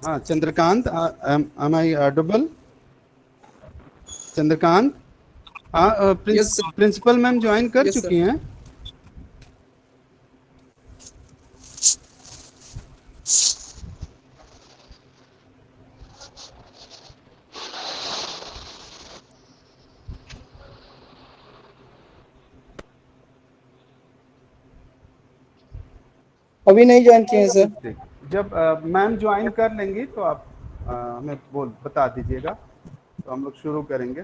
हाँ Chandrakant, am I audible? Chandrakant, हाँ yes sir. Principal ma'am join कर यस चुकी सर। हैं। अभी नहीं ज्वाइन किए हैं सर। जब मैम ज्वाइन कर लेंगी तो आप हमें बता दीजिएगा, तो हम लोग शुरू करेंगे।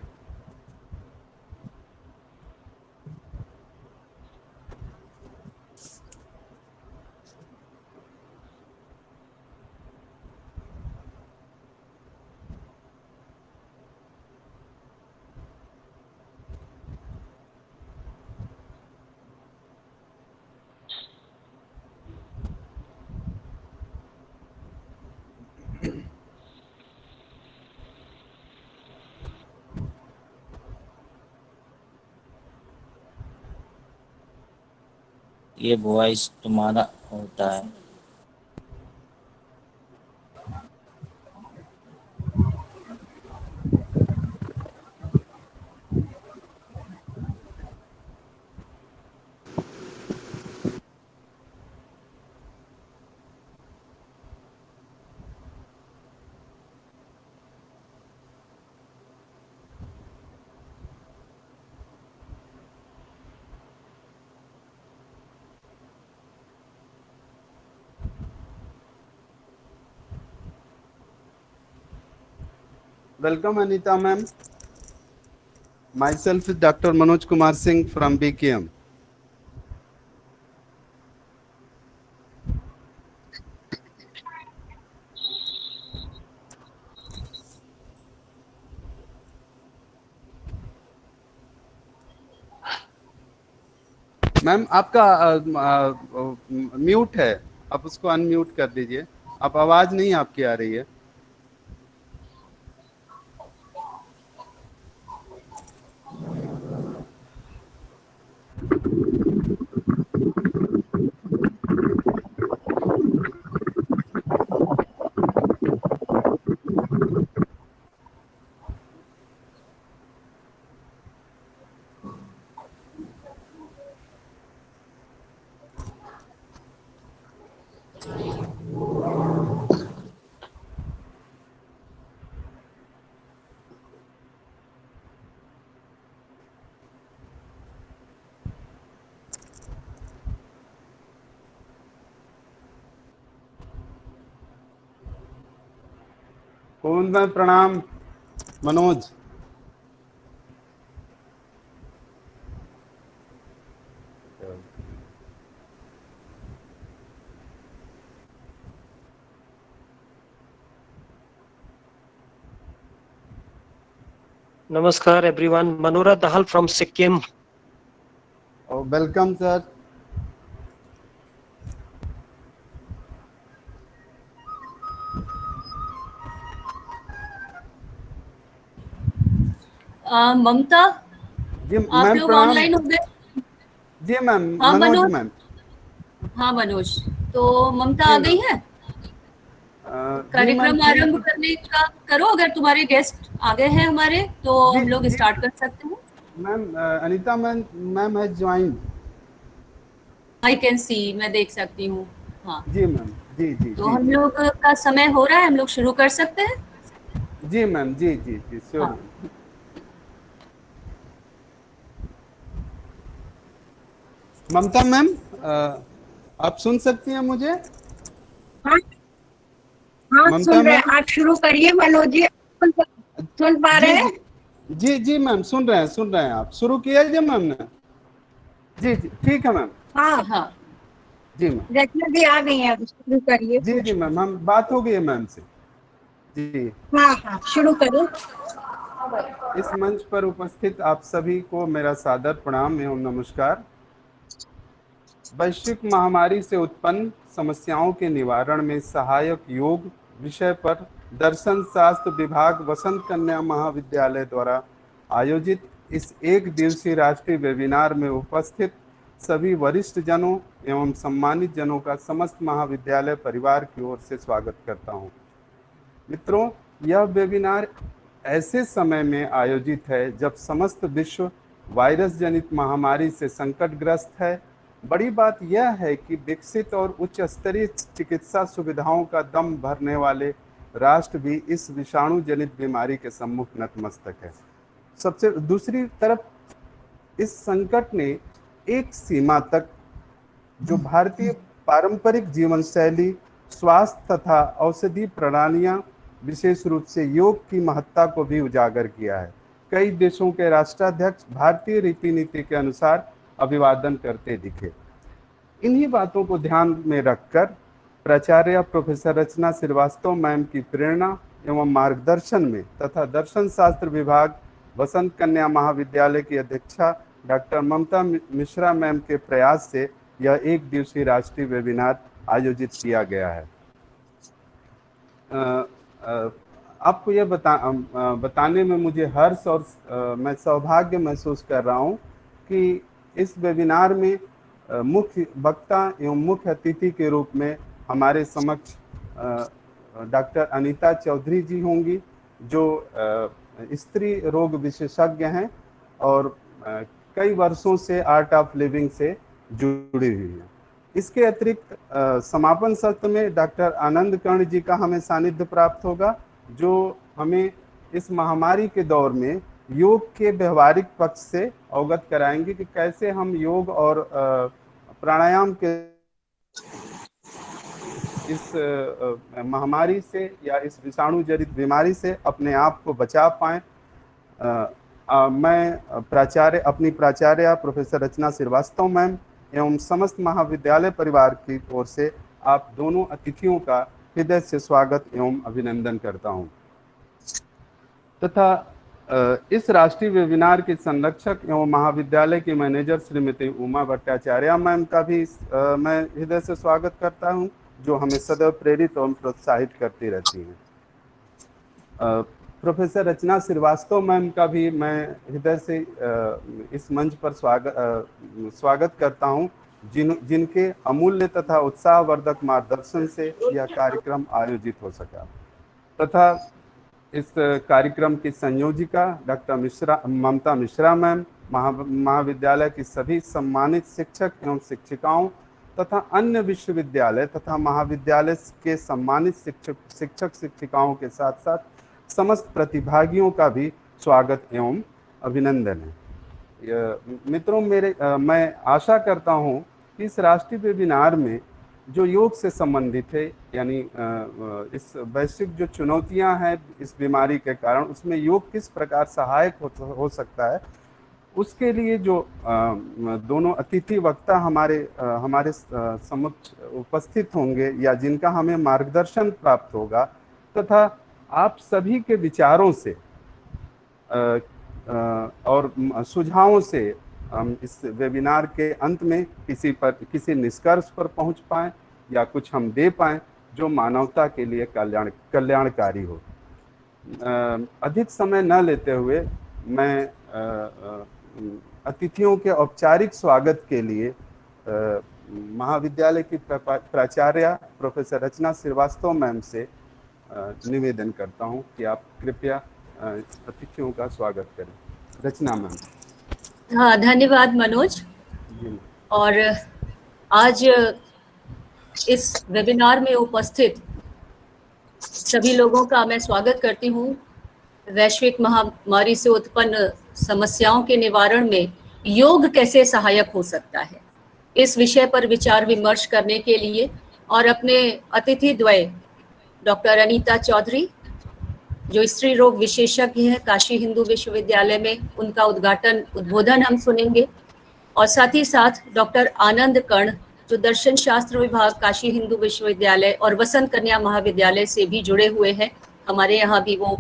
ये वॉइस तुम्हारा होता है। Welcome Anita ma'am. Myself is Dr. Manoj Kumar Singh from BKM. Ma'am आपका म्यूट है, आप उसको अनम्यूट कर दीजिए। आप आवाज नहीं आपकी आ रही है। कौन में प्रणाम Manoj. Namaskar everyone, Manora Dahal from Sikkim. Welcome sir. Mamta, ji आप मैम लोग प्रणाम। ऑनलाइन हो गए? जी मैम, हाँ मनोज मनोज। मैम। हाँ मनोज, तो ममता जी आ गई मैम। है। जी मैम कार्यक्रम ठीक। आरंभ करने का करो। अगर तुम्हारे गेस्ट आ गए हैं हमारे तो जी हम लोग जी स्टार्ट कर सकते हैं। मैम, अनीता मैम मैम है ज्वाइन। आई कैन सी, मैं देख सकती हूँ। हाँ, जी मैम, जी जी तो जी हम जी। लोग का समय हो रहा है, हम लोग शुरू कर सकते हैं। जी मैम, जी जी जी श्योर हाँ, मैम। ममता मैम, आप सुन सकती हैं मुझे? हाँ हाँ, ममता सुन रहे हैं। मैम। आप शुरू करिए मनोज जी। सुन पा जी रहे हैं? जी जी जी मैम, सुन रहे हैं। आप शुरू किया जी मैम ने? जी जी ठीक है मैम। हाँ, हाँ, जी मैम। रचना जी आ गई हैं, शुरू करिए। जी जी मैम, हम बात हो गई है मैम से। जी। हाँ हाँ, शुरू करो। इस मंच पर उपस्थित आप सभी को मेरा सादर प्रणाम एवं नमस्कार। वैश्विक महामारी से उत्पन्न समस्याओं के निवारण में सहायक योग विषय पर दर्शन शास्त्र विभाग वसंत कन्या महाविद्यालय द्वारा आयोजित इस एक दिवसीय राष्ट्रीय वेबिनार में उपस्थित सभी वरिष्ठ जनों एवं सम्मानित जनों का समस्त महाविद्यालय परिवार की ओर से स्वागत करता हूं। मित्रों, यह वेबिनार ऐसे समय में आयोजित है जब समस्त विश्व वायरस जनित महामारी से संकटग्रस्त है। बड़ी बात यह है कि विकसित और उच्च स्तरीय चिकित्सा सुविधाओं का दम भरने वाले राष्ट्र भी इस विषाणु जनित बीमारी के सम्मुख नतमस्तक है। सबसे दूसरी तरफ इस संकट ने एक सीमा तक जो भारतीय पारंपरिक जीवन शैली, स्वास्थ्य तथा औषधि प्रणालियां, विशेष रूप से योग की महत्ता को भी उजागर किया है। कई देशों के राष्ट्राध्यक्ष भारतीय रीति नीति के अनुसार अभिवादन करते दिखे। इन्हीं बातों को ध्यान में रखकर प्राचार्य प्रोफेसर रचना श्रीवास्तव मैम की प्रेरणा एवं मार्गदर्शन में तथा दर्शन शास्त्र विभाग वसंत कन्या महाविद्यालय की अध्यक्षा डॉक्टर ममता मिश्रा मैम के प्रयास से यह एक दिवसीय राष्ट्रीय वेबिनार आयोजित किया गया है। आपको यह बताने में मुझे हर्ष और मैं सौभाग्य महसूस कर रहा हूं कि इस वेबिनार में मुख्य वक्ता एवं मुख्य अतिथि के रूप में हमारे समक्ष डॉक्टर अनीता चौधरी जी होंगी, जो स्त्री रोग विशेषज्ञ हैं और कई वर्षों से आर्ट ऑफ लिविंग से जुड़ी हुई हैं। इसके अतिरिक्त समापन सत्र में डॉक्टर आनंद कर्ण जी का हमें सानिध्य प्राप्त होगा, जो हमें इस महामारी के दौर में योग के व्यवहारिक पक्ष से अवगत कराएंगे कि कैसे हम योग और प्राणायाम के इस महामारी से या इस विषाणु जनित बीमारी से अपने आप को बचा पाएं। मैं अपनी प्राचार्य प्रोफेसर रचना श्रीवास्तव मैम एवं समस्त महाविद्यालय परिवार की ओर से आप दोनों अतिथियों का हृदय से स्वागत एवं अभिनंदन करता हूं तथा इस राष्ट्रीय वेबिनार के संरक्षक एवं महाविद्यालय की मैनेजर श्रीमती उमा भट्टाचार्य मैम का भी मैं हृदय से स्वागत करता हूं, जो हमें सदैव प्रेरित एवं प्रोत्साहित करती रहती हैं। प्रोफेसर रचना श्रीवास्तव मैम का भी मैं हृदय से इस मंच पर स्वागत करता हूं, जिनके अमूल्य तथा उत्साहवर्धक मार्गदर्शन से यह कार्यक्रम आयोजित हो सका तथा इस कार्यक्रम की संयोजिका डॉक्टर ममता मिश्रा मैम, महाविद्यालय की सभी सम्मानित शिक्षक एवं शिक्षिकाओं तथा अन्य विश्वविद्यालय तथा महाविद्यालय के सम्मानित शिक्षक शिक्षिकाओं के साथ साथ समस्त प्रतिभागियों का भी स्वागत एवं अभिनंदन है। मित्रों, मैं आशा करता हूं कि इस राष्ट्रीय वेबिनार में जो योग से संबंधित है, यानी इस वैश्विक जो चुनौतियां हैं इस बीमारी के कारण, उसमें योग किस प्रकार सहायक हो सकता है, उसके लिए जो दोनों अतिथि वक्ता हमारे समक्ष उपस्थित होंगे या जिनका हमें मार्गदर्शन प्राप्त होगा तथा आप सभी के विचारों से और सुझावों से हम इस वेबिनार के अंत में किसी निष्कर्ष पर पहुंच पाएं या कुछ हम दे पाएं जो मानवता के लिए कल्याणकारी हो। अधिक समय न लेते हुए मैं अतिथियों के औपचारिक स्वागत के लिए महाविद्यालय की प्राचार्य प्रोफेसर रचना श्रीवास्तव मैम से निवेदन करता हूं कि आप कृपया अतिथियों का स्वागत करें। रचना मैम। हाँ, धन्यवाद मनोज। और आज इस वेबिनार में उपस्थित सभी लोगों का मैं स्वागत करती हूँ। वैश्विक महामारी से उत्पन्न समस्याओं के निवारण में योग कैसे सहायक हो सकता है, इस विषय पर विचार विमर्श करने के लिए और अपने अतिथि द्वय डॉक्टर अनीता चौधरी, जो स्त्री रोग विशेषज्ञ हैं काशी हिंदू विश्वविद्यालय में, उनका उद्बोधन हम सुनेंगे, और साथ ही साथ डॉक्टर आनंद कर्ण, जो दर्शन शास्त्र विभाग काशी हिंदू विश्वविद्यालय और वसंत कन्या महाविद्यालय से भी जुड़े हुए हैं। हमारे यहाँ भी वो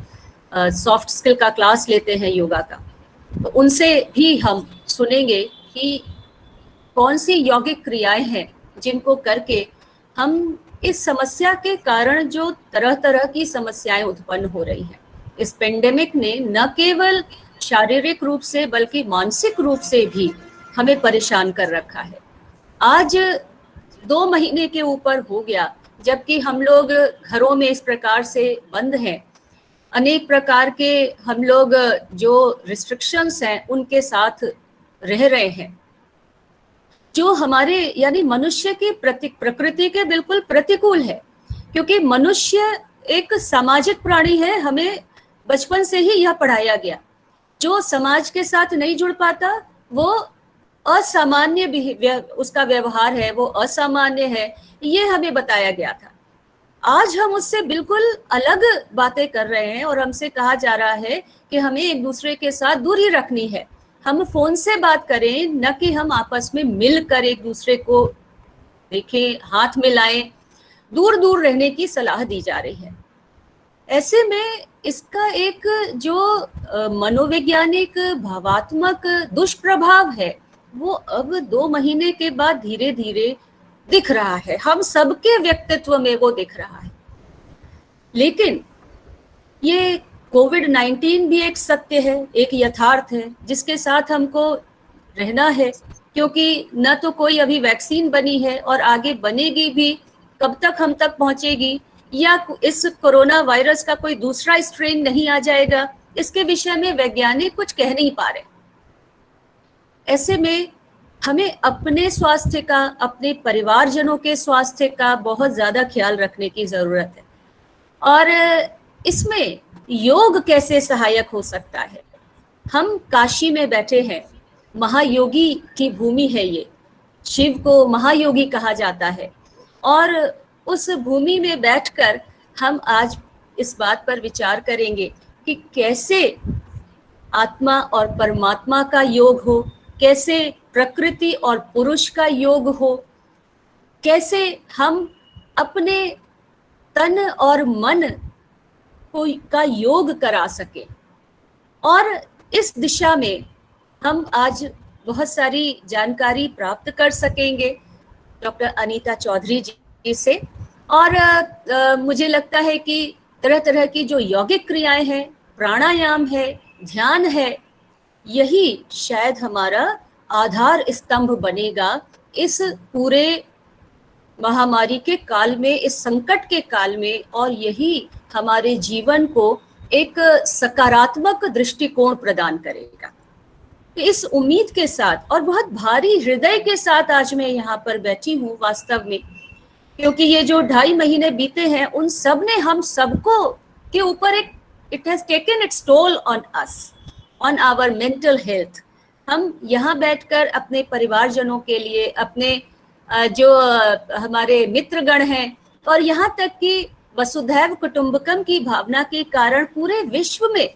सॉफ्ट स्किल का क्लास लेते हैं, योगा का। तो उनसे भी हम सुनेंगे कि कौन सी यौगिक क्रियाएं हैं जिनको करके हम इस समस्या के कारण जो तरह तरह की समस्याएं उत्पन्न हो रही हैं, इस पेंडेमिक ने न केवल शारीरिक रूप से बल्कि मानसिक रूप से भी हमें परेशान कर रखा है। आज 2 महीने के ऊपर हो गया जबकि हम लोग घरों में इस प्रकार से बंद हैं, अनेक प्रकार के हम लोग जो रिस्ट्रिक्शंस हैं उनके साथ रह रहे हैं, जो हमारे यानी मनुष्य की प्रकृति के बिल्कुल प्रतिकूल है, क्योंकि मनुष्य एक सामाजिक प्राणी है। हमें बचपन से ही यह पढ़ाया गया, जो समाज के साथ नहीं जुड़ पाता वो असामान्य उसका व्यवहार है, वो असामान्य है, ये हमें बताया गया था। आज हम उससे बिल्कुल अलग बातें कर रहे हैं और हमसे कहा जा रहा है कि हमें एक दूसरे के साथ दूरी रखनी है, हम फोन से बात करें, न कि हम आपस में मिलकर एक दूसरे को देखें, हाथ मिलाएं। दूर दूर रहने की सलाह दी जा रही है। ऐसे में इसका एक जो मनोवैज्ञानिक भावात्मक दुष्प्रभाव है वो अब 2 महीने के बाद धीरे धीरे दिख रहा है, हम सबके व्यक्तित्व में वो दिख रहा है। लेकिन ये कोविड-19 भी एक सत्य है, एक यथार्थ है जिसके साथ हमको रहना है, क्योंकि न तो कोई अभी वैक्सीन बनी है और आगे बनेगी भी, कब तक हम तक पहुंचेगी, या इस कोरोना वायरस का कोई दूसरा स्ट्रेन नहीं आ जाएगा, इसके विषय में वैज्ञानिक कुछ कह नहीं पा रहे। ऐसे में हमें अपने स्वास्थ्य का, अपने परिवारजनों के स्वास्थ्य का बहुत ज़्यादा ख्याल रखने की ज़रूरत है। और इसमें योग कैसे सहायक हो सकता है? हम काशी में बैठे हैं, महायोगी की भूमि है ये, शिव को महायोगी कहा जाता है, और उस भूमि में बैठकर हम आज इस बात पर विचार करेंगे कि कैसे आत्मा और परमात्मा का योग हो, कैसे प्रकृति और पुरुष का योग हो, कैसे हम अपने तन और मन का योग करा सके। और इस दिशा में हम आज बहुत सारी जानकारी प्राप्त कर सकेंगे डॉक्टर अनीता चौधरी जी से। और मुझे लगता है कि तरह तरह की जो यौगिक क्रियाएं हैं, प्राणायाम है, ध्यान है, यही शायद हमारा आधार स्तंभ बनेगा इस पूरे महामारी के काल में, इस संकट के काल में, और यही हमारे जीवन को एक सकारात्मक दृष्टिकोण प्रदान करेगा। इस उम्मीद के साथ और बहुत भारी हृदय के साथ आज मैं यहाँ पर बैठी हूँ वास्तव में, क्योंकि ये जो 2.5 महीने बीते हैं उन सब ने हम सबको के ऊपर एक it has taken its toll on us, on our mental health. हम यहाँ बैठकर अपने परिवारजनों के लिए, अपने जो हमारे मित्रगण हैं, और यहाँ तक कि वसुधैव कुटुंबकम की भावना के कारण पूरे विश्व में,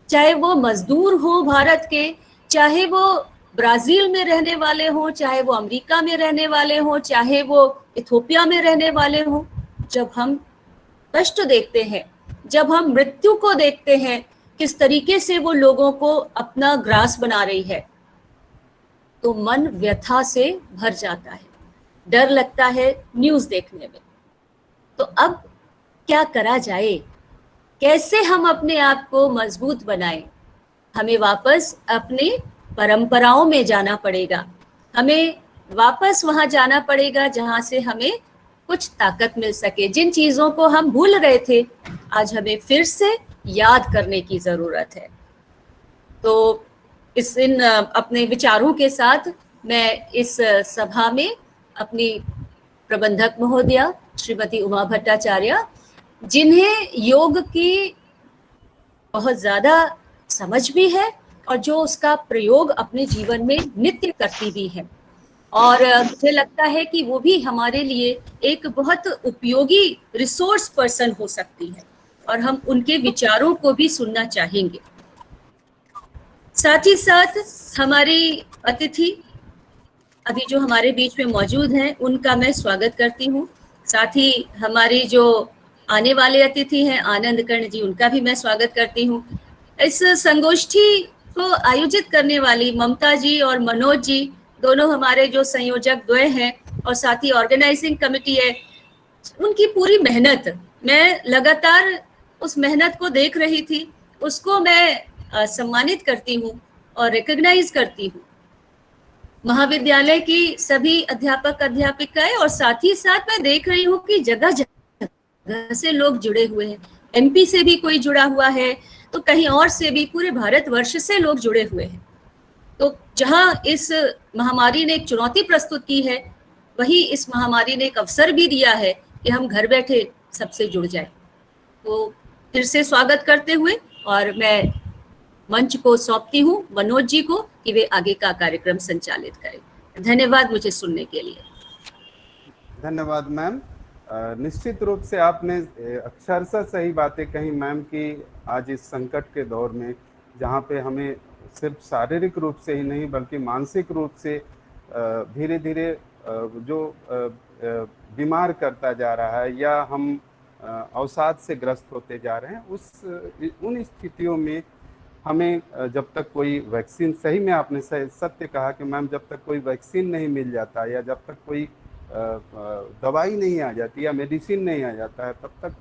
चाहे वो मजदूर हो भारत के, चाहे वो ब्राजील में रहने वाले हों, चाहे वो अमेरिका में रहने वाले हों, चाहे वो इथियोपिया में रहने वाले हों, जब हम कष्ट देखते हैं, जब हम मृत्यु को देखते हैं किस तरीके से वो लोगों को अपना ग्रास बना रही है, तो मन व्यथा से भर जाता है, डर लगता है न्यूज़ देखने में। तो अब क्या करा जाए, कैसे हम अपने आप को मजबूत बनाएं? हमें वापस अपने परंपराओं में जाना पड़ेगा, हमें वापस वहां जाना पड़ेगा जहां से हमें कुछ ताकत मिल सके। जिन चीजों को हम भूल रहे थे, आज हमें फिर से याद करने की जरूरत है। तो इन अपने विचारों के साथ मैं इस सभा में अपनी प्रबंधक महोदया श्रीमती उमा भट्टाचार्य, जिन्हें योग की बहुत ज़्यादा समझ भी है और जो उसका प्रयोग अपने जीवन में नित्य करती भी है, और मुझे लगता है कि वो भी हमारे लिए एक बहुत उपयोगी रिसोर्स पर्सन हो सकती है, और हम उनके विचारों को भी सुनना चाहेंगे। साथ ही साथ हमारी अतिथि अभी जो हमारे बीच में मौजूद हैं, उनका मैं स्वागत करती हूँ। साथ ही हमारी जो आने वाले अतिथि हैं आनंद कर्ण जी, उनका भी मैं स्वागत करती हूँ। इस संगोष्ठी को आयोजित करने वाली ममता जी और मनोज जी, दोनों हमारे जो संयोजक द्वय हैं, और साथ ही ऑर्गेनाइजिंग कमेटी है, उनकी पूरी मेहनत, मैं लगातार उस मेहनत को देख रही थी, उसको मैं सम्मानित करती हूँ और रिकॉग्नाइज करती हूँ। महाविद्यालय की सभी अध्यापक अध्यापिकाएं और साथ ही साथ मैं देख रही हूँ कि जगह जगह से लोग जुड़े हुए हैं। एमपी से भी कोई जुड़ा हुआ है, तो कहीं और से भी, पूरे भारतवर्ष से लोग जुड़े हुए हैं। तो जहां इस महामारी ने एक चुनौती प्रस्तुत की है, वही इस महामारी ने एक अवसर भी दिया है कि हम घर बैठे सबसे जुड़ जाए। तो फिर से स्वागत करते हुए और मैं मंच को सौंपती हूँ मनोज जी को कि वे आगे का कार्यक्रम संचालित करें। धन्यवाद मुझे सुनने के लिए। धन्यवाद मैम। निश्चित रूप से आपने अक्षरशः सही बातें कही मैम कि आज इस संकट के दौर में, जहाँ पे हमें सिर्फ शारीरिक रूप से ही नहीं बल्कि मानसिक रूप से धीरे धीरे जो बीमार करता जा रहा है या हम अवसाद से ग्रस्त होते जा रहे हैं, उन स्थितियों में हमें जब तक कोई वैक्सीन, सही में आपने सत्य कहा कि मैम, जब तक कोई वैक्सीन नहीं मिल जाता या जब तक कोई दवाई नहीं आ जाती या मेडिसिन नहीं आ जाता है, तब तक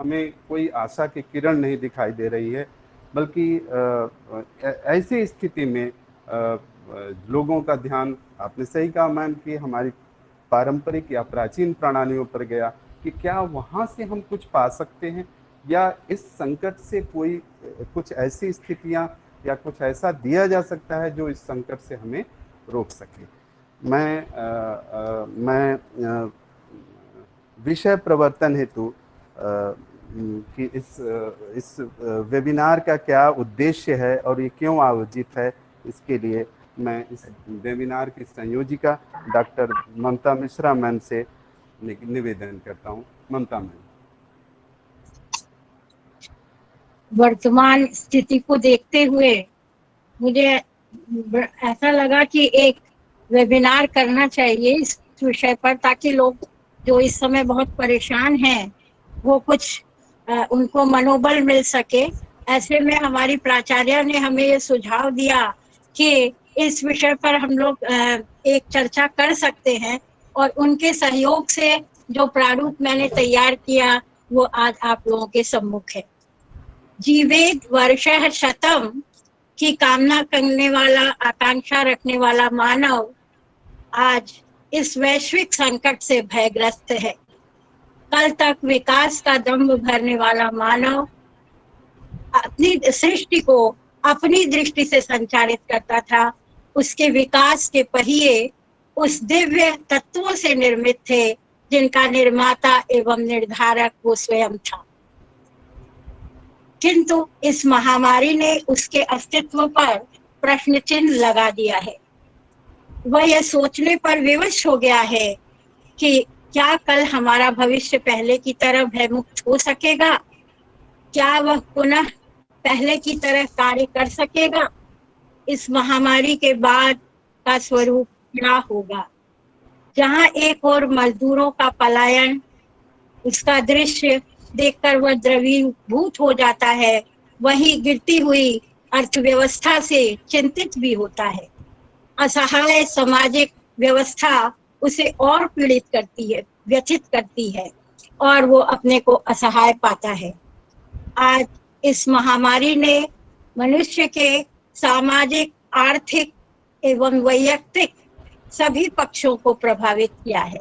हमें कोई आशा की किरण नहीं दिखाई दे रही है। बल्कि ऐसी स्थिति में लोगों का ध्यान, आपने सही कहा मैम, कि हमारी पारंपरिक या प्राचीन प्रणालियों पर गया कि क्या वहाँ से हम कुछ पा सकते हैं या इस संकट से कुछ ऐसी स्थितियाँ या कुछ ऐसा दिया जा सकता है जो इस संकट से हमें रोक सके। मैं विषय प्रवर्तन हेतु कि इस वेबिनार का क्या उद्देश्य है और ये क्यों आयोजित है, इसके लिए मैं इस वेबिनार की संयोजिका डॉक्टर ममता मिश्रा मैम से निवेदन करता हूँ। ममता मैम। वर्तमान स्थिति को देखते हुए मुझे ऐसा लगा कि एक वेबिनार करना चाहिए इस विषय पर, ताकि लोग जो इस समय बहुत परेशान हैं वो कुछ उनको मनोबल मिल सके। ऐसे में हमारी प्राचार्य ने हमें ये सुझाव दिया कि इस विषय पर हम लोग एक चर्चा कर सकते हैं, और उनके सहयोग से जो प्रारूप मैंने तैयार किया वो आज आप लोगों के सम्मुख है। जीवेद वर्षः शतम की कामना करने वाला, आकांक्षा रखने वाला मानव आज इस वैश्विक संकट से भयग्रस्त है। कल तक विकास का दम्भ भरने वाला मानव अपनी सृष्टि को अपनी दृष्टि से संचालित करता था। उसके विकास के पहिए उस दिव्य तत्वों से निर्मित थे जिनका निर्माता एवं निर्धारक वो स्वयं था। किंतु इस महामारी ने उसके अस्तित्व पर प्रश्न चिन्ह लगा दिया है। वह यह सोचने पर विवश हो गया है कि क्या कल हमारा भविष्य पहले की तरह भयमुक्त हो सकेगा? क्या वह पुनः पहले की तरह कार्य कर सकेगा? इस महामारी के बाद का स्वरूप क्या होगा? जहां एक और मजदूरों का पलायन, उसका दृश्य देखकर वह द्रवीभूत हो जाता है, वहीं गिरती हुई अर्थव्यवस्था से चिंतित भी होता है। असहाय सामाजिक व्यवस्था उसे और पीड़ित करती है, व्यथित करती है, और वो अपने को असहाय पाता है। आज इस महामारी ने मनुष्य के सामाजिक, आर्थिक एवं वैयक्तिक सभी पक्षों को प्रभावित किया है।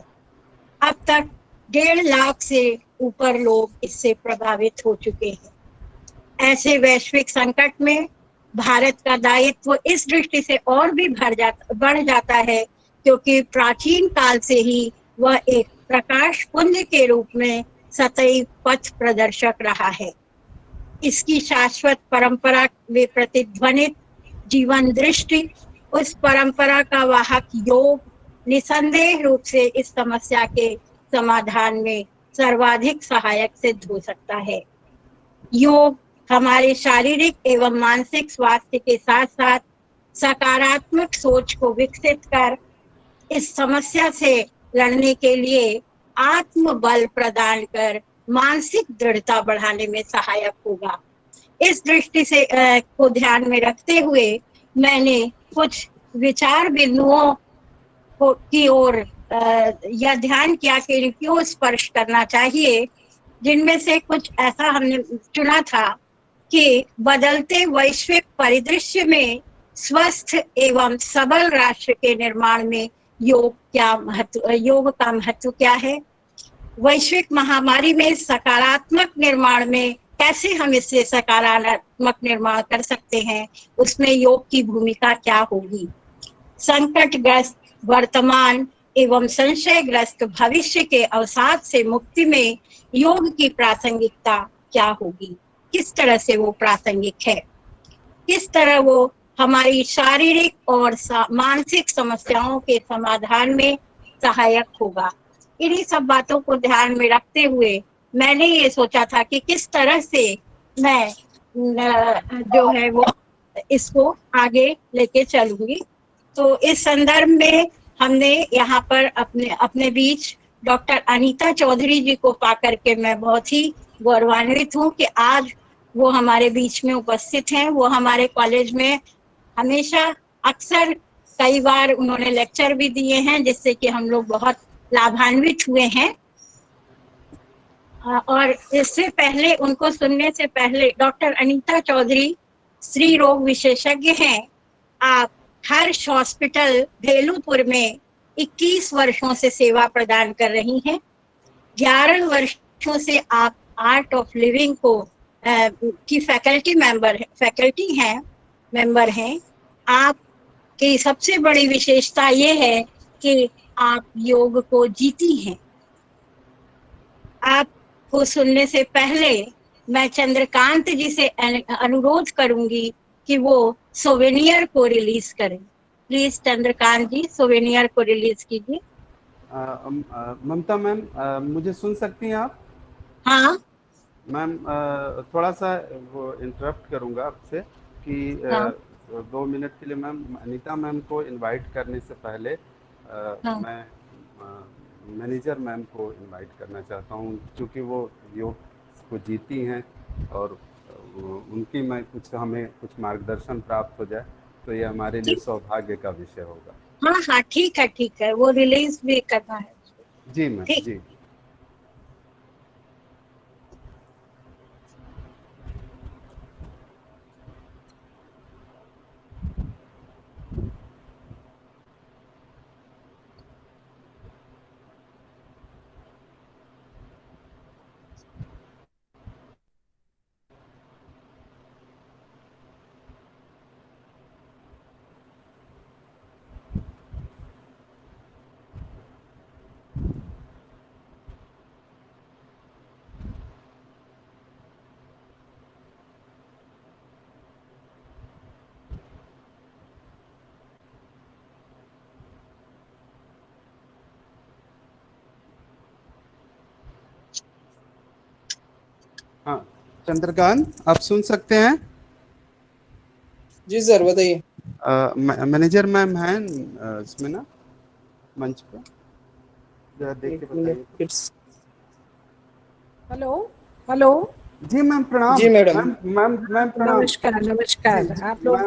अब तक 1.5 लाख से ऊपर लोग इससे प्रभावित हो चुके हैं। ऐसे वैश्विक संकट में भारत का दायित्व इस दृष्टि से और भी बढ़ जाता है, क्योंकि प्राचीन काल से ही वह एक प्रकाश पुंज के रूप में सतैव पथ प्रदर्शक रहा है। इसकी शाश्वत परंपरा में प्रतिध्वनित जीवन दृष्टि, उस परंपरा का वाहक योग निसंदेह रूप से इस समस्या के समाधान में सर्वाधिक सहायक सिद्ध हो सकता है। योग हमारे शारीरिक एवं मानसिक स्वास्थ्य के साथ साथ सकारात्मक सोच को विकसित कर इस समस्या से लड़ने के लिए आत्मबल प्रदान कर मानसिक दृढ़ता बढ़ाने में सहायक होगा। इस दृष्टि से को ध्यान में रखते हुए मैंने कुछ विचार बिंदुओं की ओर यह ध्यान किया कि क्यों स्पर्श करना चाहिए, जिनमें से कुछ ऐसा हमने चुना था कि बदलते वैश्विक परिदृश्य में स्वस्थ एवं सबल राष्ट्र के निर्माण में योग का महत्व क्या है, वैश्विक महामारी में सकारात्मक निर्माण में कैसे हम इससे सकारात्मक निर्माण कर सकते हैं, उसमें योग की भूमिका क्या होगी, संकटग्रस्त वर्तमान एवं संशयग्रस्त भविष्य के अवसाद से मुक्ति में योग की प्रासंगिकता क्या होगी, किस तरह से वो प्रासंगिक है, किस तरह वो हमारी शारीरिक और मानसिक समस्याओं के समाधान में सहायक होगा। इन्हीं सब बातों को ध्यान में रखते हुए मैंने ये सोचा था कि किस तरह से मैं जो है वो इसको आगे लेके चलूंगी। तो इस संदर्भ में हमने यहाँ पर अपने बीच डॉक्टर अनीता चौधरी जी को पाकर के मैं बहुत ही गौरवान्वित हूँ कि आज वो हमारे बीच में उपस्थित हैं। वो हमारे कॉलेज में हमेशा अक्सर कई बार उन्होंने लेक्चर भी दिए हैं, जिससे कि हम लोग बहुत लाभान्वित हुए हैं। और इससे पहले उनको सुनने से पहले डॉक्टर अनीता चौधरी स्त्री रोग विशेषज्ञ हैं। आप हर्ष हॉस्पिटल भेलूपुर में 21 वर्षों से सेवा प्रदान कर रही हैं। 11 वर्षों से आप आर्ट ऑफ लिविंग की फैकल्टी मेंबर हैं। आपकी सबसे बड़ी विशेषता ये है कि आप योग को जीती हैं। आपको सुनने से पहले मैं चंद्रकांत जी से अनुरोध करूंगी कि वो सोवेनियर को रिलीज करें। प्लीज चंद्रकांत जी सोवेनियर को रिलीज कीजिए। ममता मैम, मुझे सुन सकती हैं आप? हाँ मैम, थोड़ा सा वो इंटरप्ट करूंगा आपसे कि हाँ। 2 मिनट के लिए मैम अनीता मैम को इनवाइट करने से पहले हाँ। मैं मैनेजर मैम को इनवाइट करना चाहता हूँ, क्योंकि वो योग को जीती हैं और उनकी हमें कुछ मार्गदर्शन प्राप्त हो जाए तो ये हमारे लिए सौभाग्य का विषय होगा। हाँ हाँ, ठीक है, वो रिलीज भी करना है। जी मैम, जी। हाँ चंद्रकांत, आप सुन सकते हैं? जी सर, बताइए। मैनेजर मैम हैं इसमें ना, मंच पे, जरा देख के बताइए। Hello hello. जी मैम प्रणाम। जी मैडम। मैम प्रणाम। नमस्कार। आप लोग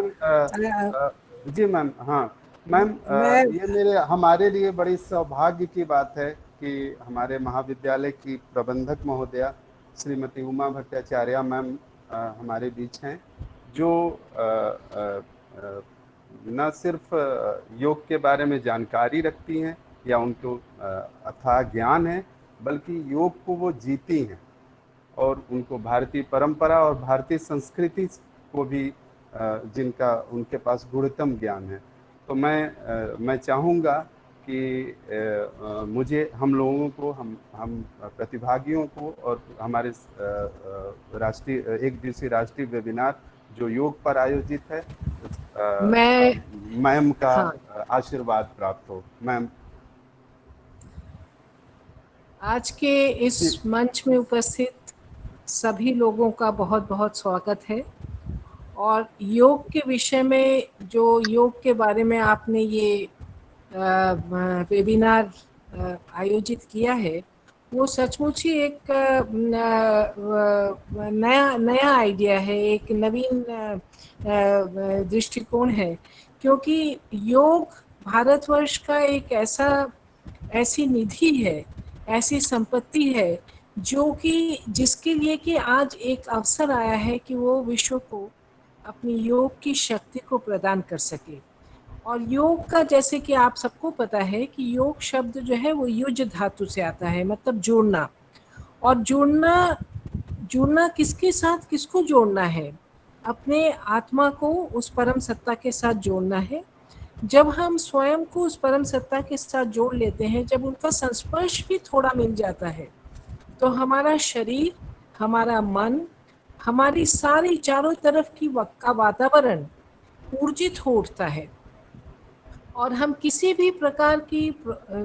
जी मैम। हाँ मैम, ये हमारे लिए बड़ी सौभाग्य की बात है कि हमारे महाविद्यालय की प्रबंधक महोदया श्रीमती उमा भट्टाचार्य मैम हमारे बीच हैं, जो न सिर्फ योग के बारे में जानकारी रखती हैं या उनको अथाह ज्ञान है, बल्कि योग को वो जीती हैं और उनको भारतीय परंपरा और भारतीय संस्कृति को भी जिनका उनके पास गुणतम ज्ञान है। तो मैं चाहूँगा कि हम लोगों को, हम प्रतिभागियों को और हमारे एक दिवसीय राष्ट्रीय वेबिनार जो योग पर आयोजित है, मैम का आशीर्वाद प्राप्त हो। मैम, आज के इस मंच में उपस्थित सभी लोगों का बहुत बहुत स्वागत है। और योग के विषय में, जो योग के बारे में आपने ये वेबिनार आयोजित किया है, वो सचमुच ही एक नया आइडिया है, एक नवीन दृष्टिकोण है, क्योंकि योग भारतवर्ष का एक ऐसी निधि है, ऐसी संपत्ति है जो कि जिसके लिए कि आज एक अवसर आया है कि वो विश्व को अपनी योग की शक्ति को प्रदान कर सके। और योग का, जैसे कि आप सबको पता है कि योग शब्द जो है वो युज धातु से आता है, मतलब जोड़ना। और जुड़ना किसके साथ, किसको जोड़ना है? अपने आत्मा को उस परम सत्ता के साथ जोड़ना है। जब हम स्वयं को उस परम सत्ता के साथ जोड़ लेते हैं, जब उनका संस्पर्श भी थोड़ा मिल जाता है, तो हमारा शरीर, हमारा मन, हमारी सारी चारों तरफ का वातावरण ऊर्जित हो उठता है। और हम किसी भी प्रकार की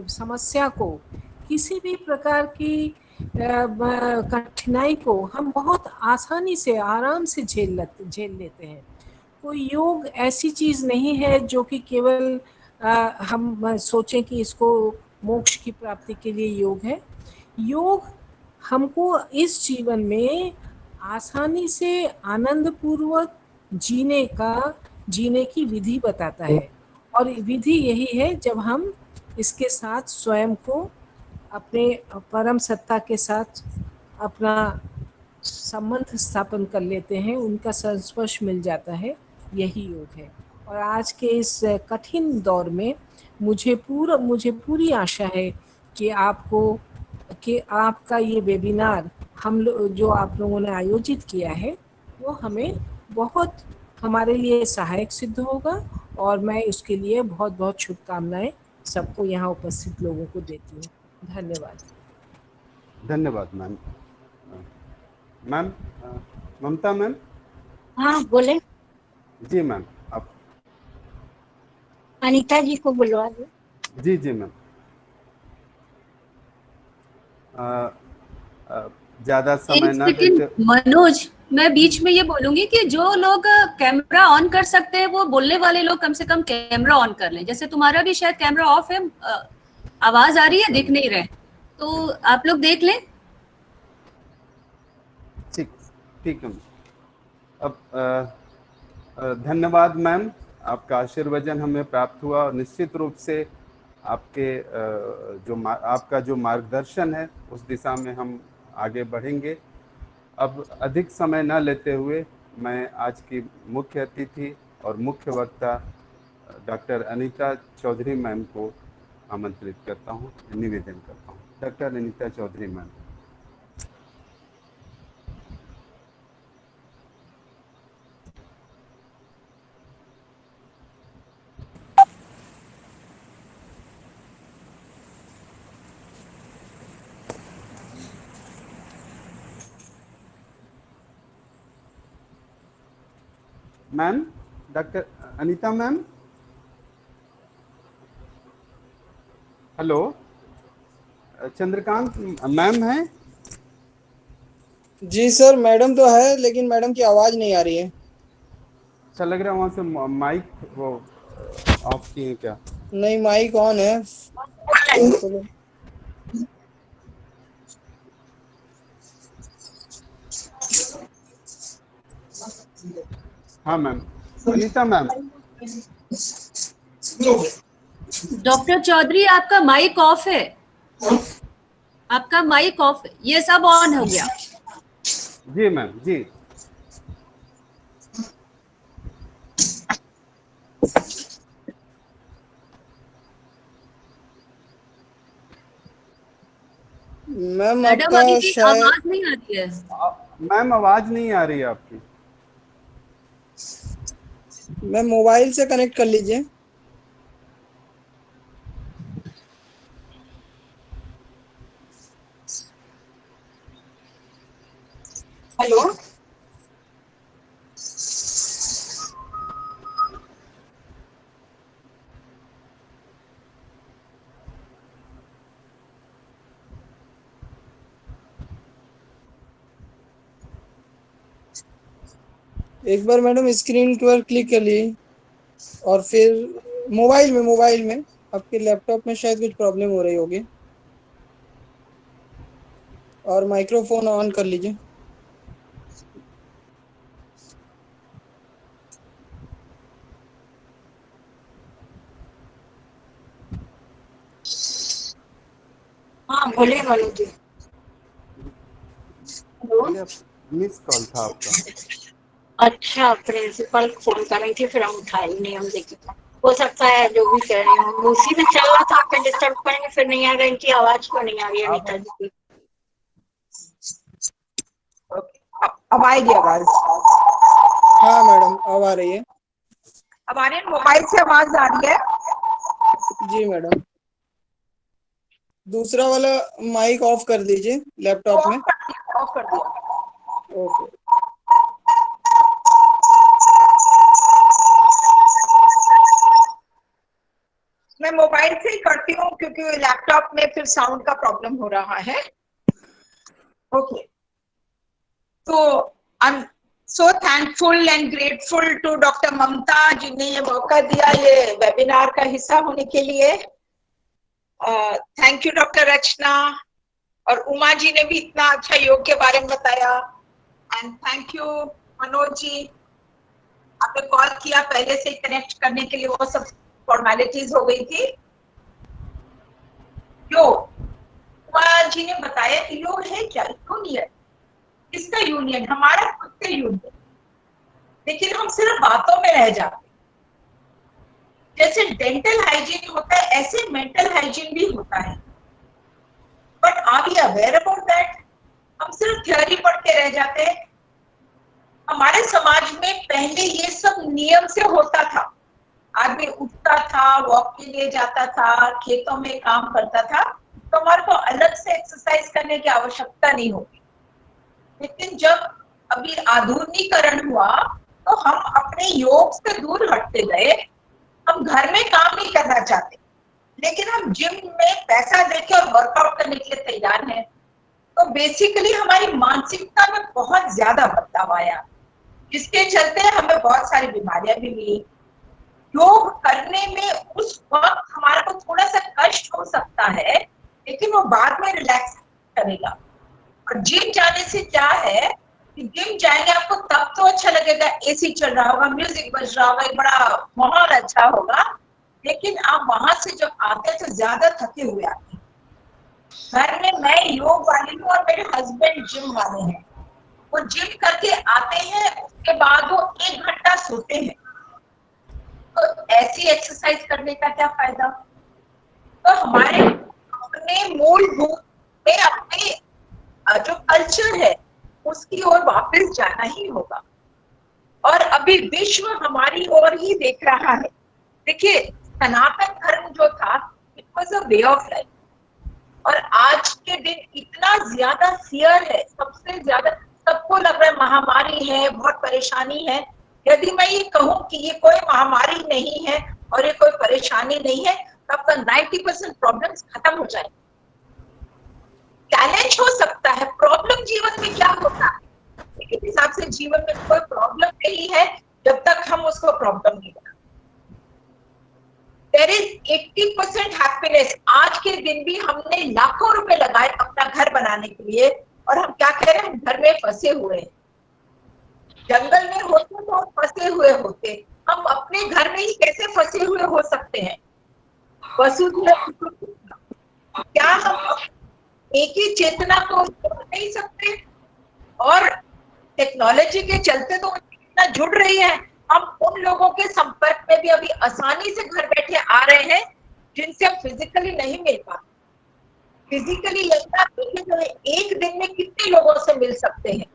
समस्या को, किसी भी प्रकार की कठिनाई को हम बहुत आसानी से, आराम से झेल लेते हैं। कोई योग ऐसी चीज नहीं है जो कि केवल हम सोचें कि इसको मोक्ष की प्राप्ति के लिए योग है। योग हमको इस जीवन में आसानी से आनंद पूर्वक जीने की विधि बताता है। और विधि यही है, जब हम इसके साथ स्वयं को अपने परम सत्ता के साथ अपना संबंध स्थापन कर लेते हैं, उनका संस्पर्श मिल जाता है, यही योग है। और आज के इस कठिन दौर में मुझे पूरी आशा है कि आपका ये वेबिनार जो आप लोगों ने आयोजित किया है, वो हमें बहुत, हमारे लिए सहायक सिद्ध होगा। और मैं उसके लिए बहुत बहुत शुभकामनाएं सबको, यहाँ उपस्थित लोगों को देती हूँ। धन्यवाद। धन्यवाद मैम। मैम, ममता मैम। हाँ बोले। जी मैम, आप। अनीता जी को बुलवा दो। जी जी मैम। ज्यादा समय ना लेते। मनोज, मैं बीच में ये बोलूंगी कि जो लोग कैमरा ऑन कर सकते हैं, वो बोलने वाले लोग कम से कम कैमरा ऑन कर लें। जैसे तुम्हारा भी शायद कैमरा ऑफ है, आवाज आ रही है, दिख नहीं रहे, तो आप लोग देख लें। ठीक है। अब धन्यवाद मैम, आपका आशीर्वचन हमें प्राप्त हुआ। और निश्चित रूप से आपका जो मार्गदर्शन है, उस दिशा में हम आगे बढ़ेंगे। अब अधिक समय न लेते हुए मैं आज की मुख्य अतिथि और मुख्य वक्ता डॉक्टर अनीता चौधरी मैम को आमंत्रित करता हूँ, निवेदन करता हूँ। Doctor Anita Chaudhary ma'am. Ma'am, doctor Anita ma'am. Hello, Chandrakant ma'am हैं? जी सर, मैडम तो है, लेकिन मैडम की आवाज नहीं आ रही है। अच्छा, लग रहा है वहां से माइक वो ऑफ किए क्या? नहीं, माइक ऑन है। हाँ ma'am, Anita ma'am. Doctor Chaudhary, आपका माइक ऑफ है, आपका माइक ऑफ है। ये सब ऑन हो गया। जी मैम, जी। मैम मैडम, आपका अभी शायद आवाज नहीं आ रही है। मैम, आवाज नहीं आ रही है आपकी। मैम मोबाइल से कनेक्ट कर लीजिए। हेलो, एक बार मैडम स्क्रीन पर क्लिक कर लीजिए, और फिर मोबाइल में आपके लैपटॉप में शायद कुछ प्रॉब्लम हो रही होगी, और माइक्रोफोन ऑन कर लीजिए। हाँ बोले Manoj ji. Hello, miss call था आपका। अच्छा, प्रिंसिपल फोन कर रही थी, फिर हम उठाए नहीं, हम देखे तो हो सकता है जो भी कह रही हूँ उसी में चल रहा था, फिर डिस्टर्ब करेंगे, फिर नहीं आ रही इनकी आवाज क्यों नहीं आ रही है अनीता जी की? ओके, अब आएगी आवाज? हाँ मैडम, अब आ रही है। अब आ रही है, मोबाइल से आवाज आ रही है? जी मैडम, दूसरा वाला माइक ऑफ कर दीजिए लैपटॉप में। ऑफ कर दिया। ओके। मैं मोबाइल से ही करती हूँ क्योंकि लैपटॉप में फिर साउंड का प्रॉब्लम हो रहा है। ओके, तो I am so thankful and grateful to doctor Mamta जिन्हें ये मौका दिया ये वेबिनार का हिस्सा होने के लिए। थैंक यू डॉक्टर रचना, और उमा जी ने भी इतना अच्छा योग के बारे में बताया। And thank you Manoj ji, आपने कॉल किया पहले से कनेक्ट करने के लिए, वो सब फॉर्मेलिटीज हो गई थी। योग, उमा जी ने बताया कि योग है क्या? यूनियन। किसका यूनियन? हमारा खुद का यूनियन। लेकिन हम सिर्फ बातों में रह जाते। जैसे डेंटल हाइजीन होता है ऐसे मेंटल हाइजीन भी होता है। But are we aware about that? हम सिर्फ थ्योरी पढ़ के रह जाते हैं। हमारे समाज में पहले ये सब नियम से होता था। आदमी उठता था, वॉक के लिए जाता था, खेतों में काम करता था, तो हमारे को अलग से एक्सरसाइज करने की आवश्यकता नहीं होगी। लेकिन जब अभी आधुनिकीकरण हुआ तो हम अपने योग से दूर हटते गए। हम घर में काम नहीं करना चाहते, लेकिन हम जिम में पैसा देके और वर्कआउट करने के लिए तैयार हैं। तो बेसिकली हमारी मानसिकता में बहुत ज्यादा बदलाव आया, जिसके चलते हमें बहुत सारी बीमारियां भी मिली। योग करने में उस वक्त हमारे को थोड़ा सा कष्ट हो सकता है, लेकिन वो बाद में रिलैक्स करेगा। और जिम जाने से क्या है कि जिम जाएंगे आपको तब तो अच्छा लगेगा, एसी चल रहा होगा, म्यूजिक बज रहा होगा, एक बड़ा माहौल अच्छा होगा, लेकिन आप वहां से जब आते हैं तो ज्यादा थके हुए आते हैं। घर में मैं योग वाली हूँ और मेरे हस्बैंड जिम वाले हैं। वो जिम करके आते हैं, उसके बाद वो 1 घंटा सोते हैं। तो ऐसी एक्सरसाइज करने का क्या फायदा? तो हमारे अपने मूलभूत में अपने जो कल्चर है उसकी ओर वापस जाना ही होगा। और अभी विश्व हमारी ओर ही देख रहा है। देखिए, सनातन धर्म जो था, it was a way of life, और आज के दिन इतना ज्यादा फियर है, सबसे ज्यादा सबको लग रहा है महामारी है, बहुत परेशानी है। यदि मैं ये कहूं कि ये कोई महामारी नहीं है और ये कोई परेशानी नहीं है, तो आपका 90% प्रॉब्लम्स खत्म हो जाए। चैलेंज हो सकता है, प्रॉब्लम जीवन में क्या होता है, लेकिन हिसाब से जीवन में कोई प्रॉब्लम नहीं है जब तक हम उसको प्रॉब्लम नहीं बनाते। There is 80% happiness. आज के दिन भी हमने लाखों रुपए लगाए अपना घर बनाने के लिए, और हम क्या कह रहे हैं? हम घर में फंसे हुए हैं। जंगल में होते तो फंसे हुए होते, हम अपने घर में ही कैसे फंसे हुए हो सकते हैं? क्या हम एक ही चेतना को जोड़ नहीं सकते? और टेक्नोलॉजी के चलते तो इतना जुड़ रही है, हम उन लोगों के संपर्क में भी अभी आसानी से घर बैठे आ रहे हैं जिनसे हम फिजिकली नहीं मिल पाते। फिजिकली लगता है तो एक दिन में कितने लोगों से मिल सकते हैं?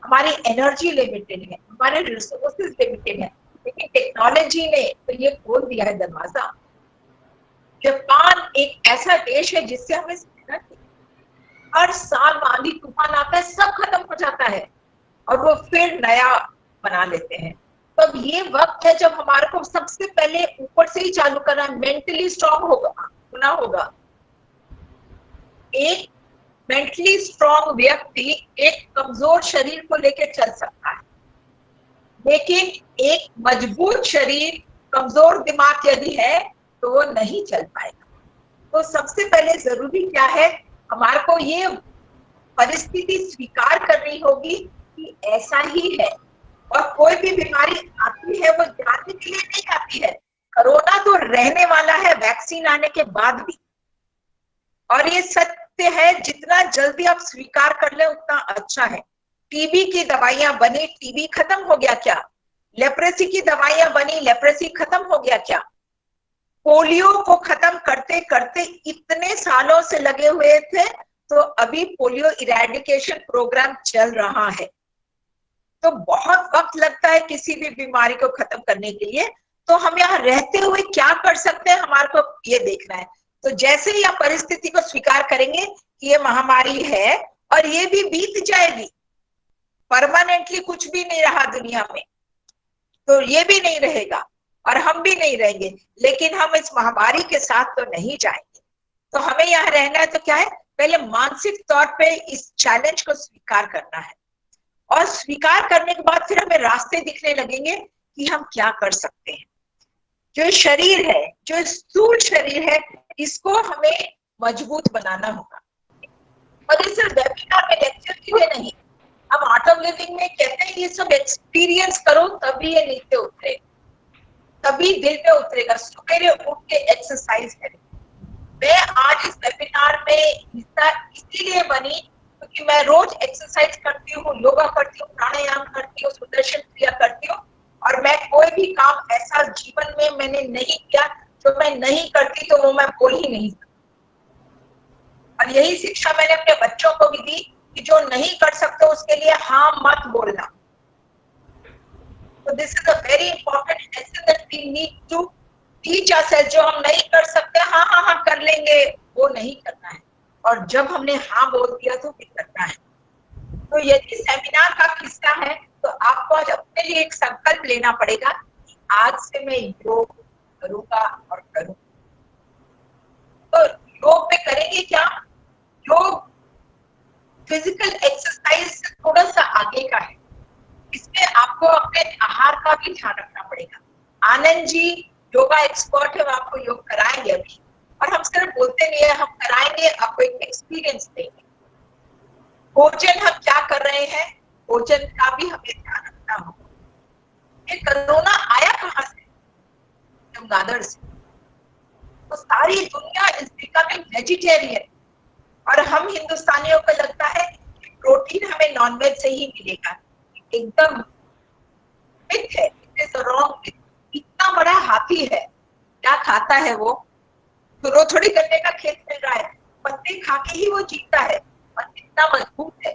हमारी एनर्जी लिमिटेड है, हमारे रिसोर्सेज लिमिटेड है, लेकिन टेक्नोलॉजी ने तो ये खोल दिया है दरवाजा। जापान एक ऐसा देश है जिससे हमें सीखना चाहिए। हर साल आंधी तूफान आता है, सब खत्म हो जाता है और वो फिर नया बना लेते हैं। तो अब ये वक्त है जब हमारे को सबसे पहले ऊपर से ही चालू करना, मेंटली स्ट्रांग होना होगा। एक मेंटली स्ट्रांग व्यक्ति एक कमजोर शरीर को लेकर चल सकता है, लेकिन एक मजबूत शरीर कमजोर दिमाग यदि है तो वो नहीं चल पाएगा। तो सबसे पहले जरूरी क्या है? हमारे को ये परिस्थिति स्वीकार करनी होगी कि ऐसा ही है, और कोई भी बीमारी आती है वो जाने के लिए नहीं आती है। कोरोना तो रहने वाला है वैक्सीन आने के बाद भी, और ये सत्य है। जितना जल्दी आप स्वीकार कर ले उतना अच्छा है। टीबी की दवाइयां बनी, टीबी खत्म हो गया क्या? लेप्रेसी की दवाइयां बनी, लेप्रेसी खत्म हो गया क्या? पोलियो को खत्म करते करते इतने सालों से लगे हुए थे, तो अभी पोलियो इरेडिकेशन प्रोग्राम चल रहा है। तो बहुत वक्त लगता है किसी भी बीमारी को खत्म करने के लिए। तो हम यहाँ रहते हुए क्या कर सकते हैं, हमारे को ये देखना है। तो जैसे ही आप परिस्थिति को स्वीकार करेंगे कि ये महामारी है और ये भी बीत जाएगी, परमानेंटली कुछ भी नहीं रहा दुनिया में, तो ये भी नहीं रहेगा और हम भी नहीं रहेंगे, लेकिन हम इस महामारी के साथ तो नहीं जाएंगे। तो हमें यहाँ रहना है तो क्या है, पहले मानसिक तौर पे इस चैलेंज को स्वीकार करना है, और स्वीकार करने के बाद फिर हमें रास्ते दिखने लगेंगे कि हम क्या कर सकते हैं। जो शरीर है, जो स्थूल शरीर है, इसको हमें मजबूत बनाना होगा। और इस वेबिनार में लेक्चर के लिए नहीं, हम आर्ट ऑफ लिविंग में कहते हैं ये सब एक्सपीरियंस करो, तभी ये नीचे उतरे, तभी दिल में उतरेगा। सवेरे उठ के एक्सरसाइज करें। मैं आज इस वेबिनार में हिस्सा इसीलिए बनी क्योंकि मैं रोज एक्सरसाइज करती हूँ, योगा करती हूँ, प्राणायाम करती हूँ, सुदर्शन क्रिया करती हूँ, और मैं कोई भी काम ऐसा जीवन में मैंने नहीं किया जो मैं नहीं करती तो वो मैं बोल ही नहीं सकती। और यही शिक्षा मैंने अपने बच्चों को भी दी कि जो नहीं कर सकते उसके लिए हाँ मत बोलना। So this is a very important lesson that we need to teach ourselves। जो हम नहीं कर सकते, हाँ हाँ हाँ कर लेंगे, वो नहीं करना है, और जब हमने हाँ बोल दिया तो फिर करना है। तो यदि सेमिनार का किस्सा है तो आपको आज अपने लिए एक संकल्प लेना पड़ेगा कि आज से मैं योग करूंगा और करूंगा। तो योग में करेंगे क्या? योग फिजिकल एक्सरसाइज से थोड़ा सा आगे का है। इसमें आपको अपने आहार का भी ध्यान रखना पड़ेगा। आनंद जी योगा एक्सपर्ट है, वो आपको योग कराएंगे अभी, और हम सिर्फ बोलते नहीं है, हम कराएंगे, आपको एक एक्सपीरियंस देंगे। भोजन हम क्या कर रहे हैं, भोजन का भी हमें ध्यान रखना होगा। ये कोरोना आया कहाँ से? चमगादड़ से। तो सारी दुनिया इज बिकमिंग वेजिटेरियन, और हम हिंदुस्तानियों को लगता है कि प्रोटीन हमें नॉनवेज से ही मिलेगा। एकदम मिथ है, इट इज रॉन्ग मिथ। इतना बड़ा हाथी है, क्या खाता है वो? तो थोड़ी गन्ने का खेत मिल रहा है, पत्ते खा के ही वो जीता है, और कितना मजबूत है।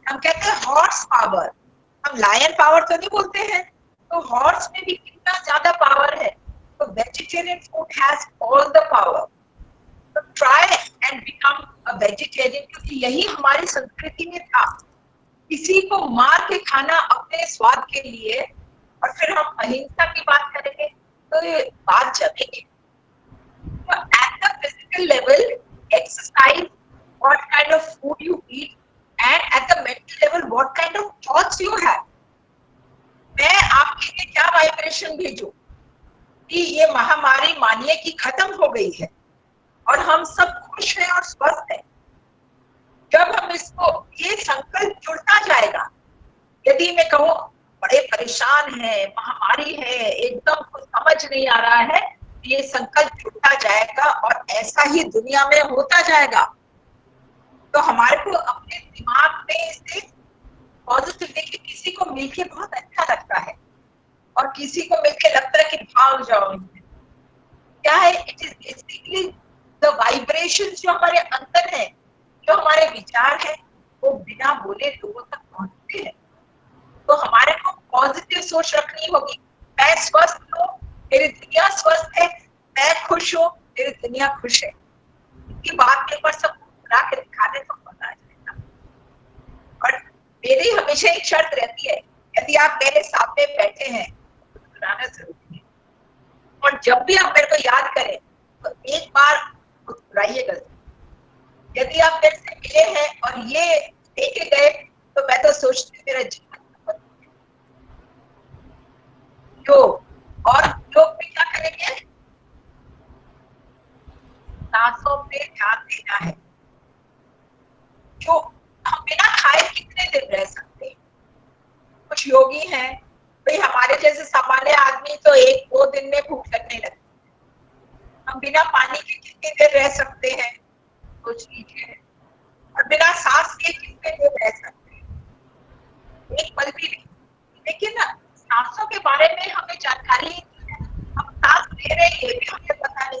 हम कहते हैं हॉर्स पावर, हम लायन पावर तो नहीं बोलते हैं, तो हॉर्स में भी कितना ज्यादा पावर है। तो vegetarian food has all the power. तो try and become a vegetarian, क्योंकि यही हमारी संस्कृति में था। किसी को मार के खाना अपने स्वाद के लिए, और फिर हम अहिंसा की बात करेंगे तो ये बात जमेगी। So at the physical level, exercise, what kind of food you eat, and at the mental level, what kind of thoughts you have. मैं आपके लिए क्या वाइब्रेशन भेजूं कि ये महामारी मानिए कि खत्म हो गई है और हम सब खुश हैं और स्वस्थ हैं। जब हम इसको, ये संकल्प जुड़ता जाएगा। यदि मैं कहूँ बड़े परेशान है, महामारी है, एकदम कुछ समझ नहीं आ रहा है, ये संकल्प जुड़ता जाएगा और ऐसा ही दुनिया में होता जाएगा। तो हमारे को अपने दिमाग में इसे पॉजिटिव, देखिए किसी को मिलके बहुत अच्छा लगता है और किसी को मिलके लगता है कि भाग जाओ। क्या है, it is basically the vibration जो हमारे अंदर है, जो हमारे विचार है, वो बिना बोले लोगों तक पहुंचते हैं। तो हमारे को पॉजिटिव सोच रखनी होगी। मैं स्वस्थ हूँ, मेरी दुनिया स्वस्थ है, मैं खुश हूँ, मेरी दुनिया खुश है। इनकी बात के ऊपर सब बुला के दिखाने तो पता चलेगा। और मेरी हमेशा एक शर्त रहती है, यदि आप मेरे सामने बैठे हैं तो मुस्कुराना जरूरी है, और जब भी आप मेरे को याद करें तो एक बार मुस्कुराइएगा। यदि आप मेरे से मिले हैं और ये लेके गए तो मैं तो सोचती हूँ मेरा जीवन योग। और योग में क्या करेंगे, सांसों पे ध्यान देना है। जो हम बिना खाए कितने दिन रह सकते हैं? कुछ योगी हैं भाई, हमारे जैसे सामान्य आदमी तो 1-2 दिन में भूख लगने लगती है। हम बिना पानी के कितनी देर रह सकते हैं सोच लीजिए, और बिना सांस के कितने देर रह सकते हैं। बारे में हमें जानकारी, हम सांस ले रहे हैं ये भी हमें पता नहीं,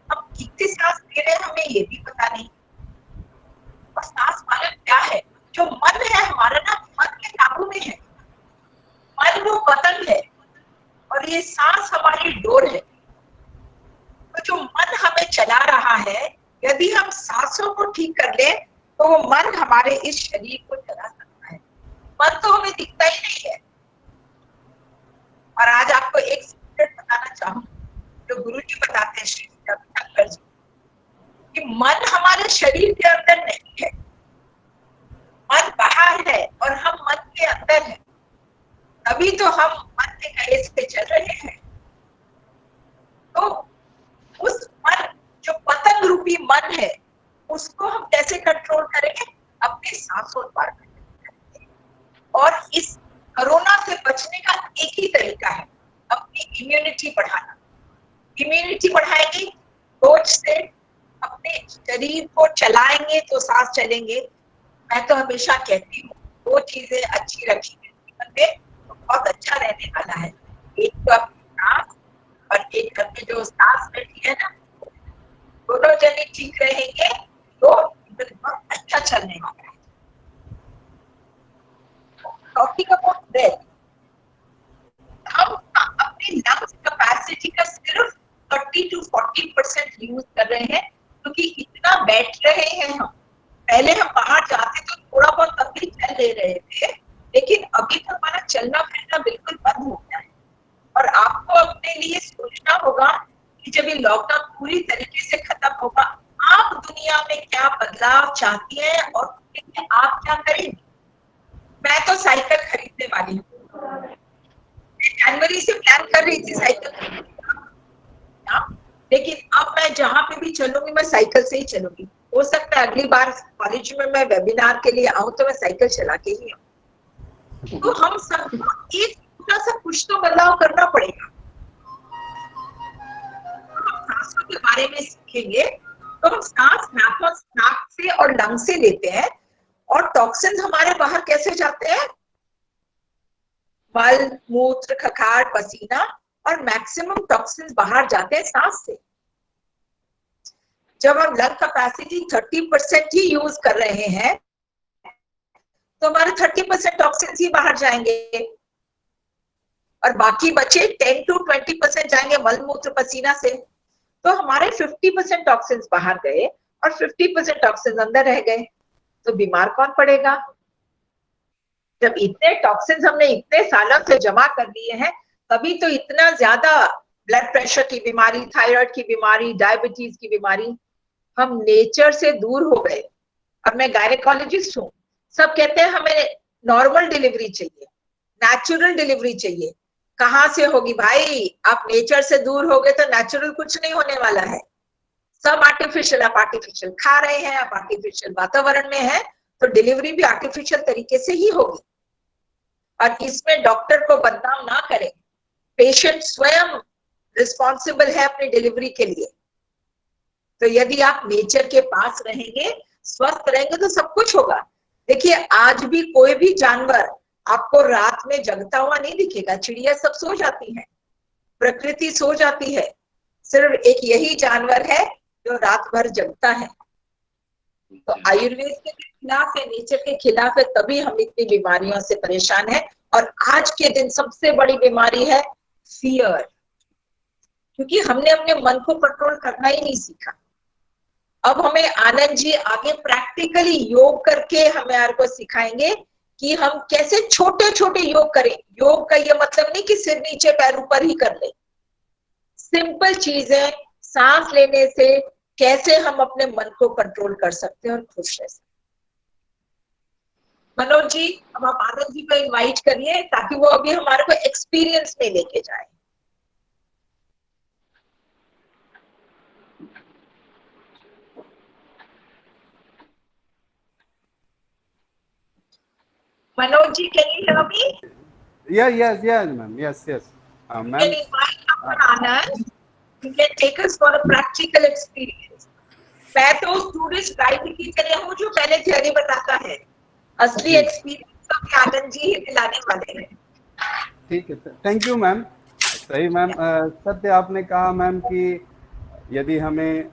हम कितनी सांस ले रहे हैं हमें ये भी पता नहीं। और सांस पालन क्या है? जो मन है हमारा ना, मन के काबू में है, मन वो बटन है और ये सांस हमारी डोर है। तो जो मन हमें चला रहा है, यदि हम सांसों को ठीक कर ले तो वो मन हमारे इस शरीर को चला सकता है। मन तो हमें दिखता ही नहीं है। और आज आपको एक सीक्रेट बताना चाहूँ जो गुरु जी बताते हैं, श्री रविशंकर जी, कि मन हमारे शरीर के अंदर नहीं है, मन बाहर है और हम मन के अंदर है। तभी तो हम मन के कहे से चल रहे हैं। तो उस मन, जो पतंग रूपी मन है, उसको हम कैसे कंट्रोल करेंगे? अपने सांसों द्वारा करेंगे। और इस कोरोना से बचने का एक ही तरीका है, अपनी इम्यूनिटी बढ़ाना। इम्यूनिटी बढ़ाएंगे रोज से, अपने शरीर को चलाएंगे तो सांस चलेंगे। मैं तो हमेशा कहती हूँ 2 चीजें अच्छी रखिए जीवन में तो बहुत अच्छा रहने वाला है। एक तो अपनी सांस और एक घर में जो सांस बैठी है ना, दोनों जने ठीक रहेंगे तो जीवन बहुत अच्छा चलने वाला है। टॉकिंग अबाउट ब्रेथ, हम अपनी लंग्स कैपेसिटी का सिर्फ 30 to 40% यूज कर रहे हैं, क्योंकि इतना बैठ रहे हैं हम। पहले हम बाहर जाते तो थोड़ा बहुत तब भी चल ले रहे थे, लेकिन अभी तो हमारा चलना फिरना बिल्कुल बंद हो गया है। और आपको अपने लिए सोचना होगा कि जब ये लॉकडाउन पूरी तरीके से खत्म होगा, आप दुनिया में क्या बदलाव चाहती हैं और आप क्या करेंगे। मैं तो साइकिल खरीदने वाली हूँ, जनवरी से प्लान कर रही थी साइकिल खरीदने का, लेकिन अब मैं जहां पे भी चलूंगी मैं साइकिल से ही चलूंगी। हो सकता है अगली बार कॉलेज में मैं वेबिनार के लिए आऊं तो मैं साइकिल चला के ही आऊं। तो हम सबको एक छोटा सा कुछ तो बदलाव करना पड़ेगा। हम सांसों के बारे में सीखेंगे तो हम सांस नाक से और लंग से लेते हैं, और टॉक्सिन हमारे बाहर कैसे जाते हैं? मल, मूत्र, खखार, पसीना, और मैक्सिमम टॉक्सिन बाहर जाते हैं सांस से। जब हम लंग कैपेसिटी 30% ही यूज कर रहे हैं तो हमारे 30% टॉक्सिन ही बाहर जाएंगे, और बाकी बचे 10 to 20% जाएंगे मल, मूत्र, पसीना से। तो हमारे 50% टॉक्सिन बाहर गए और 50% टॉक्सिन अंदर रह गए। तो बीमार कौन पड़ेगा? जब इतने टॉक्सिन हमने इतने सालों से जमा कर लिए हैं, तभी तो इतना ज्यादा ब्लड प्रेशर की बीमारी, थायराइड की बीमारी, डायबिटीज की बीमारी। हम नेचर से दूर हो गए। और मैं गायनेकोलॉजिस्ट हूँ, सब कहते हैं हमें नॉर्मल डिलीवरी चाहिए, नेचुरल डिलीवरी चाहिए। कहाँ से होगी भाई? आप नेचर से दूर हो गए तो नेचुरल कुछ नहीं होने वाला है। सब आर्टिफिशियल, आप आर्टिफिशियल खा रहे हैं, आप आर्टिफिशियल वातावरण में है, तो डिलीवरी भी आर्टिफिशियल तरीके से ही होगी। और इसमें डॉक्टर को बदनाम ना करें, पेशेंट स्वयं रिस्पॉन्सिबल है अपनी डिलीवरी के लिए। तो यदि आप नेचर के पास रहेंगे, स्वस्थ रहेंगे, तो सब कुछ होगा। देखिए आज भी कोई भी जानवर आपको रात में जगता हुआ नहीं दिखेगा। चिड़िया सब सो जाती हैं, प्रकृति सो जाती है, सिर्फ एक यही जानवर है जो रात भर जगता है। तो आयुर्वेद के खिलाफ है, नेचर के खिलाफ है, तभी हम इतनी बीमारियों से परेशान हैं। और आज के दिन सबसे बड़ी बीमारी है फियर, क्योंकि हमने अपने मन को कंट्रोल करना ही नहीं सीखा। अब हमें आनंद जी आगे प्रैक्टिकली योग करके हमें को सिखाएंगे कि हम कैसे छोटे छोटे योग करें। योग का ये मतलब नहीं कि सिर नीचे पैर ऊपर ही कर ले। सिंपल चीजें, सांस लेने से कैसे हम अपने मन को कंट्रोल कर सकते हैं और खुश रह सकते हैं। मनोज जी, अब आप आनंद जी को इनवाइट करिए ताकि वो अभी हमारे को एक्सपीरियंस में लेके जाए। Manoj ji, can you hear me? Yes, ma'am. Yes. Ma'am. Can you invite Dr. Anand? You can take us for a practical experience. मैं तो स्टूडेंट गाइड की तरह हूँ जो पहले थ्योरी बताता है, असली एक्सपीरियंस तो आनंद जी ही दिलाने वाले हैं। ठीक है, थैंक यू मैम। सही मैम, सत्य आपने कहा मैम कि यदि हमें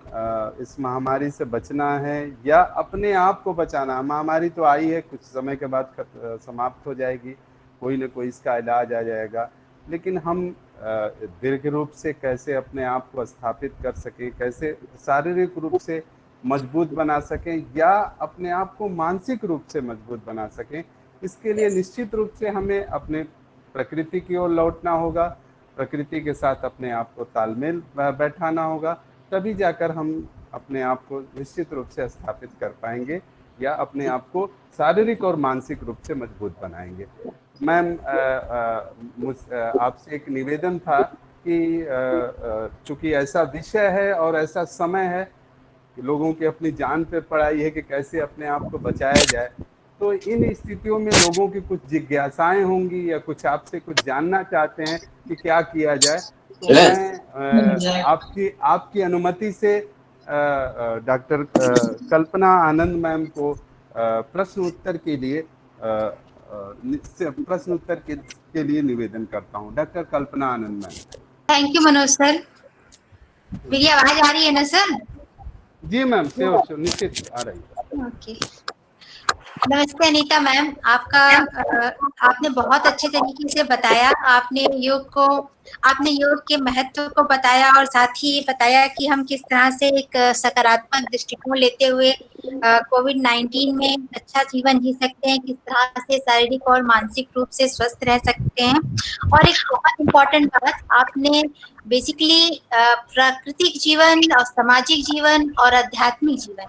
इस महामारी से बचना है या अपने आप को बचाना, महामारी तो आई है, कुछ समय के बाद समाप्त हो जाएगी, कोई ना कोई इसका इलाज आ जाएगा, लेकिन हम दीर्घ रूप से कैसे अपने आप को स्थापित कर सकें, कैसे शारीरिक रूप से मजबूत बना सकें या अपने आप को मानसिक रूप से मजबूत बना सकें, इसके लिए निश्चित रूप से हमें अपने प्रकृति की ओर लौटना होगा, प्रकृति के साथ अपने आप को तालमेल बैठाना होगा, तभी जाकर हम अपने आप को निश्चित रूप से स्थापित कर पाएंगे या अपने आप को शारीरिक और मानसिक रूप से मजबूत बनाएंगे। मैम, आपसे एक निवेदन था कि चूंकि ऐसा विषय है और ऐसा समय है कि लोगों की अपनी जान पे पड़ाई है कि कैसे अपने आप को बचाया जाए, तो इन स्थितियों में लोगों की कुछ जिज्ञासाएं होंगी या कुछ आपसे कुछ जानना चाहते हैं कि क्या किया जाए, तो मैं आपकी अनुमति से डॉक्टर कल्पना आनंद मैम को प्रश्न उत्तर के लिए निवेदन करता हूं। Doctor Kalpana Anand ma'am. Thank you Manoj sir. मेरी आवाज आ रही है ना सर? जी मैम, श्योर निश्चित आ रही है। ओके, नमस्ते अनीता मैम। आपने बहुत अच्छे तरीके से बताया। आपने योग के महत्व को बताया और साथ ही बताया कि हम किस तरह से एक सकारात्मक दृष्टिकोण लेते हुए कोविड-19 में अच्छा जीवन जी सकते हैं, किस तरह से शारीरिक और मानसिक रूप से स्वस्थ रह सकते हैं। और एक बहुत इम्पोर्टेंट बात, आपने बेसिकली प्राकृतिक जीवन और सामाजिक जीवन और आध्यात्मिक जीवन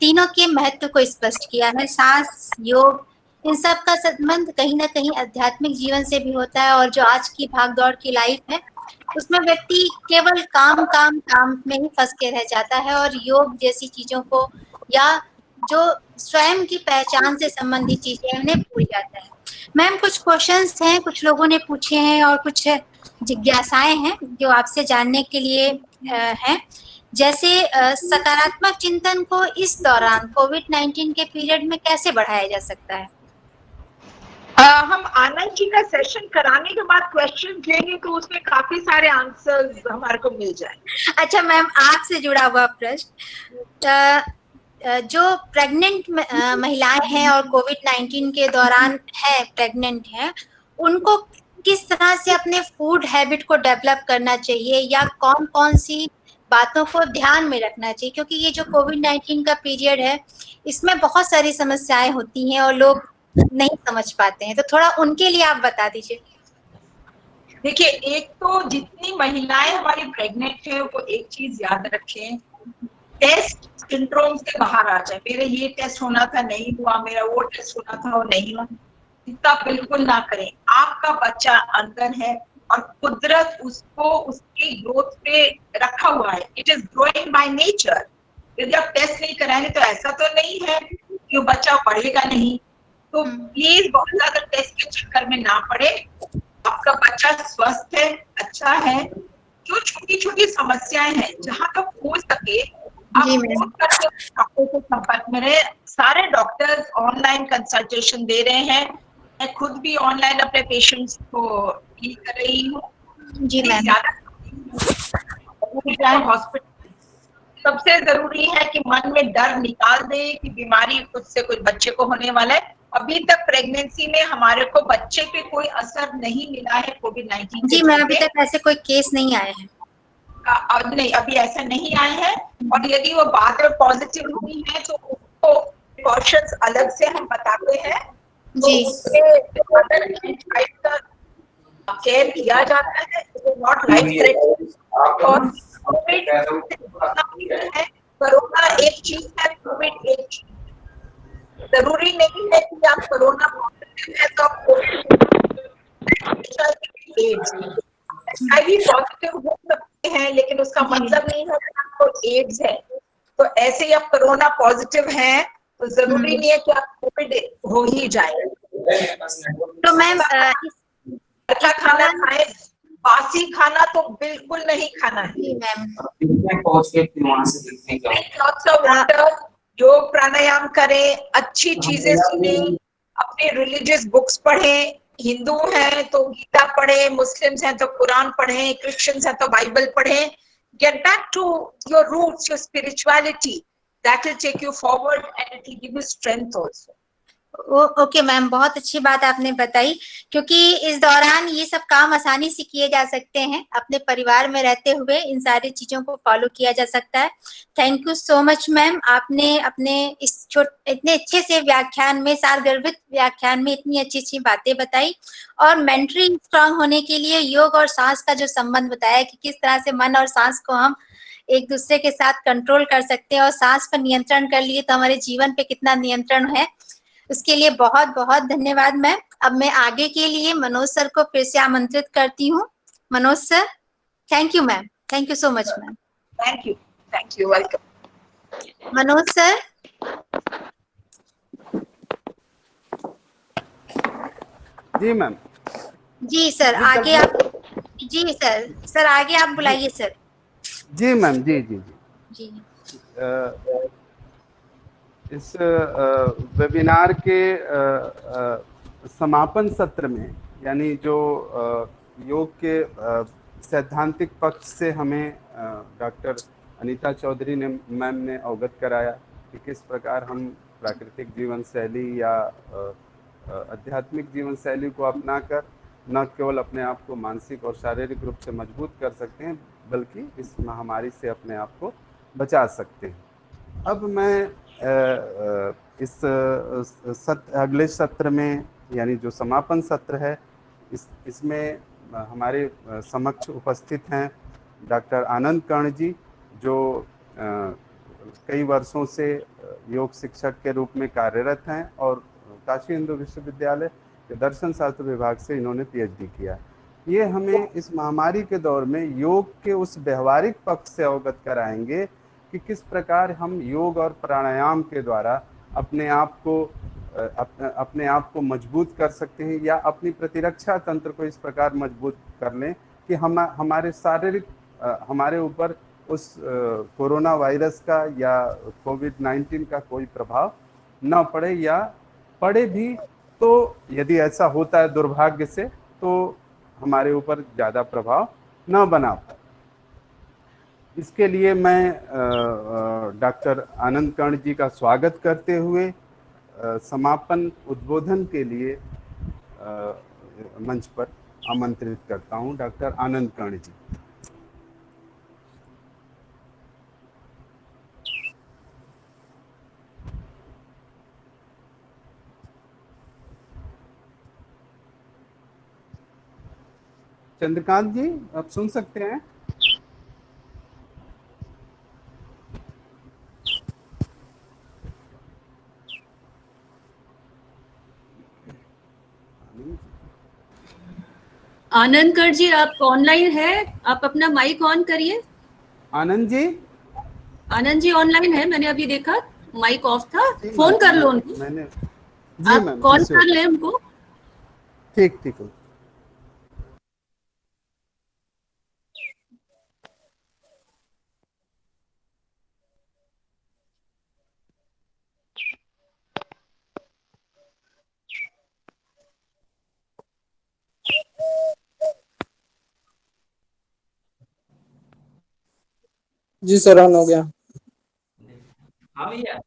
तीनों के महत्व को स्पष्ट किया है। सांस, योग, इन सब का संबंध कहीं ना कहीं आध्यात्मिक जीवन से भी होता है। और जो आज की भागदौड़ की लाइफ है उसमें व्यक्ति केवल काम में ही फंस के रह जाता है और योग जैसी चीजों को या जो स्वयं की पहचान से संबंधित चीजें उन्हें भूल जाता है। मैम, कुछ क्वेश्चंस हैं, कुछ लोगों ने पूछे हैं और कुछ जिज्ञासाएं हैं जो आपसे जानने के लिए हैं। जैसे सकारात्मक चिंतन को इस दौरान कोविड-19 के पीरियड में कैसे बढ़ाया जा सकता है? हम आनंद जी का सेशन कराने के बाद क्वेश्चन लेंगे तो उसमें काफी सारे आंसर्स हमारे को मिल जाए। अच्छा मैम, आपसे जुड़ा हुआ प्रश्न, जो प्रेग्नेंट महिलाएं हैं और कोविड-19 के दौरान प्रेग्नेंट हैं, उनको किस तरह से अपने फूड हैबिट को डेवलप करना चाहिए या कौन कौन सी बातों को ध्यान में रखना चाहिए? क्योंकि ये जो कोविड-19 का पीरियड है इसमें बहुत सारी समस्याएं होती हैं और लोग नहीं समझ पाते हैं, तो थोड़ा उनके लिए आप बता दीजिए। देखिए, एक तो जितनी महिलाएं हमारी प्रेग्नेंट है वो एक चीज याद रखें, टेस्ट सिंड्रोम से बाहर आ जाए। मेरे ये टेस्ट होना था नहीं हुआ, मेरा वो टेस्ट होना था वो नहीं हुआ, इतना बिल्कुल ना करें। आपका बच्चा अंदर है और कुदरत उसको उसकी ग्रोथ पे रखा हुआ है। It is growing by nature. यदि आप टेस्ट नहीं कराएंगे तो ऐसा तो नहीं है कि वो बच्चा पढ़ेगा नहीं। तो प्लीज बहुत ज्यादा टेस्ट के चक्कर में ना पड़े। आपका बच्चा स्वस्थ है, अच्छा है। जो छोटी छोटी समस्याएं हैं, जहां तक हो सके आप फोन करके डॉक्टर के संपर्क में रहे। सारे डॉक्टर्स ऑनलाइन कंसल्टेशन दे रहे हैं। मैं खुद भी ऑनलाइन अपने पेशेंट्स को डील कर रही हूँ। जी मैम। हॉस्पिटल सबसे जरूरी है कि मन में डर निकाल दे कि बीमारी खुद से कुछ बच्चे को होने वाला है। अभी तक प्रेगनेंसी में हमारे को बच्चे पे कोई असर नहीं मिला है कोविड-19। जी मैम, अभी तक ऐसे कोई केस नहीं आए हैं। नहीं, अभी ऐसा नहीं आए हैं। और यदि वो बाद में पॉजिटिव हुई है तो उसको प्रिकॉशंस अलग से हम बताते हैं। जी। तो केयर किया जाता है, नॉट लाइफ थ्रेटनिंग। और कोरोना एक चीज है, कोविड एक चीज। जरूरी नहीं है कि आप कोरोना पॉजिटिव है तो आप पॉजिटिव हो सकते हैं, लेकिन उसका मतलब नहीं है कि आपको एड्स है। तो ऐसे ही आप कोरोना पॉजिटिव हैं तो जरूरी नहीं है कि आप कोविड हो ही जाए। तो मैम, अच्छा खाना खाए, बासी खाना तो बिल्कुल नहीं खाना है। जी मैम। वाटर, योग प्राणायाम करें, अच्छी चीजें सुने, अपने रिलीजियस बुक्स पढ़ें। हिंदू हैं तो गीता पढ़े, मुस्लिम्स हैं तो कुरान पढ़े, क्रिश्चियंस हैं तो बाइबल पढ़े. Get back to your roots, your spirituality. That will take you forward and it will give you strength also. Okay ma'am, बहुत अच्छी बात आपने बताई, क्योंकि इस दौरान ये सब काम आसानी से किए जा सकते हैं. अपने परिवार में रहते हुए इन सारी चीजों को फॉलो किया जा सकता है. Thank you so much ma'am, आपने अपने इस इतने अच्छे से व्याख्यान में, सारगर्भित व्याख्यान में इतनी अच्छी अच्छी बातें बताई, और मेंटली स्ट्रांग होने के लिए योग और सांस का जो संबंध बताया कि किस तरह से मन और सांस को हम एक दूसरे के साथ कंट्रोल कर सकते हैं, और सांस पर नियंत्रण कर लिए तो हमारे जीवन पे कितना नियंत्रण है. उसके लिए बहुत बहुत धन्यवाद मैम. अब मैं आगे के लिए मनोज सर को फिर से आमंत्रित करती हूँ. Manoj sir, thank you ma'am, thank you so much ma'am. Thank you, welcome. Manoj sir. जी मैम. जी सर, आगे आप. जी सर आगे आप बुलाइए सर. जी मैम. जी जी जी जी. इस वेबिनार के समापन सत्र में, यानी जो योग के सैद्धांतिक पक्ष से हमें डॉक्टर अनीता चौधरी ने मैम ने अवगत कराया कि किस प्रकार हम प्राकृतिक जीवन शैली या आध्यात्मिक जीवन शैली को अपनाकर न केवल अपने आप को मानसिक और शारीरिक रूप से मजबूत कर सकते हैं, बल्कि इस महामारी से अपने आप को बचा सकते हैं. अब मैं इस अगले सत्र में, यानी जो समापन सत्र है, इसमें हमारे समक्ष उपस्थित हैं डॉक्टर आनंद कर्ण जी, जो कई वर्षों से योग शिक्षक के रूप में कार्यरत हैं और काशी हिंदू विश्वविद्यालय के दर्शन शास्त्र विभाग से इन्होंने पीएचडी किया. ये हमें इस महामारी के दौर में योग के उस व्यवहारिक पक्ष से अवगत कराएंगे कि किस प्रकार हम योग और प्राणायाम के द्वारा अपने आप को मजबूत कर सकते हैं, या अपनी प्रतिरक्षा तंत्र को इस प्रकार मजबूत कर लें कि हमारे शारीरिक हमारे ऊपर उस कोरोना वायरस का या कोविड-19 का कोई प्रभाव न पड़े, या पड़े भी तो यदि ऐसा होता है दुर्भाग्य से, तो हमारे ऊपर ज़्यादा प्रभाव न बना पाए. इसके लिए मैं डॉक्टर आनंद कर्ण जी का स्वागत करते हुए समापन उद्बोधन के लिए मंच पर आमंत्रित करता हूं डॉक्टर आनंद कर्ण जी. चंद्रकांत जी, आप सुन सकते हैं? आनंद कर जी, आप ऑनलाइन है? आप अपना माइक ऑन करिए. आनंद जी ऑनलाइन है, मैंने अभी देखा माइक ऑफ था. फोन कर लो उनको. मैंने आप कॉल कर लें उनको. ठीक. जी सर, ऑन हो गया. हाँ भैया.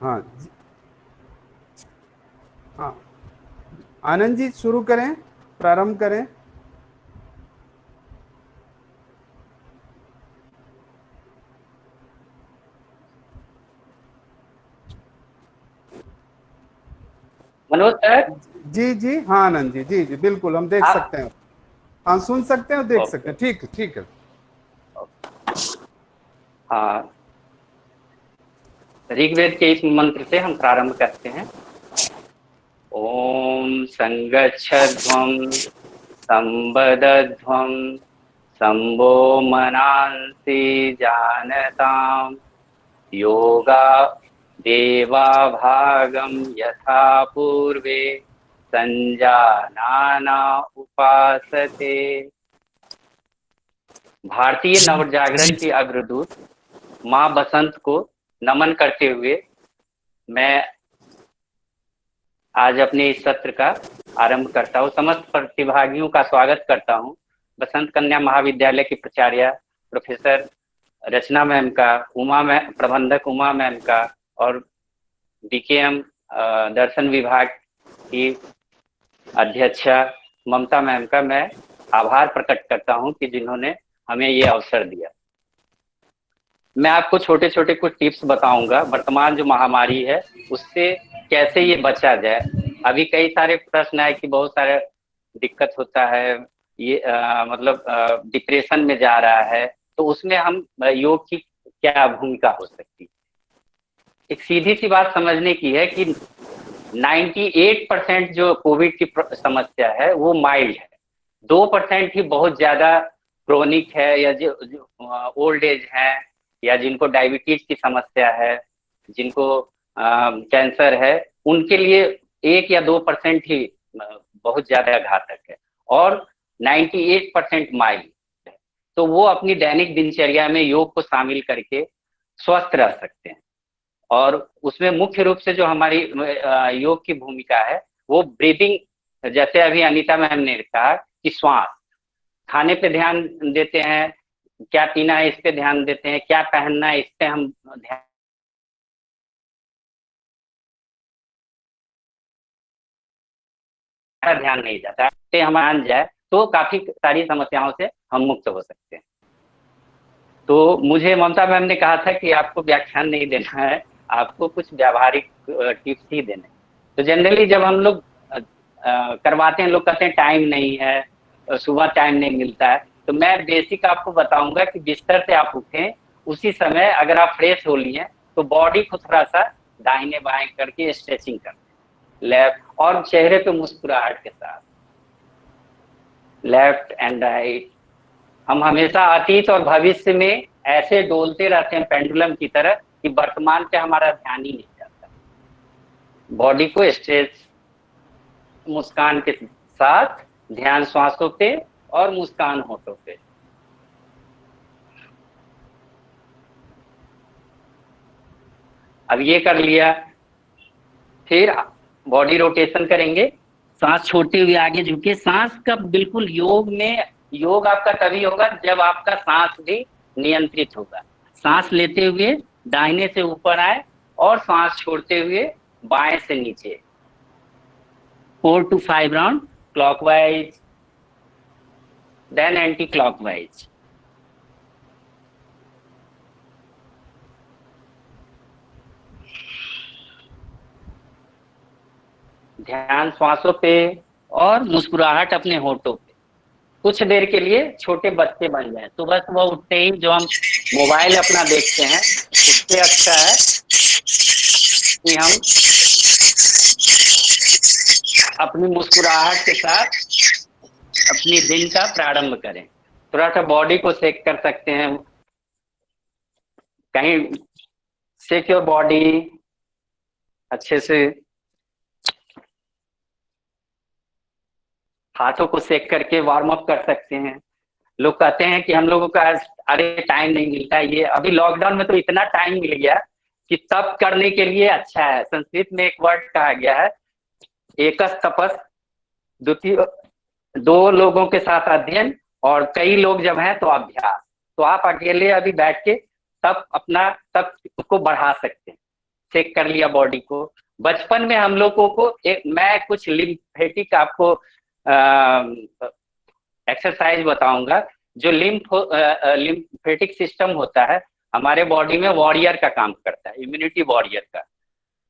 हाँ हाँ, आनंद जी शुरू करें, प्रारंभ करें। मनोज सर, जी जी हाँ आनंद जी, जी जी बिल्कुल, हम देख आप सकते हैं, हाँ सुन सकते हैं और देख ओके। सकते हैं। ठीक ठीक है। हाँ, ऋग्वेद के इस मंत्र से हम प्रारंभ करते हैं। ओम संगच्छध्वं संवदध्वं संभो मनांसि जानताम योगा देवा भागम यथा पूर्वे संजानाना उपासते। भारतीय नवजागरण की अग्रदूत माँ बसंत को नमन करते हुए मैं आज अपने इस सत्र का आरंभ करता हूँ। समस्त प्रतिभागियों का स्वागत करता हूँ। बसंत कन्या महाविद्यालय की प्राचार्य प्रोफेसर रचना मैम का, प्रबंधक उमा मैम का और बीकेएम दर्शन विभाग की अध्यक्षा ममता मैम का मैं आभार प्रकट करता हूँ कि जिन्होंने हमें ये अवसर दिया। मैं आपको छोटे छोटे कुछ टिप्स बताऊंगा, वर्तमान जो महामारी है उससे कैसे ये बचा जाए। अभी कई सारे प्रश्न आए कि बहुत सारे दिक्कत होता है, ये मतलब डिप्रेशन में जा रहा है, तो उसमें हम योग की क्या भूमिका हो सकती है। एक सीधी सी बात समझने की है कि 98% जो कोविड की समस्या है वो माइल्ड है, 2% ही बहुत ज्यादा क्रोनिक है, या जो ओल्ड एज है, या जिनको डायबिटीज की समस्या है, जिनको कैंसर है, उनके लिए 1 या 2% ही बहुत ज्यादा घातक है, और 98% माइल्ड है। तो वो अपनी दैनिक दिनचर्या में योग को शामिल करके स्वस्थ रह सकते हैं। और उसमें मुख्य रूप से जो हमारी योग की भूमिका है वो ब्रीदिंग, जैसे अभी अनीता मैम ने कहा कि श्वास, खाने पे ध्यान देते हैं, क्या पीना है इस पे ध्यान देते हैं, क्या पहनना है इस पे हम ध्यान नहीं जाता है। हम मान जाए तो काफी सारी समस्याओं से हम मुक्त हो सकते हैं। तो मुझे ममता मैम ने कहा था कि आपको व्याख्यान नहीं देना है, आपको कुछ व्यावहारिक टिप्स ही देने। तो जनरली जब हम लोग करवाते हैं, लोग कहते हैं टाइम नहीं है, सुबह टाइम नहीं मिलता है, तो मैं बेसिक आपको बताऊंगा कि बिस्तर से आप उठें, उसी समय अगर आप फ्रेश हो लिए तो बॉडी को थोड़ा सा दाहिने बाएं करके स्ट्रेचिंग करते हैं, लेफ्ट, और चेहरे पे मुस्कुराहट के साथ, लेफ्ट एंड राइट। हम हमेशा अतीत और भविष्य में ऐसे डोलते रहते हैं पेंडुलम की तरह कि वर्तमान पे हमारा ध्यान ही नहीं जाता। बॉडी को स्ट्रेच, मुस्कान के साथ ध्यान श्वासों पे और मुस्कान होठों पे। अब ये कर लिया, फिर बॉडी रोटेशन करेंगे, सांस छोड़ते हुए आगे झुके। सांस का बिल्कुल योग आपका तभी होगा जब आपका सांस भी नियंत्रित होगा। सांस लेते हुए दाहिने से ऊपर आए और सांस छोड़ते हुए बाएं से नीचे, 4 to 5 round clockwise, then anti clockwise. ध्यान श्वासों पे और मुस्कुराहट अपने होठों पे। कुछ देर के लिए छोटे बच्चे बन जाए। सुबह सुबह उठते ही जो हम मोबाइल अपना देखते हैं, उससे अच्छा है कि हम अपनी मुस्कुराहट के साथ अपने दिन का प्रारंभ करें। थोड़ा सा बॉडी को शेक कर सकते हैं, कहीं शेक योर बॉडी अच्छे से, हाथों को शेक करके वार्म अप कर सकते हैं। लोग कहते हैं कि हम लोगों का अरे टाइम नहीं मिलता है, ये अभी लॉकडाउन में तो इतना टाइम मिल गया कि तप करने के लिए अच्छा है। संस्कृत में एक वर्ड कहा गया है, एकस तपस, द्वितीय, 2 लोगों के साथ अध्ययन, और कई लोग जब हैं तो अभ्यास। तो आप अकेले अभी बैठ के तप को बढ़ा सकते हैं। चेक कर लिया बॉडी को। बचपन में हम लोगों को मैं कुछ लिम्फेटिक आपको एक्सरसाइज बताऊंगा। जो लिम्फेटिक सिस्टम होता है हमारे बॉडी में, वॉरियर का काम करता है, इम्यूनिटी वॉरियर का।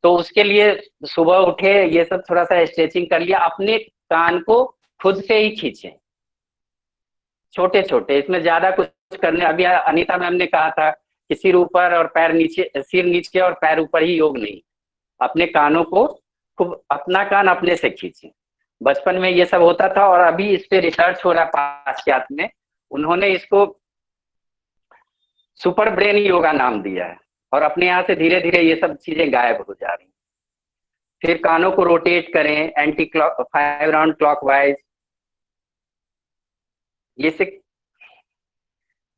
तो उसके लिए सुबह उठे ये सब थोड़ा सा स्ट्रेचिंग कर लिया, अपने कान को खुद से ही खींचे, छोटे छोटे, इसमें ज्यादा कुछ करने। अभी अनीता मैम ने कहा था कि सिर ऊपर और पैर नीचे, सिर नीचे और पैर ऊपर ही योग नहीं, अपने कानों को खूब, अपना कान अपने से खींचे। बचपन में ये सब होता था और अभी इस पे रिसर्च हो रहा है पाश्चात्य में, उन्होंने इसको सुपर ब्रेन योगा नाम दिया है और अपने यहाँ से धीरे धीरे ये सब चीजें गायब हो जा रही। फिर कानों को रोटेट करें एंटी क्लॉक 5 राउंड क्लॉकवाइज, ये से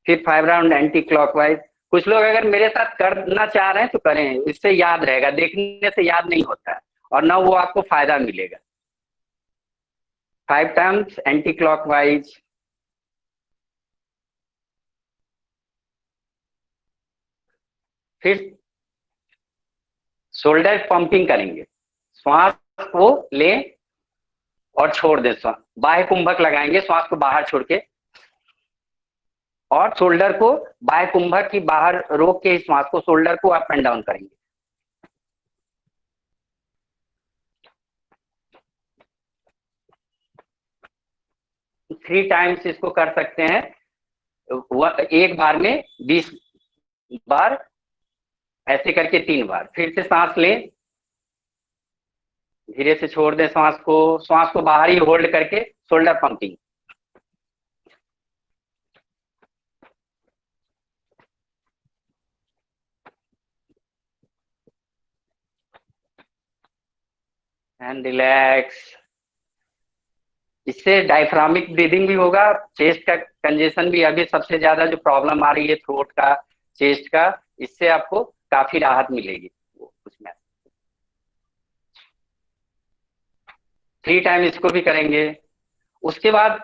फिर 5 राउंड एंटी क्लॉकवाइज। कुछ लोग अगर मेरे साथ करना चाह रहे हैं तो करें, इससे याद रहेगा, देखने से याद नहीं होता है और ना वो आपको फायदा मिलेगा। 5 टाइम्स एंटी क्लॉकवाइज। फिर शोल्डर पंपिंग करेंगे, श्वास को ले और छोड़ दे, बाह्य कुंभक लगाएंगे, श्वास को बाहर छोड़ के, और शोल्डर को बाह्य कुंभक की बाहर रोक के श्वास को, शोल्डर को अप एंड डाउन करेंगे। थ्री टाइम्स इसको कर सकते हैं, एक बार में 20 बार, ऐसे करके 3 बार। फिर से सांस लें, धीरे से छोड़ दें श्वास को बाहर ही होल्ड करके शोल्डर पंपिंग। And relax. इससे डायफ्रामिक ब्रीदिंग भी होगा, चेस्ट का कंजेशन भी, अभी सबसे ज्यादा जो प्रॉब्लम आ रही है थ्रोट का, चेस्ट का, इससे आपको काफी राहत मिलेगी उसमें। 3 टाइम इसको भी करेंगे। उसके बाद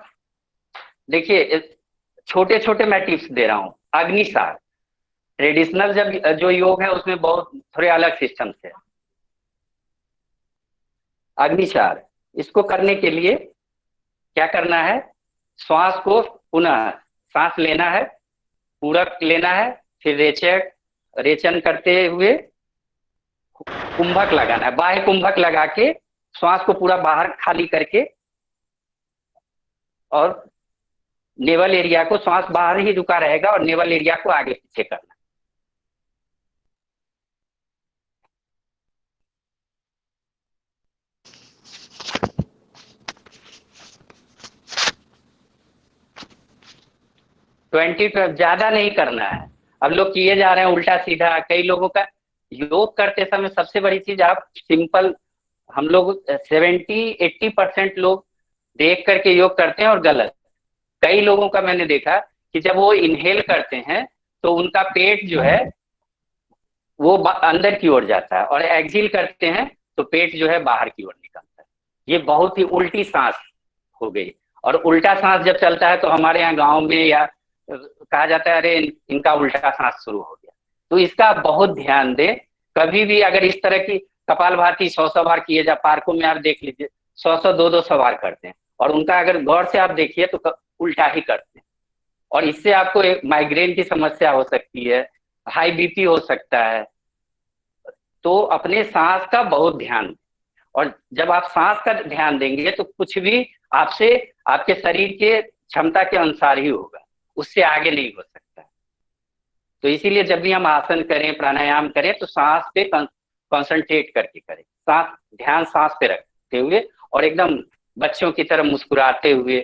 देखिए छोटे छोटे मैं टिप्स दे रहा हूँ। अग्निसार, ट्रेडिशनल जो योग है उसमें बहुत थोड़े अलग सिस्टम है। अग्निसार, इसको करने के लिए क्या करना है, श्वास को पुनः सांस लेना है, पूरक लेना है, फिर रेचन करते हुए कुंभक लगाना है, बाह्य कुंभक लगा के श्वास को पूरा बाहर खाली करके, और नेवल एरिया को, श्वास बाहर ही रुका रहेगा और नेवल एरिया को आगे पीछे करना। ज्यादा नहीं करना है। अब लोग किए जा रहे हैं उल्टा सीधा। कई लोगों का योग करते समय सबसे बड़ी चीज, आप सिंपल, हम लोग 70-80% लोग देख करके योग करते हैं और गलत। कई लोगों का मैंने देखा कि जब वो इनहेल करते हैं तो उनका पेट जो है वो अंदर की ओर जाता है, और एक्सहेल करते हैं तो पेट जो है बाहर की ओर निकलता है। ये बहुत ही उल्टी सांस हो गई। और उल्टा सांस जब चलता है तो हमारे यहाँ गाँव में या कहा जाता है अरे इनका उल्टा सांस शुरू हो गया। तो इसका बहुत ध्यान दें। कभी भी अगर इस तरह की कपालभाति 100 बार किए जा, पार्कों में आप देख लीजिए 100 200 बार करते हैं, और उनका अगर गौर से आप देखिए तो उल्टा ही करते हैं। और इससे आपको एक माइग्रेन की समस्या हो सकती है, हाई बीपी हो सकता है। तो अपने सांस का बहुत ध्यान, और जब आप सांस का ध्यान देंगे तो कुछ भी आपसे आपके शरीर के क्षमता के अनुसार ही होगा, उससे आगे नहीं हो सकता। तो इसीलिए जब भी हम आसन करें, प्राणायाम करें, तो सांस पे कंसंट्रेट करके करें, ध्यान सांस पे रखते हुए, और एकदम बच्चों की तरह मुस्कुराते हुए।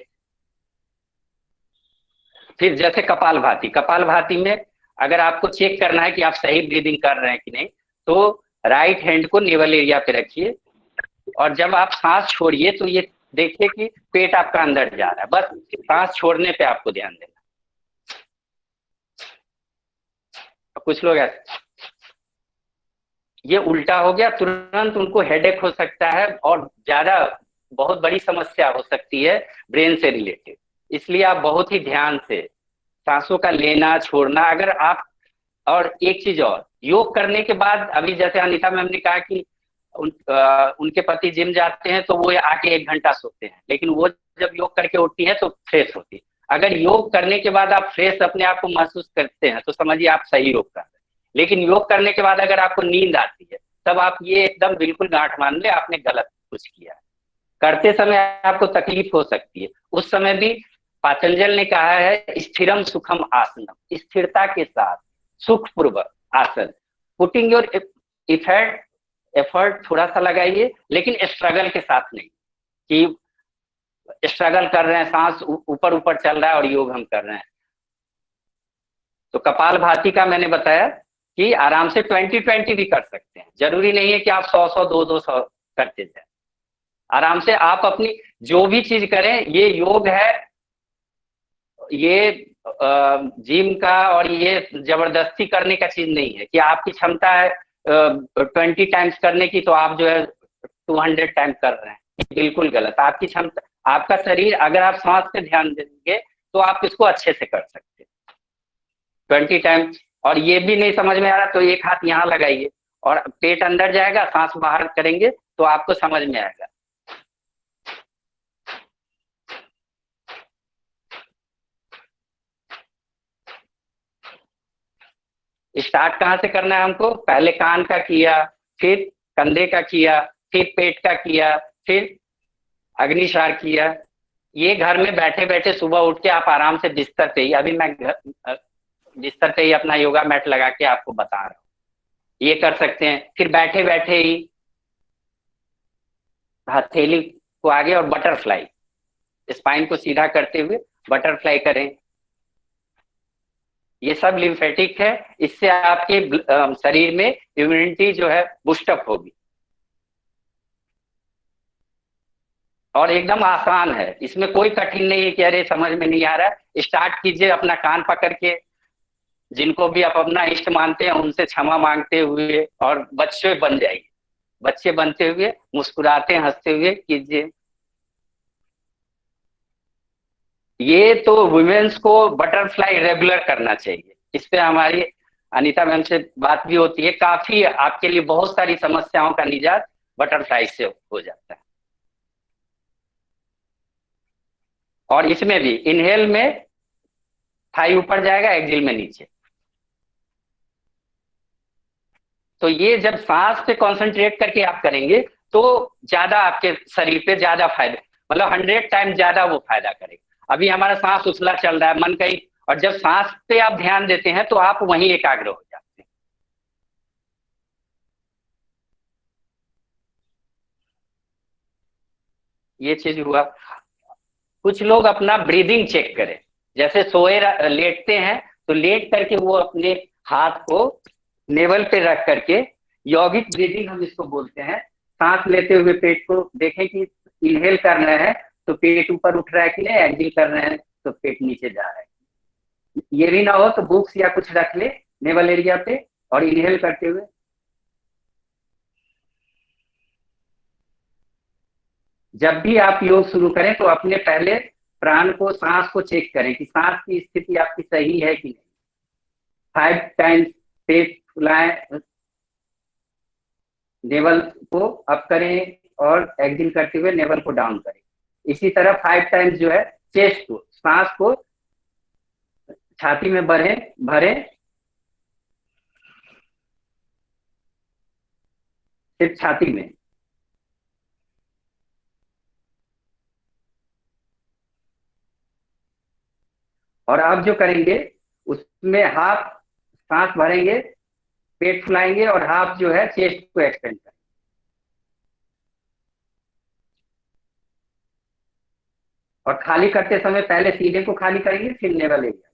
फिर जैसे कपालभाति में अगर आपको चेक करना है कि आप सही ब्रीदिंग कर रहे हैं कि नहीं, तो राइट हैंड को नेवल एरिया पे रखिए, और जब आप सांस छोड़िए तो ये देखिए कि पेट आपका अंदर जा रहा है। बस सांस छोड़ने पे आपको ध्यान देना। कुछ लोग ऐसे, ये उल्टा हो गया, तुरंत उनको हेडेक हो सकता है और ज्यादा बहुत बड़ी समस्या हो सकती है ब्रेन से रिलेटेड। इसलिए आप बहुत ही ध्यान से सांसों का लेना छोड़ना। अगर आप, और एक चीज और, योग करने के बाद, अभी जैसे अनीता मैम ने कहा कि उनके पति जिम जाते हैं तो वो आके 1 घंटा सोते हैं, लेकिन वो जब योग करके उठती है तो फ्रेश होती है। अगर योग करने के बाद आप फ्रेश अपने आप को महसूस करते हैं तो समझिए आप सही योग कर रहे हैं। लेकिन योग करने के बाद अगर आपको नींद आती है तब आप ये एकदम बिल्कुल गांठ मान ले आपने गलत कुछ किया है। करते समय आपको तकलीफ हो सकती है, उस समय भी पातंजल ने कहा है स्थिरम सुखम आसनम, स्थिरता के साथ सुखपूर्वक आसन। पुटिंग योर एफर्ट थोड़ा सा लगाइए, लेकिन स्ट्रगल के साथ नहीं कि स्ट्रगल कर रहे हैं, सांस ऊपर ऊपर चल रहा है और योग हम कर रहे हैं। तो कपालभाति का मैंने बताया कि आराम से 20-20 भी कर सकते हैं, जरूरी नहीं है कि आप 100-100 200 करते जाए। आराम से आप अपनी जो भी चीज करें, ये योग है, ये जिम का और ये जबरदस्ती करने का चीज नहीं है कि आपकी क्षमता है 20 टाइम्स करने की तो आप जो है 200 टाइम्स कर रहे हैं, बिल्कुल गलत। आपकी क्षमता, आपका शरीर, अगर आप सांस पे ध्यान देंगे तो आप इसको अच्छे से कर सकते हैं 20 टाइम्स। और ये भी नहीं समझ में आ रहा तो एक हाथ यहाँ लगाइए और पेट अंदर जाएगा, सांस बाहर करेंगे तो आपको समझ में आएगा। स्टार्ट कहाँ से करना है हमको? पहले कान का किया, फिर कंधे का किया, फिर पेट का किया, फिर अग्निसार किया। ये घर में बैठे बैठे सुबह उठ के आप आराम से बिस्तर पे ही, अभी मैं बिस्तर पे ही अपना योगा मैट लगा के आपको बता रहा हूँ, ये कर सकते हैं। फिर बैठे बैठे ही हथेली को आगे और बटरफ्लाई, स्पाइन को सीधा करते हुए बटरफ्लाई करें। ये सब लिम्फेटिक है, इससे आपके शरीर में इम्यूनिटी जो है बूस्टअप होगी। और एकदम आसान है, इसमें कोई कठिन नहीं है कि अरे समझ में नहीं आ रहा है। स्टार्ट कीजिए अपना कान पकड़ के, जिनको भी आप अपना इष्ट मानते हैं उनसे क्षमा मांगते हुए, और बच्चे बन जाइए। बच्चे बनते हुए मुस्कुराते हंसते हुए कीजिए। ये तो वुमेन्स को बटरफ्लाई रेगुलर करना चाहिए। इस पे हमारी अनीता मैम से बात भी होती है, काफी आपके लिए बहुत सारी समस्याओं का निजात बटरफ्लाई से हो जाता है। और इसमें भी इनहेल में थाई ऊपर जाएगा, एक्सहेल में नीचे। तो ये जब सांस पे कंसंट्रेट करके आप करेंगे तो ज्यादा आपके शरीर पे ज्यादा फायदे, मतलब 100 टाइम ज्यादा वो फायदा करेगा। अभी हमारा सांस उछला चल रहा है, मन कहीं, और जब सांस पे आप ध्यान देते हैं तो आप वहीं एकाग्र हो जाते हैं। ये चीज हुआ। कुछ लोग अपना ब्रीदिंग चेक करें, जैसे सोए लेटते हैं तो लेट करके वो अपने हाथ को नेवल पे रख करके, यौगिक ब्रीदिंग हम इसको बोलते हैं। सांस लेते हुए पेट को देखें कि इनहेल कर रहे हैं तो पेट ऊपर उठ रहा है कि नहीं, एक्सहेल कर रहे हैं तो पेट नीचे जा रहा है। ये भी ना हो तो बुक्स या कुछ रख ले नेवल एरिया पे और इनहेल करते हुए। जब भी आप योग शुरू करें तो अपने पहले प्राण को, सांस को चेक करें कि सांस की स्थिति आपकी सही है कि नहीं। 5 टाइम्स पेट फुलाएं, नेवल को अप करें और एक्सहेल करते हुए नेवल को डाउन करें। इसी तरह 5 टाइम्स जो है चेस्ट को, सांस को छाती में भरें, सिर्फ छाती में। और आप जो करेंगे उसमें हाफ सांस भरेंगे, पेट फुलाएंगे और हाफ जो है चेस्ट को एक्सटेंड करेंगे। और खाली करते समय पहले सीने को खाली करेंगे, फिर नेवल एरिया।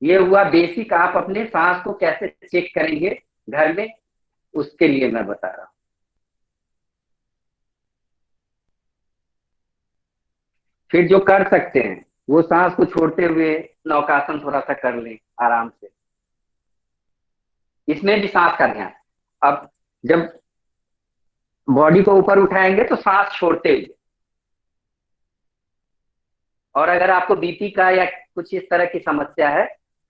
ये हुआ बेसिक। आप अपने सांस को कैसे चेक करेंगे घर में, उसके लिए मैं बता रहा हूं। फिर जो कर सकते हैं वो सांस को छोड़ते हुए नौकासन थोड़ा सा कर लें आराम से। इसमें भी सांस का ध्यान। अब जब बॉडी को ऊपर उठाएंगे तो सांस छोड़ते हुए। और अगर आपको बीपी का या कुछ इस तरह की समस्या है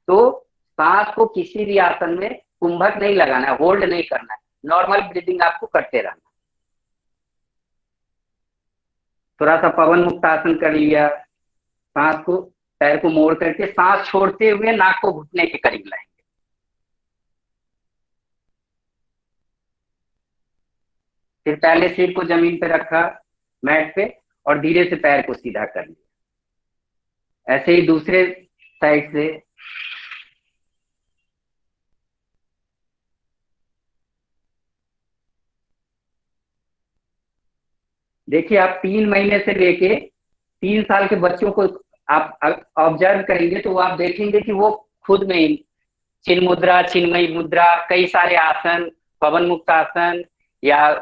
तो सांस को किसी भी आसन में कुंभक नहीं लगाना है, होल्ड नहीं करना है, नॉर्मल ब्रीदिंग आपको करते रहना। थोड़ा सा पवन मुक्त आसन कर लिया, सांस को, पैर को मोड़ करके सांस छोड़ते हुए नाक को घुटने के करीब लाएंगे। फिर पहले सिर को जमीन पे रखा मैट पे और धीरे से पैर को सीधा कर लिया। ऐसे ही दूसरे साइड से देखिए, आप 3 महीने से लेके 3 साल के बच्चों को आप ऑब्जर्व करेंगे तो आप देखेंगे कि वो खुद में ही चिन्ह मुद्रा, चिन्मयी मुद्रा, कई सारे आसन, पवन मुक्त आसन या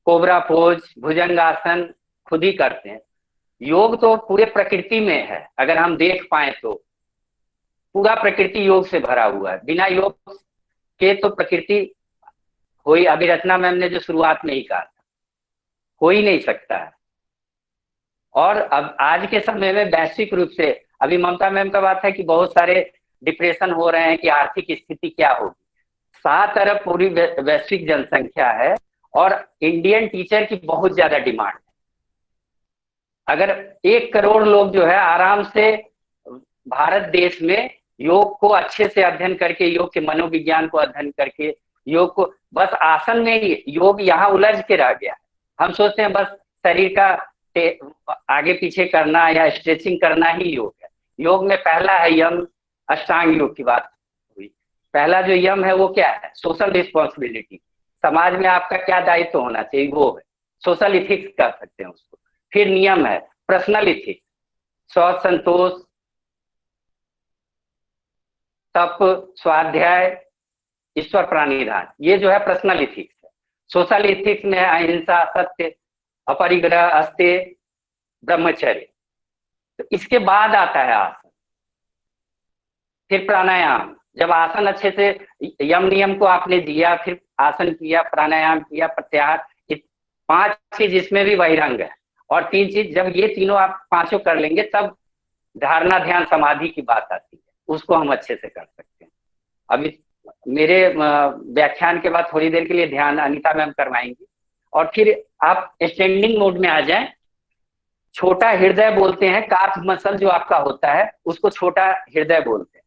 कोबरा पोज, भुजंग आसन खुद ही करते हैं। योग तो पूरे प्रकृति में है, अगर हम देख पाए तो पूरा प्रकृति योग से भरा हुआ है। बिना योग के तो प्रकृति हो ही, अभी रचना मैम ने जो शुरुआत में ही कहा था, हो ही नहीं सकता है। और अब आज के समय में वैश्विक रूप से, अभी ममता मैम का बात है कि बहुत सारे डिप्रेशन हो रहे हैं कि आर्थिक स्थिति क्या होगी। 7 अरब पूरी वैश्विक जनसंख्या है और इंडियन टीचर की बहुत ज्यादा डिमांड है। अगर 1 करोड़ लोग जो है आराम से भारत देश में योग को अच्छे से अध्ययन करके, योग के मनोविज्ञान को अध्ययन करके, योग को, बस आसन में ही योग यहाँ उलझ के रह गया। हम सोचते हैं बस शरीर का आगे पीछे करना या स्ट्रेचिंग करना ही योग है। योग में पहला है यम, अष्टांग योग की बात हुई। पहला जो यम है वो क्या है? सोशल रिस्पॉन्सिबिलिटी, समाज में आपका क्या दायित्व होना चाहिए, वो है सोशल इथिक्स कह सकते हैं उसको। फिर नियम है पर्सनल इथिक्स, शौच, संतोष, तप, स्वाध्याय, ईश्वर प्राणिधान, ये जो है पर्सनल इथिक्स है। सोशल इथिक्स में है अहिंसा, सत्य, अपरिग्रह, अस्तेय, ब्रह्मचर्य। तो इसके बाद आता है आसन, फिर प्राणायाम। जब आसन अच्छे से, यम नियम को आपने दिया, फिर आसन किया, प्राणायाम किया, प्रत्याहार, 5 चीज इसमें भी बहिरंग है। और 3 चीज, जब ये तीनों आप 5 कर लेंगे तब धारणा, ध्यान, समाधि की बात आती है, उसको हम अच्छे से कर सकते हैं। अभी मेरे व्याख्यान के बाद थोड़ी देर के लिए ध्यान अनीता मैम करवाएंगी और फिर आप स्टैंडिंग मोड में आ जाएं। छोटा हृदय बोलते हैं, काफ मसल जो आपका होता है उसको छोटा हृदय बोलते हैं।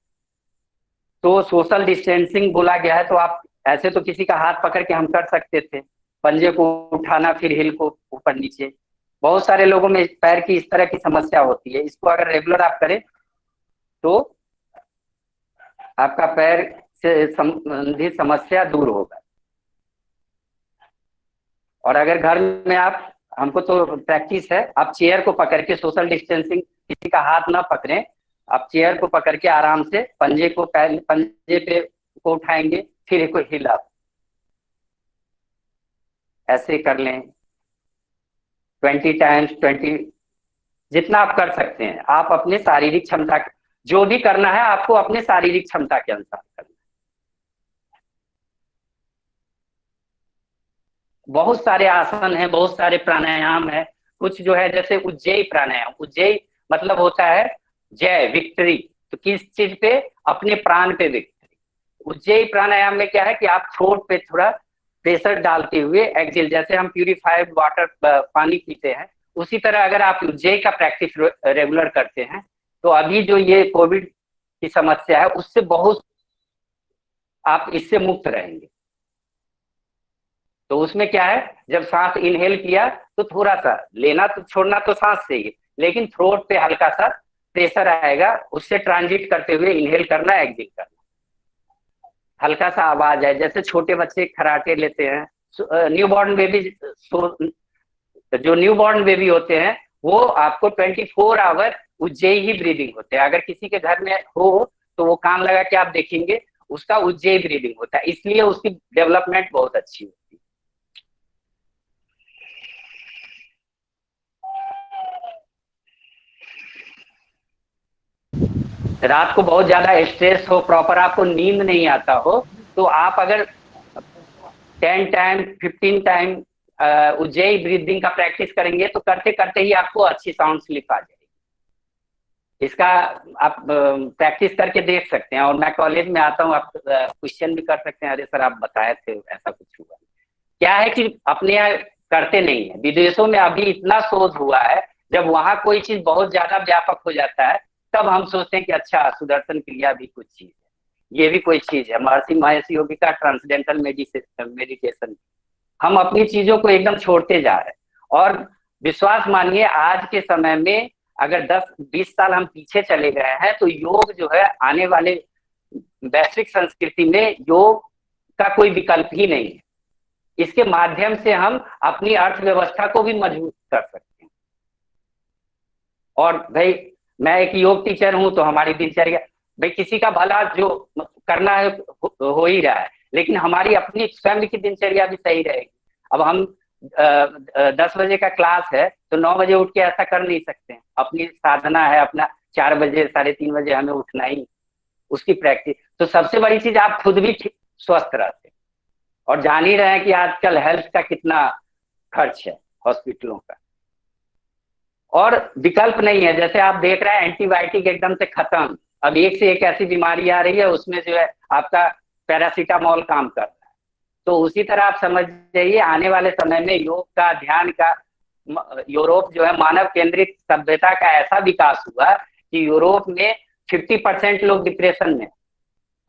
तो सोशल डिस्टेंसिंग बोला गया है, तो आप ऐसे तो किसी का हाथ पकड़ के हम कर सकते थे, पंजे को उठाना, फिर हिल को ऊपर नीचे। बहुत सारे लोगों में पैर की इस तरह की समस्या होती है, इसको अगर रेगुलर आप करें तो आपका पैर से संबंधित समस्या दूर होगा। और अगर घर में आप, हमको तो प्रैक्टिस है, आप चेयर को पकड़ के सोशल डिस्टेंसिंग, किसी का हाथ ना पकड़ें, आप चेयर को पकड़ के आराम से पंजे को, पंजे पे को उठाएंगे, फिर इसको हिला, ऐसे कर लें 20 टाइम्स, 20 जितना आप कर सकते हैं। आप अपने शारीरिक क्षमता, जो भी करना है आपको अपने शारीरिक क्षमता के अनुसार करना है। बहुत सारे आसन हैं, बहुत सारे प्राणायाम है। कुछ जो है जैसे उज्जयी प्राणायाम, उज्जयी मतलब होता है जय, विक्ट्री। तो किस चीज पे? अपने प्राण पे विक्ट्री। उज्जयी प्राणायाम में क्या है कि आप थ्रोट पे थोड़ा प्रेशर डालते हुए एक्सेल, जैसे हम प्यूरिफाइड वाटर पानी पीते हैं, उसी तरह अगर आप उज्जयी का प्रैक्टिस रेगुलर करते हैं तो अभी जो ये कोविड की समस्या है उससे बहुत आप इससे मुक्त रहेंगे। तो उसमें क्या है, जब सांस इनहेल किया तो थोड़ा सा लेना, तो छोड़ना तो सांस से ही, लेकिन थ्रोट पे हल्का सा प्रेशर आएगा, उससे ट्रांजिट करते हुए इनहेल करना, एक्सेल करना। हल्का सा आवाज है, जैसे छोटे बच्चे खराटे लेते हैं, न्यूबॉर्न बेबी, जो न्यूबॉर्न बेबी होते हैं वो आपको 24 आवर उज्जयी ही ब्रीदिंग होते हैं। अगर किसी के घर में हो तो वो कान लगा के आप देखेंगे, उसका उज्जयी ब्रीदिंग होता है, इसलिए उसकी डेवलपमेंट बहुत अच्छी होती है। रात को बहुत ज्यादा स्ट्रेस हो, प्रॉपर आपको नींद नहीं आता हो, तो आप अगर 10 टाइम 15 टाइम उज्जयी ब्रीदिंग का प्रैक्टिस करेंगे तो करते करते ही आपको अच्छी साउंड स्लीप आ जाएगी। इसका आप प्रैक्टिस करके देख सकते हैं। और मैं कॉलेज में आता हूँ, आप क्वेश्चन भी कर सकते हैं, अरे सर आप बताए थे ऐसा कुछ हुआ। क्या है कि अपने यहाँ करते नहीं है। विदेशों में अभी इतना शोध हुआ है, जब वहां कोई चीज बहुत ज्यादा व्यापक हो जाता है तब हम सोचते हैं कि अच्छा सुदर्शन क्रिया भी कुछ चीज है, ये भी कोई चीज है। महर्षि महेश योगी का ट्रांसडेंटल मेडिटेशन। हम अपनी चीजों को एकदम छोड़ते जा रहे हैं। और विश्वास मानिए, आज के समय में अगर 10-20 साल हम पीछे चले गए हैं तो योग जो है आने वाले वैश्विक संस्कृति में योग का कोई विकल्प ही नहीं है। इसके माध्यम से हम अपनी अर्थव्यवस्था को भी मजबूत कर सकते हैं। और भाई मैं एक योग टीचर हूं तो हमारी दिनचर्या, भाई किसी का भला जो करना है हो ही रहा है, लेकिन हमारी अपनी स्वयं की दिनचर्या भी सही रहेगी। अब हम 10 बजे का क्लास है तो 9 बजे उठ के ऐसा कर नहीं सकते हैं। अपनी साधना है, अपना 4 बजे 3:30 बजे हमें उठना ही, उसकी प्रैक्टिस। तो सबसे बड़ी चीज आप खुद भी स्वस्थ रहते हैं। और जान ही रहे हैं कि आजकल हेल्थ का कितना खर्च है हॉस्पिटलों का, और विकल्प नहीं है। जैसे आप देख रहे हैं एंटीबायोटिक एकदम से खत्म, अब एक से एक ऐसी बीमारी आ रही है, उसमें जो है आपका पैरासीटामोल काम कर रहा है। तो उसी तरह आप समझ जाइए आने वाले समय में योग का, ध्यान का, यूरोप जो है मानव केंद्रित सभ्यता का ऐसा विकास हुआ कि यूरोप में 50% लोग डिप्रेशन में,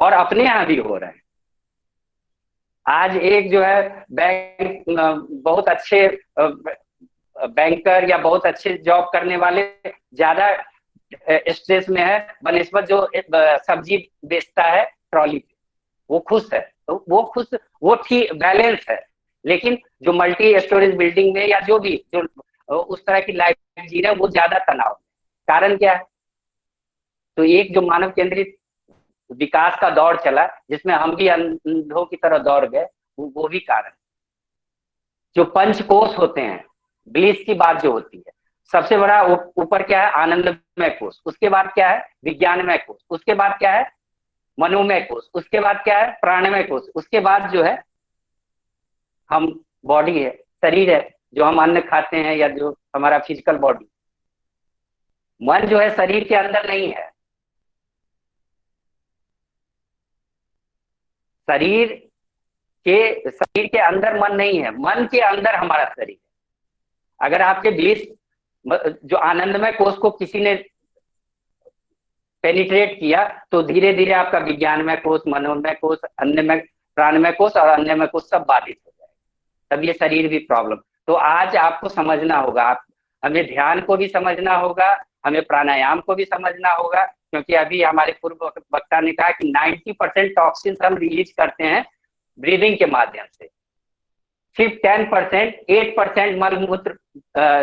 और अपने यहाँ भी हो रहे हैं। आज एक जो है बैंक, बहुत अच्छे बैंकर या बहुत अच्छे जॉब करने वाले ज्यादा स्ट्रेस में है बनिस्बत जो सब्जी बेचता है ट्रॉली पे, वो खुश है। तो वो ठीक बैलेंस है। लेकिन जो मल्टी स्टोरेज बिल्डिंग में या जो भी जो उस तरह की लाइफ जी रहे हैं वो ज्यादा तनाव। कारण क्या है? तो एक जो मानव केंद्रित विकास का दौर चला जिसमें हम भी अंधों की तरह दौड़ गए, वो भी कारण। जो पंचकोश होते हैं, ब्लिस की बात जो होती है, सबसे बड़ा ऊपर क्या है? आनंदमय कोश। उसके बाद क्या है? विज्ञानमय कोश। उसके बाद क्या है? मनोमय कोश। उसके बाद क्या है? प्राणमय कोश। उसके बाद जो है हम बॉडी है, शरीर है, जो हम अन्न खाते हैं या जो हमारा फिजिकल बॉडी। मन जो है शरीर के अंदर नहीं है। शरीर के अंदर मन नहीं है, मन के अंदर हमारा शरीर है। अगर आपके ब्लिस जो आनंदमय कोश को किसी ने पेनिट्रेट किया तो धीरे धीरे आपका विज्ञानमय कोश, मनोमय कोश, अन्नमय, प्राणमय कोश और अन्यमय कोश सब बाधित हो जाएगा। तब ये शरीर भी प्रॉब्लम। तो आज आपको समझना होगा, हमें ध्यान को भी समझना होगा, हमें प्राणायाम को भी समझना होगा, क्योंकि अभी हमारे पूर्व वक्ता ने कहा कि 90% टॉक्सिन्स हम रिलीज करते हैं ब्रीदिंग के माध्यम से। सिर्फ 8% मलमूत्र,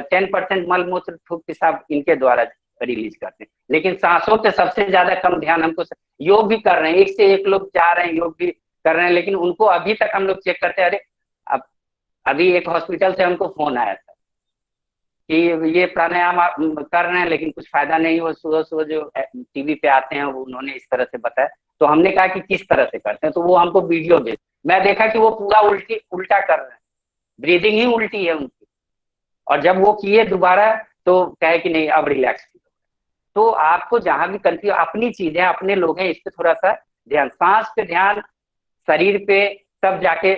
10% मलमूत्र, थूक, पेशाब इनके द्वारा रिलीज करते हैं। लेकिन सांसों पे सबसे ज्यादा कम ध्यान हमको। योग भी कर रहे हैं, एक से एक लोग जा रहे हैं, योग भी कर रहे हैं, लेकिन उनको अभी तक हम लोग चेक करते हैं। अरे अभी एक हॉस्पिटल से हमको फोन आया था कि ये प्राणायाम आप कर रहे हैं लेकिन कुछ फायदा नहीं हो। सुबह जो टीवी पे आते हैं उन्होंने इस तरह से बताया। तो हमने कहा कि किस तरह से करते हैं, तो वो हमको वीडियो भेज। मैं देखा कि वो पूरा उल्टा कर रहे हैं, ब्रीदिंग ही उल्टी है उनकी। और जब वो किए दोबारा तो कहे कि नहीं अब रिलैक्स। तो आपको जहां भी कंफ्यूज, अपनी चीजें, अपने लोग हैं, इस पे थोड़ा सा ध्यान, सांस पे ध्यान, शरीर पे, तब जाके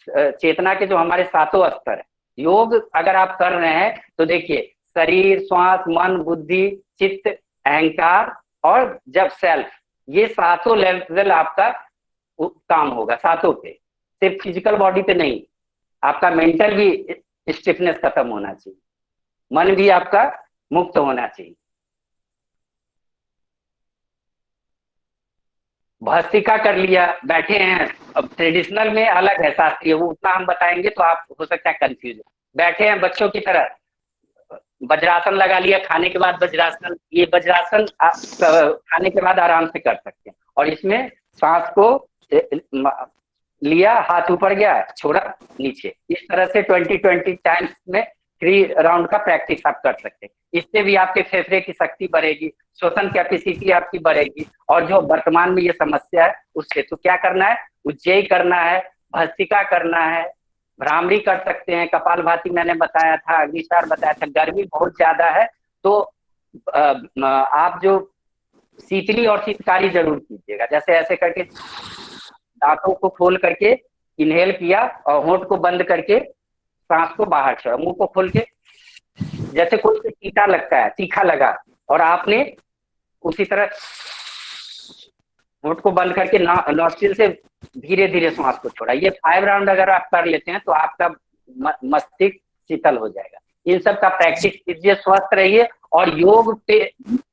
चेतना के जो हमारे 7 स्तर है। योग अगर आप कर रहे हैं तो देखिए, शरीर, श्वास, मन, बुद्धि, चित्त, अहंकार और जब सेल्फ, ये 7 लेवल आपका काम होगा, 7 पे। सिर्फ फिजिकल बॉडी पे नहीं, आपका मेंटल भी स्टिफनेस खत्म होना चाहिए, मन भी आपका मुक्त होना चाहिए। भस्त्रिका कर लिया, बैठे हैं। अब ट्रेडिशनल में अलग है, शास्त्रीय, वो उतना हम बताएंगे तो आप हो सकता है कंफ्यूज। बैठे हैं बच्चों की तरह, वज्रासन लगा लिया, खाने के बाद वज्रासन। ये वज्रासन आप खाने के बाद आराम से कर सकते हैं। और इसमें सांस को लिया, हाथ ऊपर गया, छोड़ा नीचे, इस तरह से 20 टाइम्स में 3 राउंड का प्रैक्टिस आप कर सकते हैं। इससे भी आपके फेफड़े की शक्ति बढ़ेगी, श्वसन कैपेसिटी आपकी बढ़ेगी। और जो वर्तमान में ये समस्या है उससे तो क्या करना है? उज्जयी करना है, भस्त्रिका करना है, भ्रामरी कर सकते हैं, कपालभाति मैंने बताया था, अग्निसार बताया था। गर्मी बहुत ज्यादा है तो आप जो शीतली और शीतकारी जरूर कीजिएगा। जैसे ऐसे करके दांतों को खोल करके इनहेल किया और होंठ को बंद करके सांस को बाहर छोड़ा, मुंह को खोल के जैसे कोई तीखा लगता है, तीखा लगा, और आपने उसी तरह होंठ को बंद करके नॉस्ट्रिल से धीरे धीरे सांस को छोड़ा। ये 5 राउंड अगर आप कर लेते हैं तो आपका मस्तिष्क शीतल हो जाएगा। इन सब का प्रैक्टिस कीजिए, स्वस्थ रहिए। और योग पे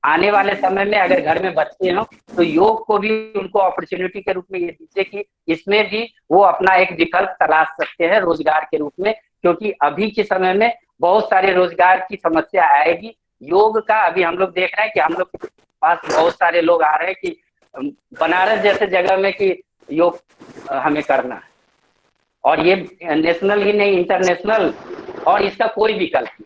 आने वाले समय में अगर घर में बच्चे हो तो योग को भी उनको अपॉर्चुनिटी के रूप में ये दीजिए कि इसमें भी वो अपना एक विकल्प तलाश सकते हैं रोजगार के रूप में, क्योंकि अभी के समय में बहुत सारे रोजगार की समस्या आएगी। योग का अभी हम लोग देख रहे हैं कि हम लोग के पास बहुत सारे लोग आ रहे हैं कि बनारस जैसे जगह में कि योग हमें करना है, और ये नेशनल ही नहीं इंटरनेशनल, और इसका कोई विकल्प नहीं।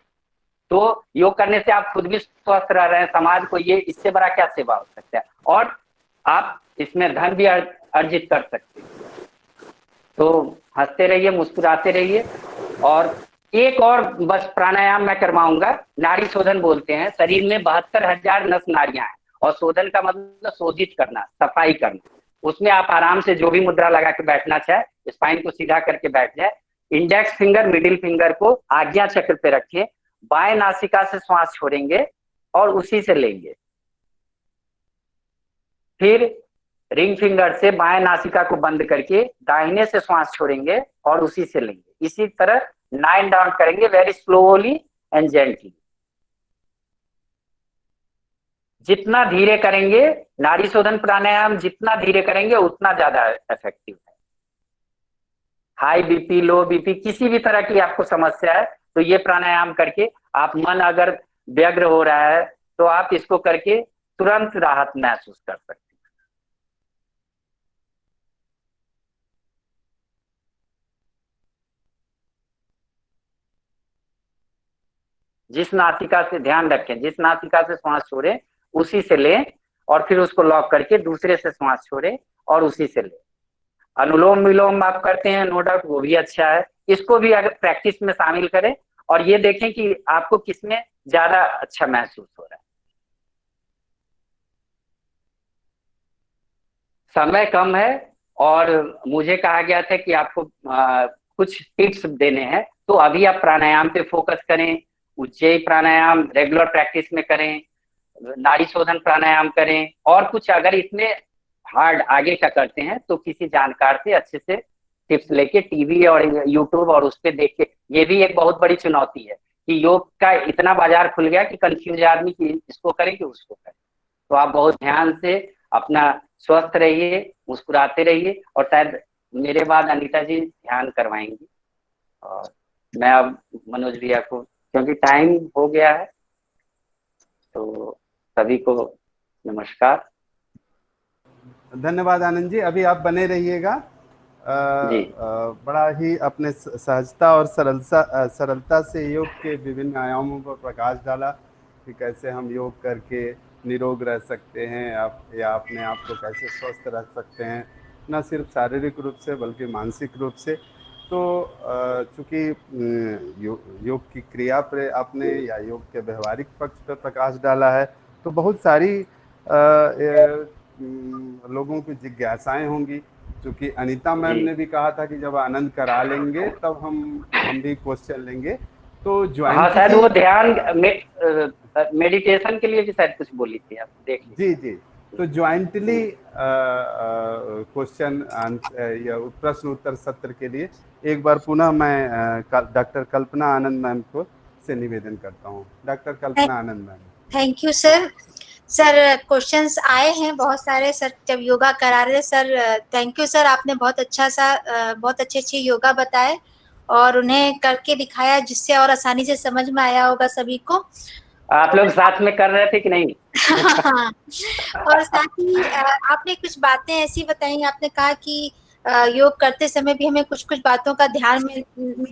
तो योग करने से आप खुद भी स्वस्थ रह रहे हैं, समाज को ये इससे बड़ा क्या सेवा हो सकता है, और आप इसमें धन भी अर्जित कर सकते हैं। तो हंसते रहिए, मुस्कुराते रहिए। और एक और बस प्राणायाम मैं करवाऊंगा, नाड़ी शोधन बोलते हैं। शरीर में 72,000 नस नाड़ियां हैं, और शोधन का मतलब शोधित करना, सफाई करना। उसमें आप आराम से जो भी मुद्रा लगा के बैठना चाहे, स्पाइन को सीधा करके बैठ जाए, इंडेक्स फिंगर मिडिल फिंगर को आज्ञा चक्र पे रखिए, बाएं नासिका से श्वास छोड़ेंगे और उसी से लेंगे, फिर रिंग फिंगर से बाएं नासिका को बंद करके दाहिने से श्वास छोड़ेंगे और उसी से लेंगे। इसी तरह 9 डाउन करेंगे, वेरी स्लोली एंड जेंटली। जितना धीरे करेंगे, नाड़ी शोधन प्राणायाम जितना धीरे करेंगे उतना ज्यादा इफेक्टिव है। हाई बीपी, लो बीपी, किसी भी तरह की आपको समस्या है तो ये प्राणायाम करके आप, मन अगर व्यग्र हो रहा है तो आप इसको करके तुरंत राहत महसूस कर सकते हैं। जिस नासिका से, ध्यान रखें, जिस नासिका से श्वास छोड़े उसी से लें, और फिर उसको लॉक करके दूसरे से श्वास छोड़े और उसी से लें। अनुलोम विलोम आप करते हैं, नो डाउट वो भी अच्छा है। इसको भी अगर प्रैक्टिस में शामिल करें और ये देखें कि आपको किसमें ज्यादा अच्छा महसूस हो रहा है। समय कम है और मुझे कहा गया था कि आपको कुछ टिप्स देने हैं, तो अभी आप प्राणायाम पे फोकस करें, उज्जयी प्राणायाम रेगुलर प्रैक्टिस में करें, नाड़ी शोधन प्राणायाम करें, और कुछ अगर इसमें हार्ड आगे का करते हैं तो किसी जानकार से अच्छे से टिप्स लेके टीवी और यूट्यूब और उस पर देख के। ये भी एक बहुत बड़ी चुनौती है कि योग का इतना बाजार खुल गया कि कंफ्यूज आदमी कि इसको करें कि उसको करें। तो आप बहुत ध्यान से अपना स्वस्थ रहिए, मुस्कुराते रहिए, और शायद मेरे बाद अनीता जी ध्यान करवाएंगी। और मैं अब मनोज भैया को, क्योंकि टाइम हो गया है, तो सभी को नमस्कार। धन्यवाद आनंद जी, अभी आप बने रहिएगा। बड़ा ही अपने सहजता और सरलता से योग के विभिन्न आयामों पर प्रकाश डाला कि कैसे हम योग करके निरोग रह सकते हैं, या अपने आप को कैसे स्वस्थ रख सकते हैं, न सिर्फ शारीरिक रूप से बल्कि मानसिक रूप से। तो चूँकि योग की क्रिया पर आपने या योग के व्यवहारिक पक्ष पर प्रकाश डाला है, तो बहुत सारी लोगों की जिज्ञासाएं होंगी। क्योंकि अनीता मैम ने भी कहा था कि जब आनंद करा लेंगे तब हम भी क्वेश्चन लेंगे। तो ज्वाइन, हाँ शायद वो ध्यान मेडिटेशन के लिए भी शायद कुछ बोली थी, आप देख लीजिए। जी जी, तो ज्वाइंटली क्वेश्चन या प्रश्न उत्तर सत्र के लिए एक बार पुनः मैं डॉक्टर कल्पना आनंद मैम को से निवेदन करता हूँ। Doctor Kalpana Anand ma'am. Thank you sir. Sir questions आए हैं बहुत सारे सर, जब योगा करा रहे सर। थैंक यू सर, आपने बहुत बहुत अच्छे योगा बताए और उन्हें करके दिखाया, जिससे और आसानी से समझ में आया होगा सभी को। आप लोग साथ में कर रहे थे कि नहीं? और साथ ही आपने कुछ बातें ऐसी बताई, आपने कहा कि योग करते समय भी हमें कुछ कुछ बातों का ध्यान में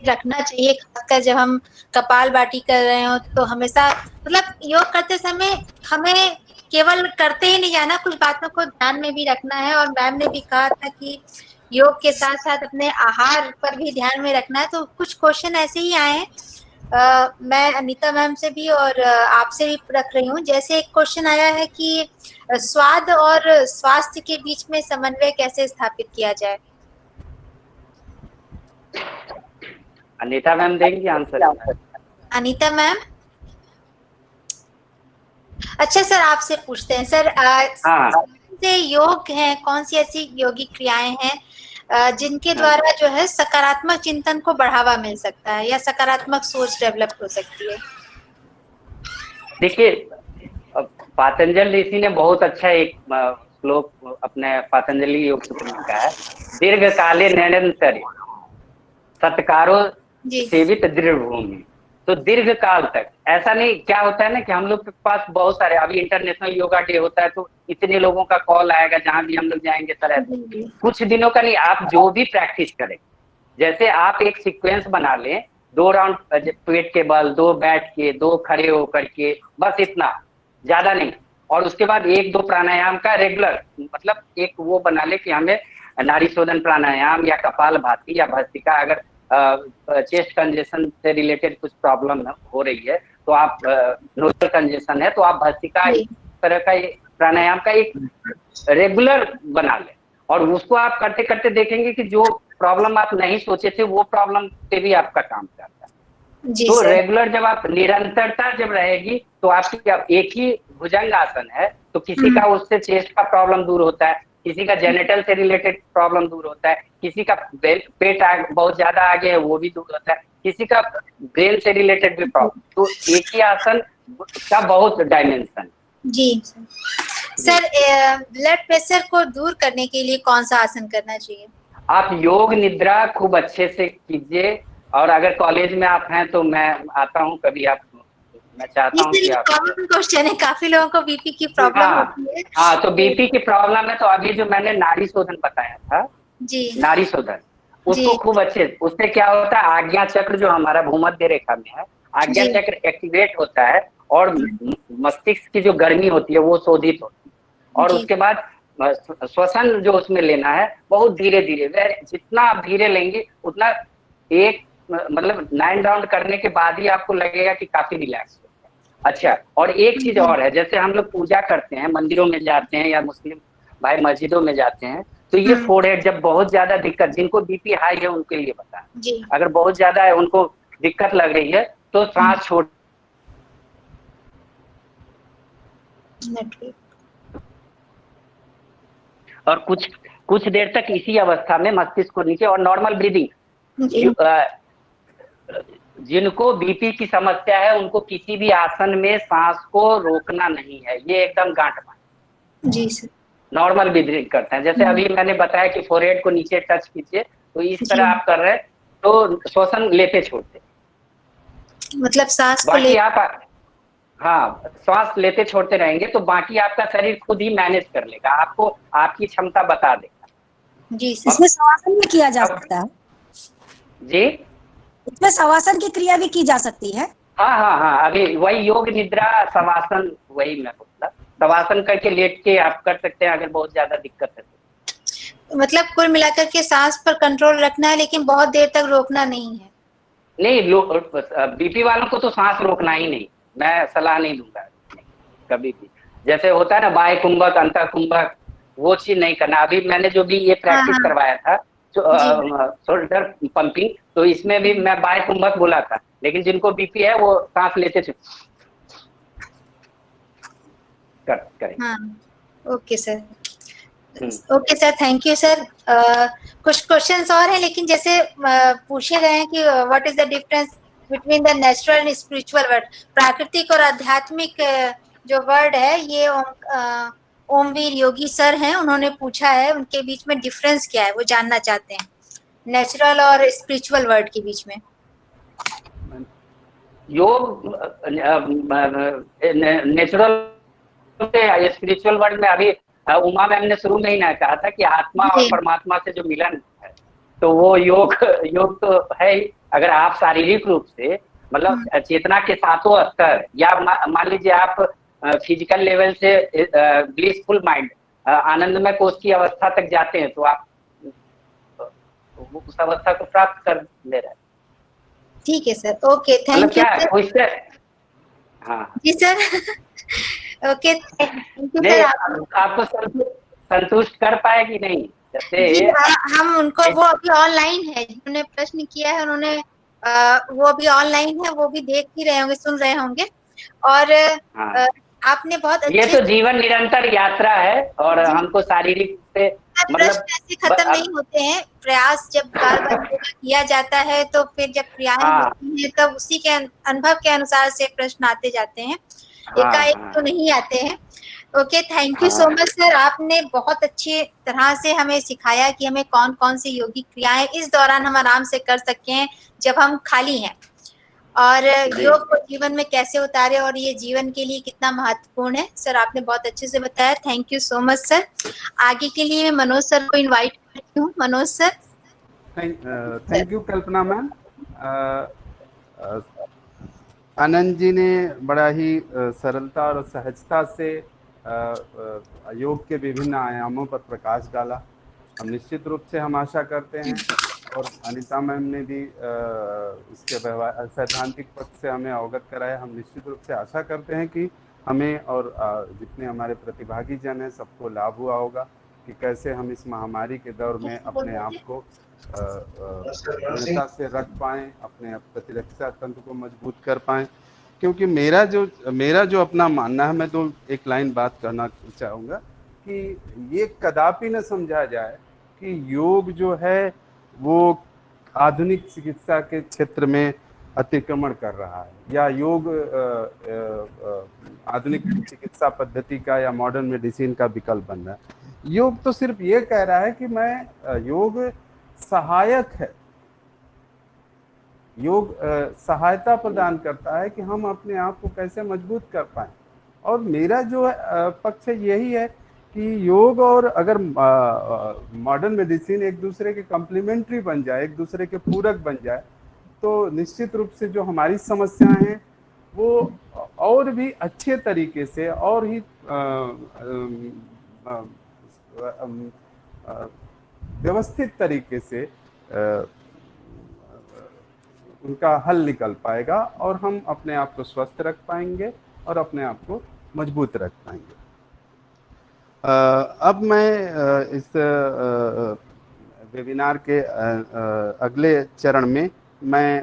रखना चाहिए, खासकर जब हम कपालभाति कर रहे हो। तो हमेशा मतलब योग करते समय हमें केवल करते ही नहीं जाना, कुछ बातों को ध्यान में भी रखना है। और मैम ने भी कहा था कि योग के साथ साथ अपने आहार पर भी ध्यान में रखना है। तो कुछ क्वेश्चन ऐसे ही आए हैं मैं अनीता मैम से भी और आपसे भी रख रही हूँ। जैसे एक क्वेश्चन आया है कि स्वाद और स्वास्थ्य के बीच में समन्वय कैसे स्थापित किया जाए। अनीता मैम देंगी आंसर। अनीता मैम। अच्छा सर, आपसे पूछते हैं सर, हाँ। से योग है, कौन सी ऐसी योगिक क्रियाएं हैं जिनके द्वारा जो है सकारात्मक चिंतन को बढ़ावा मिल सकता है या सकारात्मक सोच डेवलप हो सकती है। देखिए, पातंजल ऋषि ने बहुत अच्छा एक श्लोक अपने पतंजलि योग सूत्र में कहा है, दीर्घ काले निरंतर सत्कारो सेवित दृढ़ भूमि। तो दीर्घ काल तक ऐसा नहीं, क्या होता है ना कि हम लोग के पास बहुत सारे, अभी इंटरनेशनल योगा डे होता है तो इतने लोगों का कॉल आएगा, जहां भी हम लोग जाएंगे तरह से। कुछ दिनों का नहीं, आप जो भी प्रैक्टिस करें, जैसे आप एक सीक्वेंस बना लें, 2 राउंड पेट के बल, 2 बैठ के, 2 खड़े होकर के, बस इतना, ज्यादा नहीं। और उसके बाद 1-2 प्राणायाम का रेगुलर, मतलब एक वो बना ले कि हमें नाड़ी शोधन प्राणायाम या कपाल भाती या भस्त्रिका, अगर चेस्ट कंजेशन से रिलेटेड कुछ प्रॉब्लम हो रही है तो आप नोजल कंजेशन है तो आप भस्त्रिका, इस तरह का प्राणायाम का एक रेगुलर बना लें और उसको आप करते करते देखेंगे कि जो प्रॉब्लम आप नहीं सोचे थे वो प्रॉब्लम पे भी आपका काम करता है। तो रेगुलर जब आप निरंतरता जब रहेगी तो आपकी एक ही भुजंग आसन है तो किसी का उससे चेस्ट का प्रॉब्लम दूर होता है, किसी का जेनिटल से रिलेटेड प्रॉब्लम दूर होता है, किसी का पेट बहुत ज्यादा आगे है वो भी दूर होता है, किसी का ब्रेन से रिलेटेड भी प्रॉब्लम। तो एक ही आसन का बहुत डायमेंशन। जी सर, ब्लड प्रेशर को दूर करने के लिए कौन सा आसन करना चाहिए? आप योग निद्रा खूब अच्छे से कीजिए, और अगर कॉलेज में आप हैं तो मैं आता हूँ कभी, आप मैं चाहता हूँ कि आप। कॉमन क्वेश्चन है, काफी लोगों को बीपी की प्रॉब्लम होती है। हाँ, तो बीपी की प्रॉब्लम है तो अभी जो मैंने नाड़ी शोधन बताया था जी, नाड़ी शोधन, उसको खूब अच्छे, उससे क्या होता है, आज्ञा चक्र जो हमारा भूमध्य रेखा में है, आज्ञा चक्र एक्टिवेट होता है और मस्तिष्क की जो गर्मी होती है वो शोधित होती है। और उसके बाद श्वसन जो उसमें लेना है बहुत धीरे धीरे, जितना आप धीरे लेंगे उतना एक मतलब 9 राउंड करने के बाद ही आपको लगेगा कि काफी रिलैक्स हो गया। अच्छा, और एक चीज और है, जैसे हम लोग पूजा करते हैं, मंदिरों में जाते हैं या मुस्लिम भाई मस्जिदों में जाते हैं, तो ये फोरहेड जब बहुत ज्यादा दिक्कत, जिनको बीपी हाई है उनके लिए बता, अगर बहुत ज्यादा है उनको दिक्कत लग रही है तो सांस छोड़ और कुछ देर तक इसी अवस्था में मस्तिष्क को नीचे और नॉर्मल ब्रीदिंग। जिनको बीपी की समस्या है उनको किसी भी आसन में सांस को रोकना नहीं है, ये एकदम गांठ बांध जी सर, नॉर्मल ब्रीदिंग करते हैं। जैसे अभी मैंने बताया कि फोरहेड को नीचे टच कीजिए, तो इस तरह आप कर रहे हैं तो श्वसन लेते छोड़ते, मतलब सांस को ले आप, हाँ, सांस लेते छोड़ते रहेंगे तो बाकी आपका शरीर खुद ही मैनेज कर लेगा, आपको आपकी क्षमता बता देगा। जी, इसमें शवासन भी किया जा सकता है जी, इसमें शवासन की क्रिया भी की जा सकती है। हाँ हाँ हाँ, अभी वही योग निद्रा शवासन, वही मैं बोला, शवासन करके लेट के आप कर सकते हैं अगर बहुत ज्यादा दिक्कत है तो। मतलब कुल मिलाकर के सांस पर कंट्रोल रखना है लेकिन बहुत देर तक रोकना नहीं है। नहीं, बीपी वालों को तो सांस रोकना ही नहीं, मैं सलाह नहीं दूंगा कभी भी। जैसे होता है ना बाह्य कुंभक अंतः कुंभक, वो चीज नहीं करना। अभी मैंने जो भी ये प्रैक्टिस करवाया था शोल्डर पंपिंग, तो इसमें भी मैं बाह्य कुंभक बोला था, लेकिन जिनको बीपी है वो सांस लेते करें। हाँ, okay sir, okay sir, thank you sir. कुछ क्वेश्चंस और हैं, लेकिन जैसे पूछे गए हैं कि what is the difference between the natural and spiritual word, प्राकृतिक और आध्यात्मिक जो वर्ड है, ये ओमवीर योगी सर हैं, उन्होंने पूछा है उनके बीच में डिफरेंस क्या है, वो जानना चाहते हैं नेचुरल और स्पिरिचुअल वर्ड के बीच में। योग नेचुरल स्पिरिचुअल वर्ड में अभी उमा मैम ने शुरू में ही ना कहा था कि आत्मा और परमात्मा से जो मिलन है, तो वो योग तो है ही। अगर आप शारीरिक रूप से मतलब चेतना के सातों स्तर, या मान लीजिए आप फिजिकल लेवल से ब्लिसफुल माइंड, आनंदमय कोष की अवस्था तक जाते हैं, तो आप उस अवस्था को प्राप्त कर ले रहे हैं। ठीक है सर, ओके, मतलब थैंक यू क्या सर। क्वेश्चन? हाँ जी सर। ओके, थैंक यू नहीं, सर। आप आपको संतुष्ट कर पाए कि नहीं? जी जैसे हम उनको, वो अभी ऑनलाइन है, जिन्होंने प्रश्न किया है उन्होंने वो अभी ऑनलाइन है, वो भी देख ही रहे होंगे, सुन रहे होंगे। और हाँ, आपने बहुत ये अच्छे तो जीवन निरंतर यात्रा है और जी, हमको शारीरिक से प्रश्न मतलब ऐसे खत्म नहीं होते हैं। प्रयास जब बार बार किया जाता है तो फिर जब क्रियाएं हाँ होती हैं तब उसी के अनुभव के अनुसार से प्रश्न आते जाते हैं, हाँ एकाएक हाँ तो नहीं आते हैं। ओके, थैंक यू सो हाँ मच सर। आपने बहुत अच्छी तरह से हमें सिखाया कि हमें कौन कौन सी योगिक क्रियाएं इस दौरान हम आराम से कर सकते हैं जब हम खाली हैं, और जी। योग को जीवन में कैसे उतारे और ये जीवन के लिए कितना महत्वपूर्ण है। सर आपने बहुत अच्छे से बताया, thank you so much sir. आगे के लिए मैं मनोज सर को इनवाइट करती हूँ। Manoj sir. Thank you Kalpana ma'am. Anand ji ने बड़ा ही सरलता और सहजता से योग के विभिन्न आयामों पर प्रकाश डाला। हम निश्चित रूप से हम आशा करते हैं, और अनीता मैम ने भी इसके व्यवहार सैद्धांतिक पक्ष से हमें अवगत कराया। हम निश्चित रूप से आशा करते हैं कि हमें और जितने हमारे प्रतिभागी जन हैं सबको लाभ हुआ होगा कि कैसे हम इस महामारी के दौर में अपने आप को दृढ़ता से रख पाएं, अपने प्रतिरक्षा तंत्र को मजबूत कर पाएं। क्योंकि मेरा जो अपना मानना है, मैं तो एक लाइन बात कहना चाहूँगा कि ये कदापि न समझा जाए कि योग जो है वो आधुनिक चिकित्सा के क्षेत्र में अतिक्रमण कर रहा है, या योग आधुनिक चिकित्सा पद्धति का या मॉडर्न मेडिसिन का विकल्प बन रहा है। योग तो सिर्फ ये कह रहा है कि मैं योग सहायक है, योग सहायता प्रदान करता है कि हम अपने आप को कैसे मजबूत कर पाएं। और मेरा जो पक्ष है यही है कि योग और अगर मॉडर्न मेडिसिन एक दूसरे के कम्प्लीमेंट्री बन जाए, एक दूसरे के पूरक बन जाए, तो निश्चित रूप से जो हमारी समस्याएं हैं वो और भी अच्छे तरीके से और ही व्यवस्थित तरीके से उनका हल निकल पाएगा, और हम अपने आप को स्वस्थ रख पाएंगे और अपने आप को मजबूत रख पाएंगे। अब मैं इस वेबिनार के अगले चरण में मैं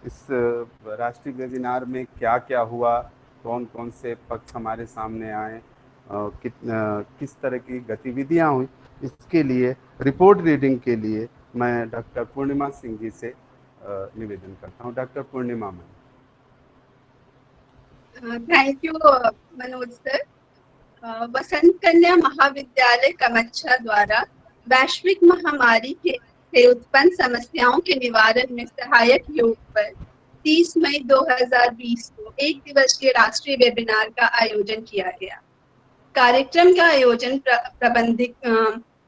इस राष्ट्रीय वेबिनार में क्या क्या हुआ, कौन कौन से पक्ष हमारे सामने आए, किस तरह की गतिविधियां हुई, इसके लिए रिपोर्ट रीडिंग के लिए मैं डॉक्टर पूर्णिमा सिंह जी से निवेदन करता हूं। Doctor Purnima ma'am. Thank you Manoj sir. Vasant Kanya Mahavidyalaya Kamachha द्वारा वैश्विक महामारी से उत्पन्न समस्याओं के निवारण में सहायक योग पर 30 मई 2020 को एक दिवसीय राष्ट्रीय वेबिनार का आयोजन किया गया। कार्यक्रम का आयोजन प्रबंधिक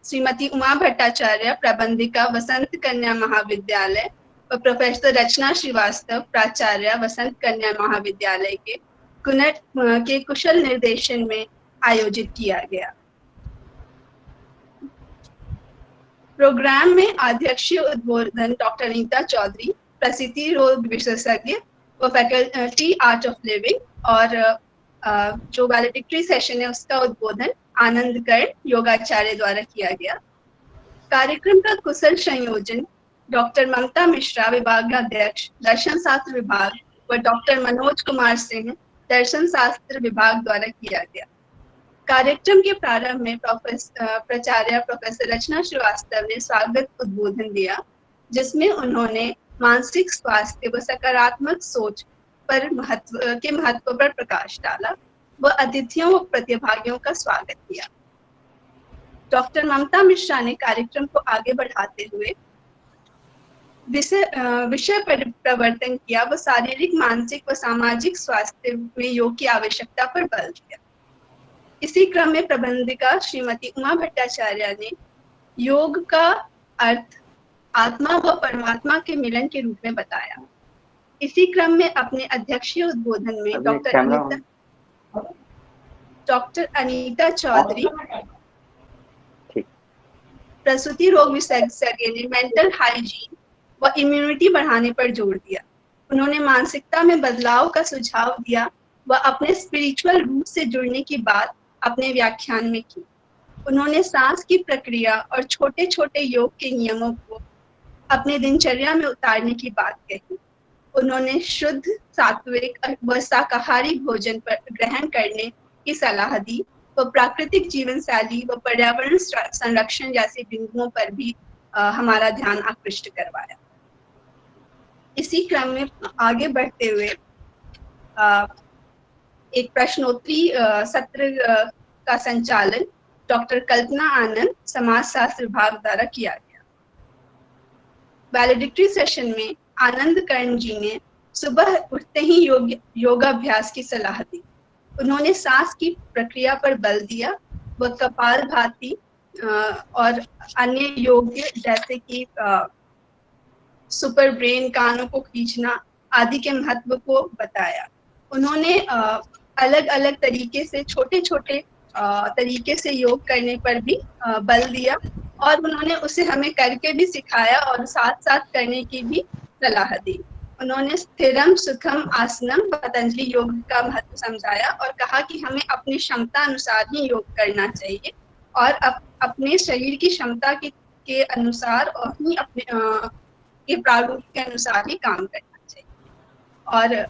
श्रीमती उमा भट्टाचार्य, प्रबंधिका वसंत कन्या महाविद्यालय, और प्रोफेसर रचना श्रीवास्तव, प्राचार्य वसंत कन्या महाविद्यालय के कुशल निर्देशन में आयोजित किया गया। प्रोग्राम में अध्यक्षीय उद्बोधन डॉक्टर अनीता चौधरी, प्रसूति रोग विशेषज्ञ व फैकल्टी आर्ट ऑफ लिविंग, और जो वैलिडिक्टरी सेशन है उसका उद्बोधन आनंद कर योगाचार्य द्वारा किया गया। कार्यक्रम का कुशल संयोजन डॉक्टर ममता मिश्रा, विभागाध्यक्ष दर्शन शास्त्र विभाग, व डॉक्टर मनोज कुमार सिंह, दर्शन शास्त्र विभाग द्वारा किया गया। कार्यक्रम के प्रारंभ में प्राचार्य प्रोफेसर रचना श्रीवास्तव ने स्वागत उद्बोधन दिया, जिसमें उन्होंने मानसिक स्वास्थ्य व सकारात्मक सोच पर महत्व पर प्रकाश डाला व अतिथियों व प्रतिभागियों का स्वागत किया। डॉक्टर ममता मिश्रा ने कार्यक्रम को आगे बढ़ाते हुए विषय पर प्रवर्तन किया व शारीरिक, मानसिक व सामाजिक स्वास्थ्य में योग की आवश्यकता पर बल दिया। इसी क्रम में प्रबंधिका श्रीमती उमा भट्टाचार्य ने योग का अर्थ आत्मा व परमात्मा के मिलन के रूप में बताया। इसी क्रम में अपने अध्यक्षीय उद्बोधन में डॉक्टर अनीता चौधरी, प्रसूति रोग विशेषज्ञ ने मेंटल हाइजीन व इम्यूनिटी बढ़ाने पर जोर दिया। उन्होंने मानसिकता में बदलाव का सुझाव दिया व अपने स्पिरिचुअल रूट से जुड़ने की बात अपने व्याख्यान में की। उन्होंने सांस की प्रक्रिया और छोटे छोटे योग के नियमों को अपने दिनचर्या में उतारने की बात कही। उन्होंने शुद्ध, सात्विक व शाकाहारी भोजन पर ग्रहण करने की सलाह दी व प्राकृतिक जीवन शैली व पर्यावरण संरक्षण जैसे बिंदुओं पर भी हमारा ध्यान आकृष्ट करवाया। इसी क्रम में आगे बढ़ते हुए एक प्रश्नोत्तरी सत्र का संचालन डॉक्टर कल्पना आनंद, समाजशास्त्र विभाग द्वारा किया गया। वैलिडिक्टरी सेशन में आनंद कर्ण जी ने सुबह उठते ही योगाभ्यास की सलाह दी। उन्होंने सांस की प्रक्रिया पर बल दिया व कपालभाति और अन्य योग जैसे कि सुपर ब्रेन, कानों को खींचना आदि के महत्व को बताया। उन्होंने अलग अलग तरीके से छोटे छोटे तरीके से योग करने पर भी बल दिया और उन्होंने उसे हमें करके भी सिखाया और साथ साथ करने की भी सलाह दी। उन्होंने स्थिरम सुखम आसनम पतंजलि योग का महत्व समझाया और कहा कि हमें अपनी क्षमता अनुसार ही योग करना चाहिए और अपने शरीर की क्षमता के अनुसार और ही अपने के प्रारूप के अनुसार ही काम करना चाहिए। और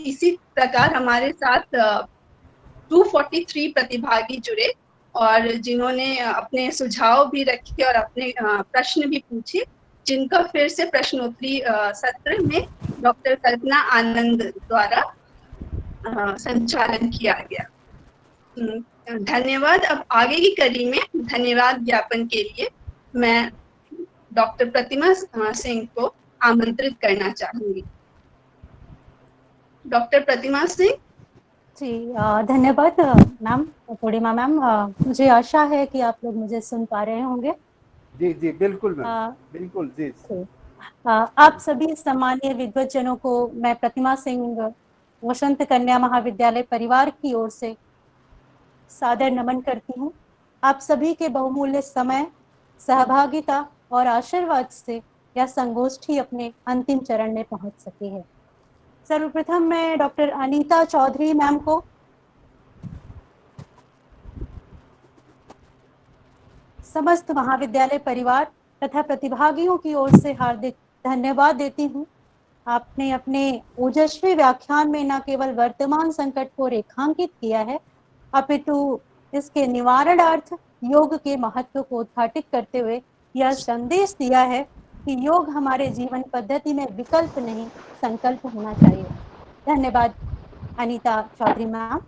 इसी प्रकार हमारे साथ 243 प्रतिभागी जुड़े और जिन्होंने अपने सुझाव भी रखे और अपने प्रश्न भी पूछे, जिनका फिर से प्रश्नोत्तरी सत्र में डॉक्टर कल्पना आनंद द्वारा संचालन किया गया। धन्यवाद। अब आगे की कड़ी में धन्यवाद ज्ञापन के लिए मैं डॉक्टर प्रतिमा सिंह को आमंत्रित करना चाहूंगी। डॉक्टर प्रतिमा सिंह। जी धन्यवाद मैम, पूर्णिमा मैम। मुझे आशा है कि आप लोग मुझे सुन पा रहे होंगे। जी जी बिल्कुल मैम, बिल्कुल जी। आप सभी सम्मानीय विद्वज्जनों को मैं प्रतिमा सिंह वसंत कन्या महाविद्यालय परिवार की ओर से सादर नमन करती हूँ। आप सभी के बहुमूल्य समय, सहभागिता और आशीर्वाद से यह संगोष्ठी अपने अंतिम चरण में पहुंच सकी है। सर्वप्रथम मैं डॉक्टर अनीता चौधरी मैम को समस्त महाविद्यालय परिवार तथा प्रतिभागियों की ओर से हार्दिक धन्यवाद देती हूँ। आपने अपने ओजस्वी व्याख्यान में न केवल वर्तमान संकट को रेखांकित किया है, अपितु इसके निवारणार्थ योग के महत्व को उद्घाटित करते हुए यह संदेश दिया है कि योग हमारे जीवन पद्धति में विकल्प नहीं, संकल्प होना चाहिए। धन्यवाद अनीता चौधरी मैम।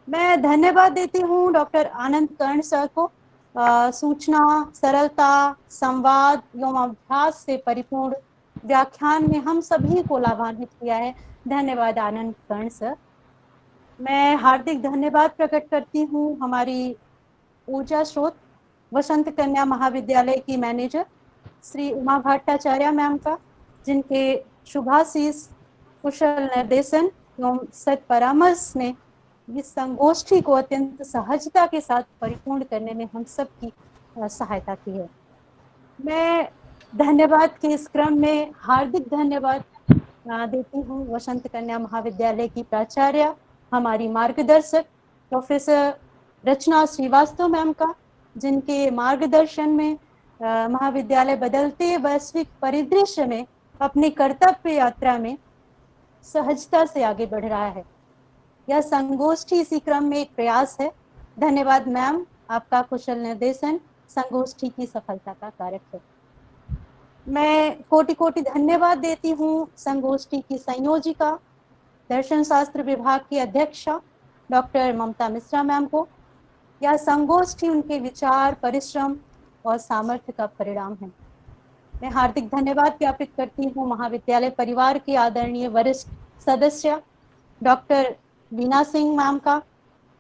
मैं धन्यवाद देती हूँ डॉक्टर आनंद कर्ण सर को। सूचना, सरलता, संवाद एवं अभ्यास से परिपूर्ण व्याख्यान में हम सभी को लाभान्वित किया है। धन्यवाद आनंद कर्ण सर। मैं हार्दिक धन्यवाद प्रकट करती हूँ हमारी ऊर्जा स्रोत वसंत कन्या महाविद्यालय की मैनेजर श्री उमा भट्टाचार्य मैम का, जिनके शुभाशीष, कुशल निर्देशन एवं सत्परामर्श ने इस संगोष्ठी को अत्यंत सहजता के साथ परिपूर्ण करने में हम सब की सहायता की है। मैं धन्यवाद के इस क्रम में हार्दिक धन्यवाद देती हूँ वसंत कन्या महाविद्यालय की प्राचार्य, हमारी मार्गदर्शक प्रोफेसर रचना श्रीवास्तव मैम का, जिनके मार्गदर्शन में महाविद्यालय बदलते वैश्विक परिदृश्य में अपनी कर्तव्य यात्रा में सहजता से आगे बढ़ रहा है। यह संगोष्ठी इसी क्रम में एक प्रयास है। धन्यवाद मैम, आपका कुशल निर्देशन संगोष्ठी की सफलता का कारक है। मैं कोटि कोटि धन्यवाद देती हूँ संगोष्ठी की संयोजिका, दर्शन शास्त्र विभाग की अध्यक्षा डॉक्टर ममता मिश्रा मैम को। यह संगोष्ठी उनके विचार, परिश्रम और सामर्थ्य का परिणाम है। मैं हार्दिक धन्यवाद ज्ञापित करती हूँ महाविद्यालय परिवार के आदरणीय वरिष्ठ सदस्य डॉक्टर वीना सिंह मैम का,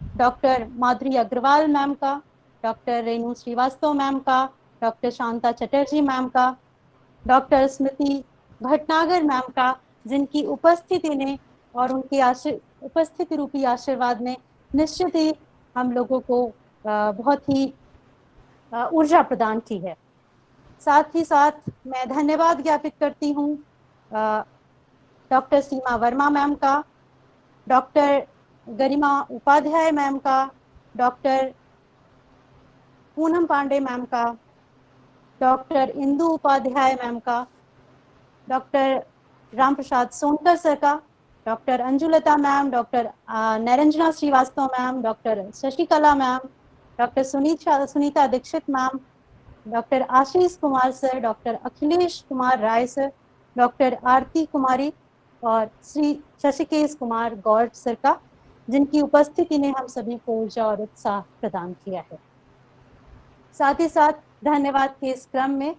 डॉक्टर माधुरी अग्रवाल मैम का, डॉक्टर रेणु श्रीवास्तव मैम का, डॉक्टर शांता चटर्जी मैम का, डॉक्टर स्मृति भटनागर मैम का, जिनकी उपस्थिति ने और उनकी उपस्थिति रूपी आशीर्वाद ने निश्चित ही हम लोगों को बहुत ही ऊर्जा प्रदान की है। साथ ही साथ मैं धन्यवाद ज्ञापित करती हूँ डॉक्टर सीमा वर्मा मैम का, डॉक्टर गरिमा उपाध्याय मैम का, डॉक्टर पूनम पांडे मैम का, डॉक्टर इंदु उपाध्याय मैम का, डॉक्टर राम प्रसाद सोनकर सर का, doctor Anjulata ma'am, doctor Niranjana Srivastava ma'am, doctor Shashikala ma'am, doctor Sunita Dixit ma'am, doctor Ashish Kumar sir, doctor Akhilesh Kumar Rai sir, doctor Aarti Kumari और श्री शशिकेश कुमार गौड़ सर का, जिनकी उपस्थिति ने हम सभी को ऊर्जा और उत्साह प्रदान किया है। साथ ही साथ धन्यवाद के इस क्रम में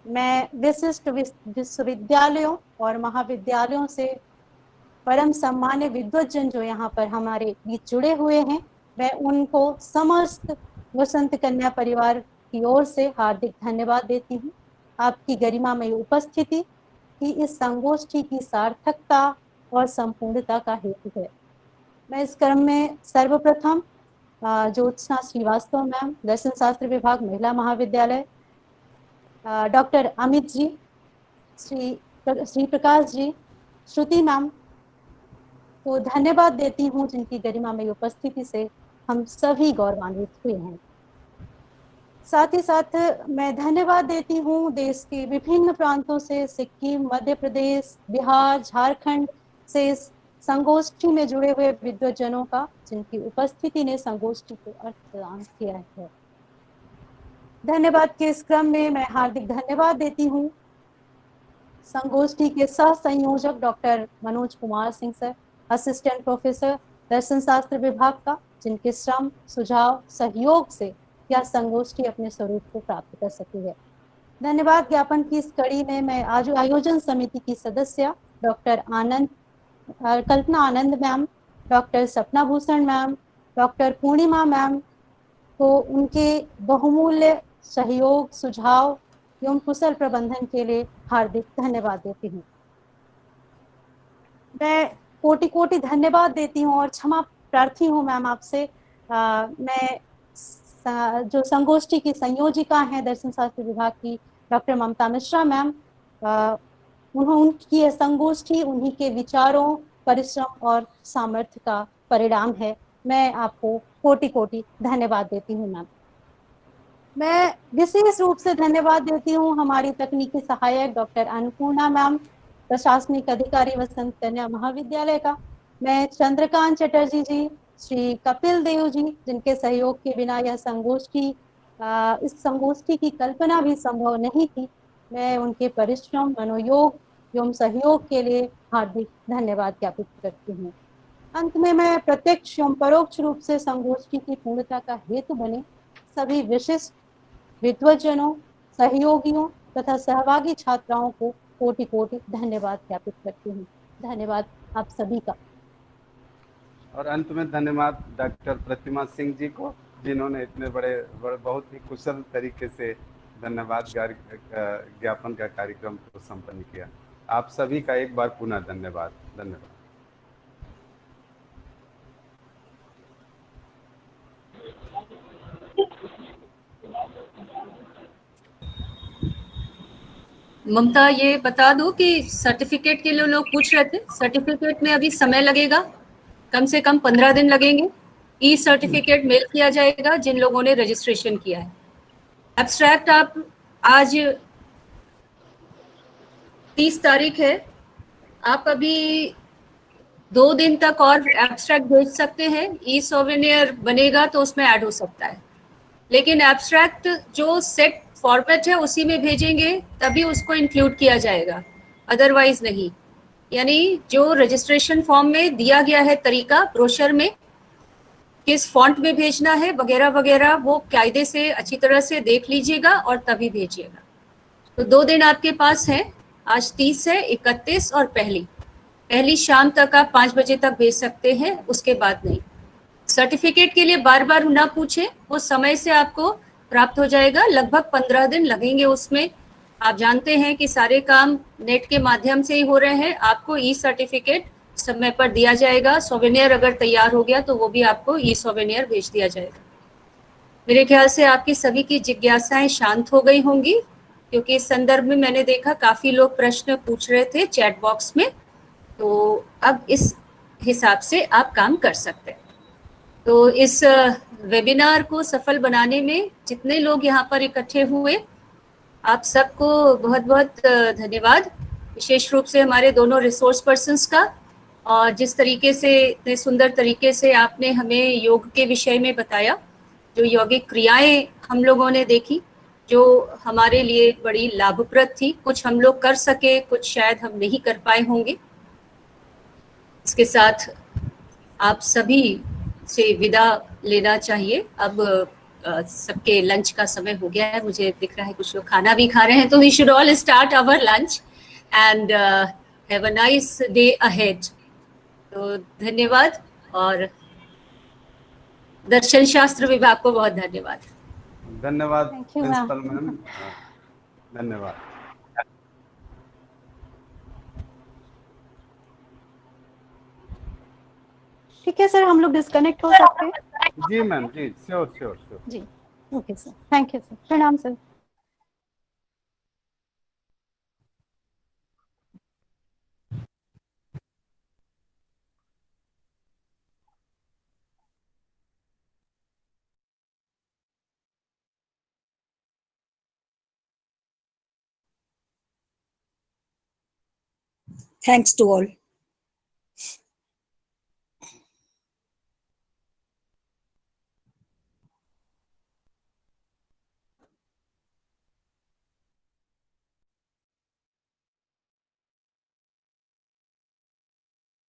मैं विशिष्ट विश्वविद्यालयों और महाविद्यालयों से परम सम्मान्य विद्वज्जन जो यहाँ पर हमारे बीच जुड़े हुए हैं, मैं उनको समस्त वसंत कन्या परिवार की ओर से हार्दिक धन्यवाद देती हूँ। आपकी गरिमामय उपस्थिति ही इस संगोष्ठी की सार्थकता और संपूर्णता का हेतु है। मैं इस क्रम में सर्वप्रथम ज्योत्सना श्रीवास्तव मैम, दर्शन शास्त्र विभाग महिला महाविद्यालय, डॉक्टर अमित जी, श्री प्रकाश जी, श्रुति मैम को धन्यवाद देती हूँ, जिनकी गरिमामय उपस्थिति से हम सभी गौरवान्वित हुए हैं। साथ ही साथ मैं धन्यवाद देती हूँ देश के विभिन्न प्रांतों से, सिक्किम, मध्य प्रदेश, बिहार, झारखंड से इस संगोष्ठी में जुड़े हुए विद्वज्जनों का, जिनकी उपस्थिति ने संगोष्ठी को अर्थ प्रदान किया है। धन्यवाद के इस क्रम में मैं हार्दिक धन्यवाद देती हूँ संगोष्ठी के सह संयोजक doctor Manoj Kumar Singh sir, assistant professor दर्शन शास्त्र विभाग का, जिनके श्रम, सुझाव, सहयोग से यह संगोष्ठी अपने स्वरूप को प्राप्त कर सकी है। धन्यवाद ज्ञापन की इस कड़ी में मैं आज आयोजन समिति की सदस्य डॉक्टर कल्पना आनंद मैम, डॉक्टर सपना Bhushan ma'am, doctor Purnima ma'am को उनके बहुमूल्य सहयोग, सुझाव एवं कुशल प्रबंधन के लिए हार्दिक धन्यवाद देती हूँ। मैं कोटि कोटि धन्यवाद देती हूँ और क्षमा प्रार्थी हूँ मैम आपसे। मैं जो संगोष्ठी की संयोजिका हैं दर्शन शास्त्र विभाग की डॉक्टर ममता मिश्रा मैम, उनकी यह संगोष्ठी उन्हीं के विचारों, परिश्रम और सामर्थ्य का परिणाम है। मैं आपको कोटि कोटि धन्यवाद देती हूँ मैम। मैं विशेष रूप से धन्यवाद देती हूँ हमारी तकनीकी सहायक डॉक्टर अन्नपूर्णा मैम, प्रशासनिक अधिकारी वसंत कन्या महाविद्यालय का। मैं चंद्रकांत चटर्जी जी, श्री कपिल देव जी, जिनके सहयोग के बिना यह संगोष्ठी, इस संगोष्ठी की कल्पना भी संभव नहीं थी। मैं उनके परिश्रम, मनोयोग एवं सहयोग के लिए हार्दिक धन्यवाद ज्ञापित करती हूँ। अंत में मैं प्रत्यक्ष एवं परोक्ष रूप से संगोष्ठी की पूर्णता का हेतु बने सभी विशिष्ट विद्वज्जनों, सहयोगियों तथा सहभागी छात्राओं को कोटि कोटि धन्यवाद ज्ञापित करती हूँ। धन्यवाद आप सभी का। और अंत में धन्यवाद डॉक्टर प्रतिमा सिंह जी को, जिन्होंने इतने बड़े बहुत ही कुशल तरीके से धन्यवाद ज्ञापन का कार्यक्रम को संपन्न किया। आप सभी का एक बार पुनः धन्यवाद। धन्यवाद। ममता, ये बता दो कि सर्टिफिकेट के लिए लोग पूछ रहे थे, सर्टिफिकेट में अभी समय लगेगा, कम से कम 15 दिन लगेंगे। ई सर्टिफिकेट मेल किया जाएगा जिन लोगों ने रजिस्ट्रेशन किया है। एब्स्ट्रैक्ट आप आज 30 तारीख है, आप अभी 2 दिन तक और एब्स्ट्रैक्ट भेज सकते हैं। ई सोवेनियर बनेगा तो उसमें ऐड हो सकता है, लेकिन एब्स्ट्रैक्ट जो सेट फॉर्मेट है उसी में भेजेंगे तभी उसको इंक्लूड किया जाएगा, अदरवाइज नहीं। यानी जो रजिस्ट्रेशन फॉर्म में दिया गया है तरीका ब्रोशर में, किस फॉन्ट में भेजना है वगैरह वगैरह, वो कायदे से अच्छी तरह से देख लीजिएगा और तभी भेजिएगा। तो 2 दिन आपके पास है, आज 30 है, 31 और पहली शाम तक आप 5 बजे तक भेज सकते हैं, उसके बाद नहीं। सर्टिफिकेट के लिए बार बार ना पूछें, वो समय से आपको प्राप्त हो जाएगा। लगभग 15 दिन लगेंगे उसमें। आप जानते हैं कि सारे काम नेट के माध्यम से ही हो रहे हैं। आपको ई सर्टिफिकेट समय पर दिया जाएगा। सोवेनियर अगर तैयार हो गया तो वो भी आपको ई सोवेनियर भेज दिया जाएगा। मेरे ख्याल से आपकी सभी की जिज्ञासाएं शांत हो गई होंगी, क्योंकि इस संदर्भ में मैंने देखा काफी लोग प्रश्न पूछ रहे थे चैट बॉक्स में, तो अब इस हिसाब से आप काम कर सकते हैं। तो इस वेबिनार को सफल बनाने में जितने लोग यहाँ पर इकट्ठे हुए, आप सबको बहुत बहुत धन्यवाद, विशेष रूप से हमारे दोनों रिसोर्स पर्सन्स का, और जिस तरीके से, इतने सुंदर तरीके से आपने हमें योग के विषय में बताया, जो यौगिक क्रियाएं हम लोगों ने देखी जो हमारे लिए बड़ी लाभप्रद थी। कुछ हम लोग कर सके, कुछ शायद हम नहीं कर पाए होंगे। इसके साथ आप सभी से विदा लेना चाहिए। अब सबके लंच का समय हो गया है, मुझे दिख रहा है कुछ लोग खाना भी खा रहे हैं, तो we should all start our lunch and have a nice day ahead. तो धन्यवाद, और दर्शन शास्त्र विभाग को बहुत धन्यवाद। धन्यवाद Thank you, principal ma'am. Ma'am, धन्यवाद। ठीक है सर, हम लोग डिस्कनेक्ट हो सकते हैं। जी मैम, जी श्योर श्योर श्योर। जी okay sir, thank you sir, प्रणाम सर। Thanks to all.